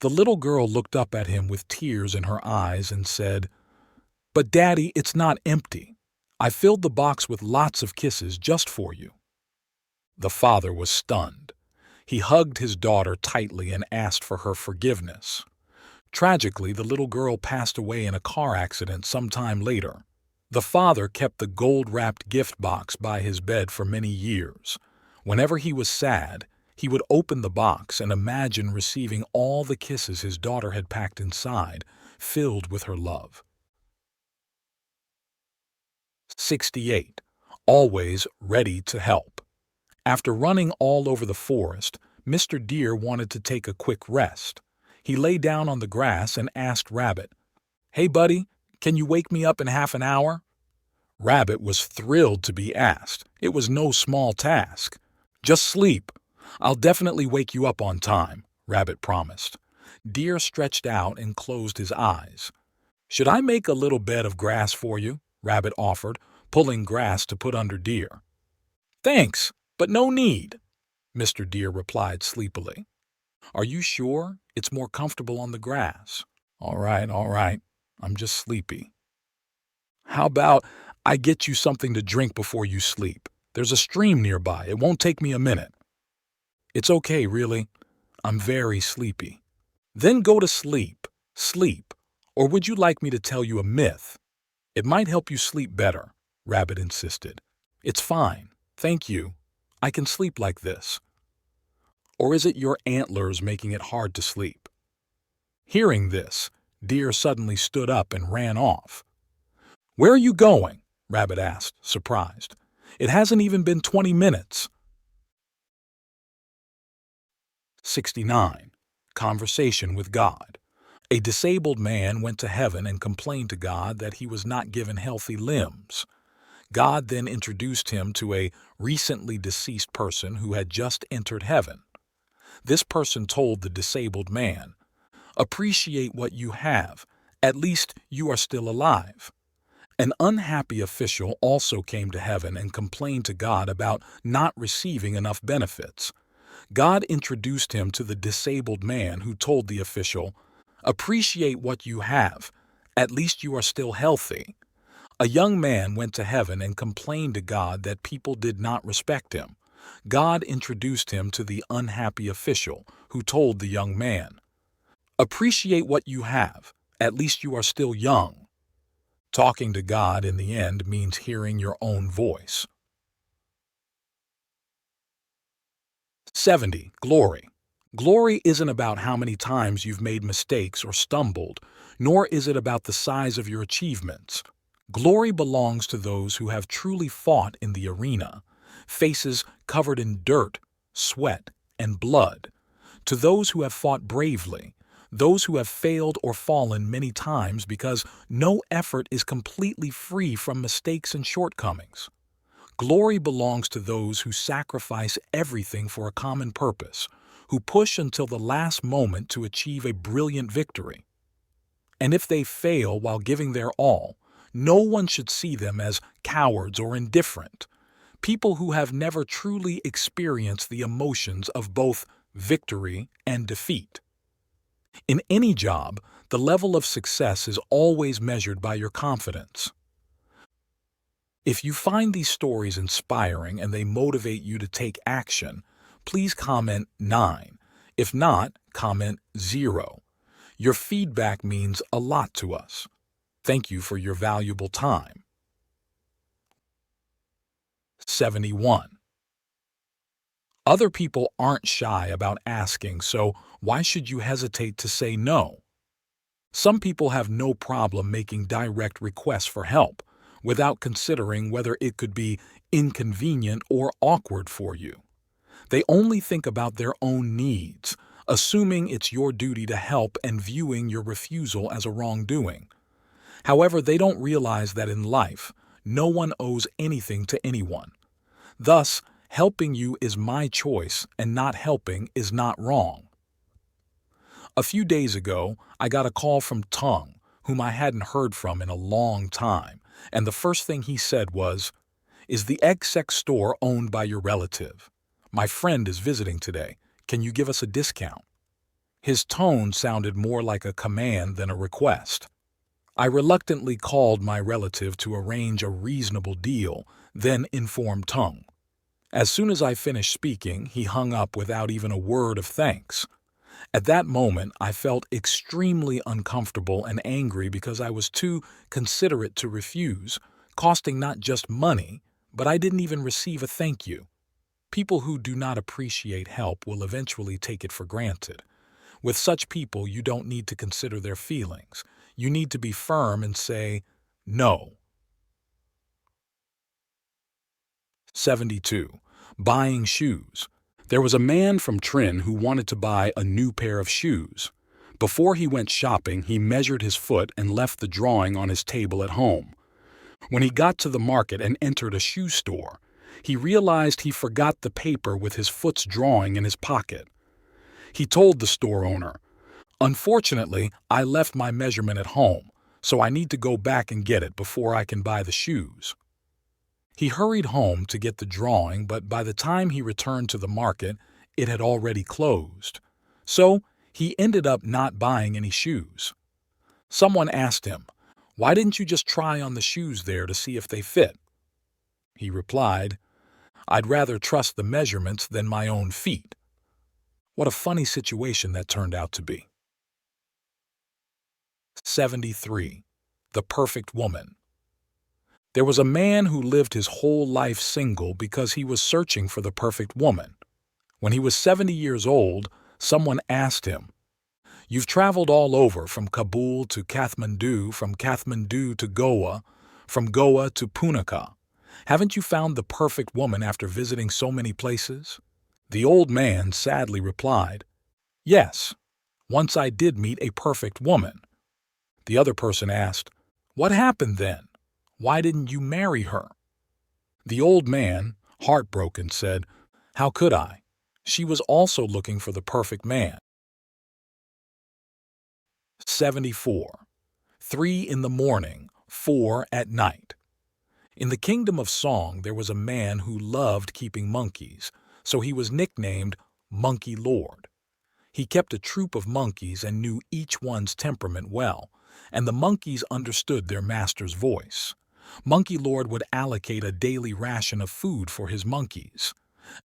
S1: The little girl looked up at him with tears in her eyes and said, "But Daddy, it's not empty. I filled the box with lots of kisses just for you." The father was stunned. He hugged his daughter tightly and asked for her forgiveness. Tragically, the little girl passed away in a car accident some time later. The father kept the gold-wrapped gift box by his bed for many years. Whenever he was sad, he would open the box and imagine receiving all the kisses his daughter had packed inside, filled with her love. 68. Always ready to help. After running all over the forest, Mr. Deer wanted to take a quick rest. He lay down on the grass and asked Rabbit, "Hey, buddy, can you wake me up in half an hour?" Rabbit was thrilled to be asked. It was no small task. "Just sleep. I'll definitely wake you up on time," Rabbit promised. Deer stretched out and closed his eyes. "Should I make a little bed of grass for you?" Rabbit offered, pulling grass to put under Deer. "Thanks, but no need," Mr. Deer replied sleepily. "Are you sure? It's more comfortable on the grass." All right. I'm just sleepy." "How about I get you something to drink before you sleep? There's a stream nearby. It won't take me a minute." "It's okay, really. I'm very sleepy." "Then go to sleep. Sleep. Or would you like me to tell you a myth? It might help you sleep better," Rabbit insisted. "It's fine. Thank you. I can sleep like this." "Or is it your antlers making it hard to sleep?" Hearing this, Deer suddenly stood up and ran off. "Where are you going?" Rabbit asked, surprised. "It hasn't even been 20 minutes." 69. Conversation with God. A disabled man went to heaven and complained to God that he was not given healthy limbs. God then introduced him to a recently deceased person who had just entered heaven. This person told the disabled man, "Appreciate what you have. At least you are still alive." An unhappy official also came to heaven and complained to God about not receiving enough benefits. God introduced him to the disabled man who told the official, "Appreciate what you have. At least you are still healthy." A young man went to heaven and complained to God that people did not respect him. God introduced him to the unhappy official who told the young man, "Appreciate what you have. At least you are still young." Talking to God in the end means hearing your own voice. 70. Glory. Glory isn't about how many times you've made mistakes or stumbled, nor is it about the size of your achievements. Glory belongs to those who have truly fought in the arena, faces covered in dirt, sweat, and blood. To those who have fought bravely, those who have failed or fallen many times, because no effort is completely free from mistakes and shortcomings. Glory belongs to those who sacrifice everything for a common purpose, who push until the last moment to achieve a brilliant victory. And if they fail while giving their all, no one should see them as cowards or indifferent. People who have never truly experienced the emotions of both victory and defeat. In any job, the level of success is always measured by your confidence. If you find these stories inspiring and they motivate you to take action, please comment 9. If not, comment 0. Your feedback means a lot to us. Thank you for your valuable time. 71. Other people aren't shy about asking, so why should you hesitate to say no? Some people have no problem making direct requests for help without considering whether it could be inconvenient or awkward for you. They only think about their own needs, assuming it's your duty to help and viewing your refusal as a wrongdoing. However, they don't realize that in life, no one owes anything to anyone. Thus, helping you is my choice and not helping is not wrong. A few days ago, I got a call from Tung, whom I hadn't heard from in a long time, and the first thing he said was, "Is the egg sex store owned by your relative? My friend is visiting today. Can you give us a discount?" His tone sounded more like a command than a request. I reluctantly called my relative to arrange a reasonable deal, then informed Tung. As soon as I finished speaking, he hung up without even a word of thanks. At that moment, I felt extremely uncomfortable and angry because I was too considerate to refuse, costing not just money, but I didn't even receive a thank you. People who do not appreciate help will eventually take it for granted. With such people, you don't need to consider their feelings. You need to be firm and say, no. 72. Buying shoes. There was a man from Trin who wanted to buy a new pair of shoes. Before he went shopping, he measured his foot and left the drawing on his table at home. When he got to the market and entered a shoe store, he realized he forgot the paper with his foot's drawing in his pocket. He told the store owner, "Unfortunately, I left my measurement at home, so I need to go back and get it before I can buy the shoes." He hurried home to get the drawing, but by the time he returned to the market, it had already closed. So he ended up not buying any shoes. Someone asked him, "Why didn't you just try on the shoes there to see if they fit?" He replied, "I'd rather trust the measurements than my own feet." What a funny situation that turned out to be. 73. The Perfect Woman. There was a man who lived his whole life single because he was searching for the perfect woman. When he was 70 years old, someone asked him, "You've traveled all over, from Kabul to Kathmandu, from Kathmandu to Goa, from Goa to Punakha. Haven't you found the perfect woman after visiting so many places?" The old man sadly replied, "Yes, once I did meet a perfect woman." The other person asked, "What happened then? Why didn't you marry her?" The old man, heartbroken, said, "How could I? She was also looking for the perfect man." 74. 3 in the morning, 4 at night. In the kingdom of Song there was a man who loved keeping monkeys, so he was nicknamed Monkey Lord. He kept a troop of monkeys and knew each one's temperament well, and the monkeys understood their master's voice. Monkey Lord would allocate a daily ration of food for his monkeys.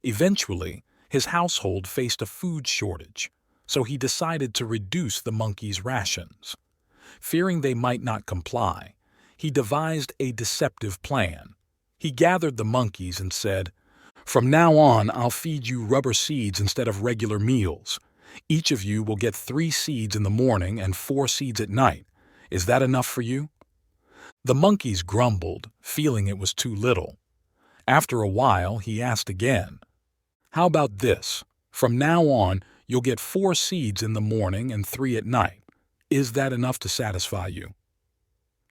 S1: Eventually, his household faced a food shortage, so he decided to reduce the monkeys' rations. Fearing they might not comply, he devised a deceptive plan. He gathered the monkeys and said, "From now on, I'll feed you rubber seeds instead of regular meals. Each of you will get 3 seeds in the morning and 4 seeds at night. Is that enough for you?" The monkeys grumbled, feeling it was too little. After a while, he asked again, "How about this? From now on, you'll get 4 seeds in the morning and 3 at night. Is that enough to satisfy you?"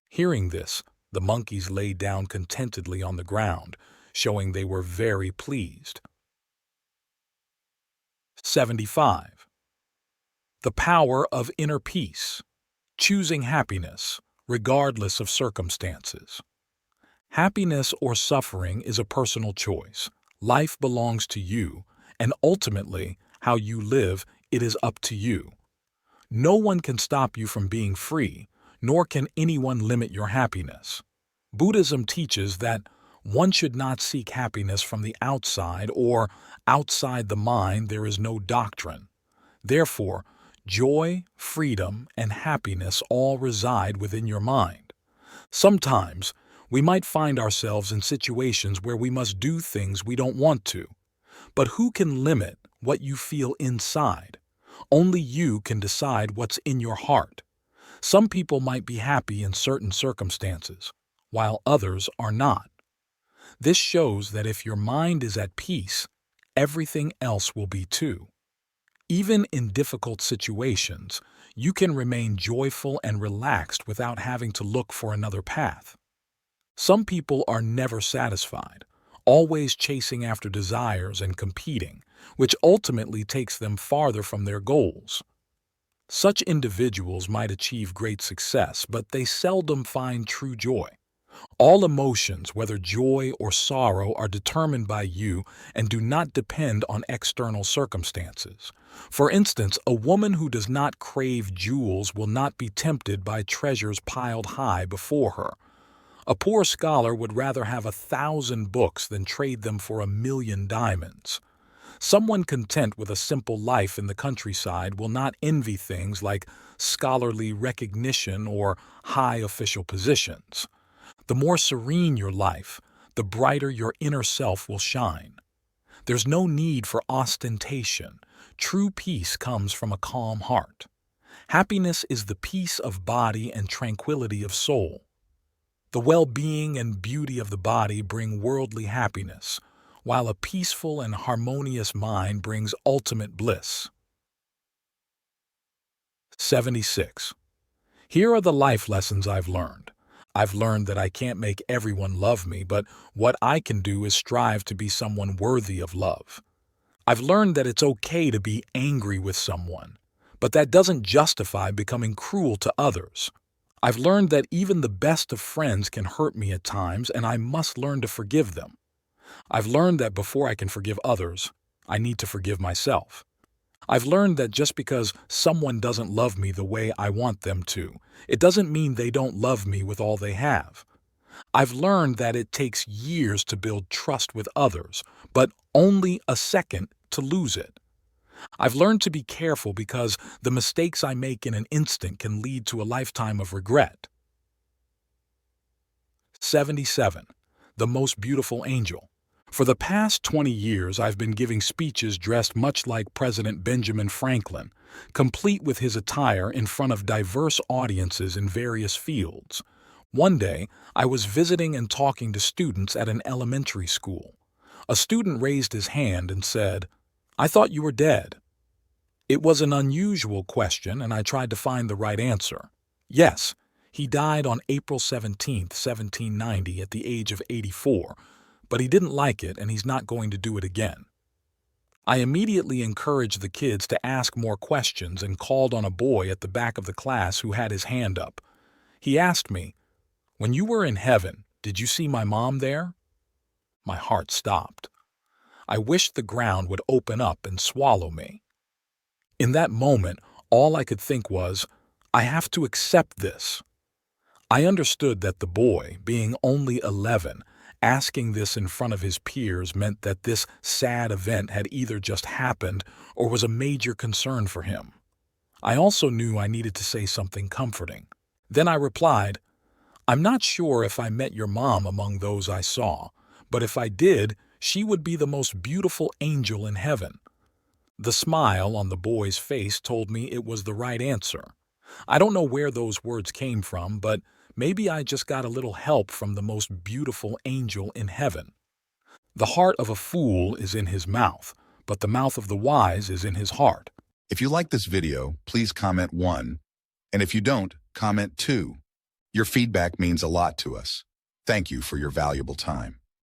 S1: Hearing this, the monkeys lay down contentedly on the ground, showing they were very pleased. 75. The Power of Inner Peace. Choosing happiness, regardless of circumstances. Happiness or suffering is a personal choice. Life belongs to you, and ultimately, how you live, it is up to you. No one can stop you from being free, nor can anyone limit your happiness. Buddhism teaches that one should not seek happiness from the outside, or outside the mind there is no doctrine. Therefore, joy, freedom, and happiness all reside within your mind. Sometimes, We might find ourselves in situations where we must do things we don't want to. But who can limit what you feel inside? Only you can decide what's in your heart. Some people might be happy in certain circumstances, while others are not. This shows that if your mind is at peace, everything else will be too. Even in difficult situations, you can remain joyful and relaxed without having to look for another path. Some people are never satisfied, always chasing after desires and competing, which ultimately takes them farther from their goals. Such individuals might achieve great success, but they seldom find true joy. All emotions, whether joy or sorrow, are determined by you and do not depend on external circumstances. For instance, a woman who does not crave jewels will not be tempted by treasures piled high before her. A poor scholar would rather have 1,000 books than trade them for 1,000,000 diamonds. Someone content with a simple life in the countryside will not envy things like scholarly recognition or high official positions. The more serene your life, the brighter your inner self will shine. There's no need for ostentation. True peace comes from a calm heart. Happiness is the peace of body and tranquility of soul. The well-being and beauty of the body bring worldly happiness, while a peaceful and harmonious mind brings ultimate bliss. 76. Here are the life lessons I've learned. I've learned that I can't make everyone love me, but what I can do is strive to be someone worthy of love. I've learned that it's okay to be angry with someone, but that doesn't justify becoming cruel to others. I've learned that even the best of friends can hurt me at times, and I must learn to forgive them. I've learned that before I can forgive others, I need to forgive myself. I've learned that just because someone doesn't love me the way I want them to, it doesn't mean they don't love me with all they have. I've learned that it takes years to build trust with others, but only a second to lose it. I've learned to be careful because the mistakes I make in an instant can lead to a lifetime of regret. 77. The most beautiful angel. For the past 20 years, I've been giving speeches dressed much like President Benjamin Franklin, complete with his attire in front of diverse audiences in various fields. One day, I was visiting and talking to students at an elementary school. A student raised his hand and said, "I thought you were dead." It was an unusual question, and I tried to find the right answer. Yes, he died on April 17, 1790, at the age of 84, but he didn't like it and he's not going to do it again. I immediately encouraged the kids to ask more questions and called on a boy at the back of the class who had his hand up. He asked me, "When you were in heaven, did you see my mom there?" My heart stopped. I wished the ground would open up and swallow me. In that moment, all I could think was, I have to accept this. I understood that the boy, being only 11, asking this in front of his peers meant that this sad event had either just happened or was a major concern for him. I also knew I needed to say something comforting. Then I replied, "I'm not sure if I met your mom among those I saw, but if I did, she would be the most beautiful angel in heaven." The smile on the boy's face told me it was the right answer. I don't know where those words came from, but maybe I just got a little help from the most beautiful angel in heaven. The heart of a fool is in his mouth, but the mouth of the wise is in his heart.
S2: If you like this video, please comment 1. And if you don't, comment 2. Your feedback means a lot to us. Thank you for your valuable time.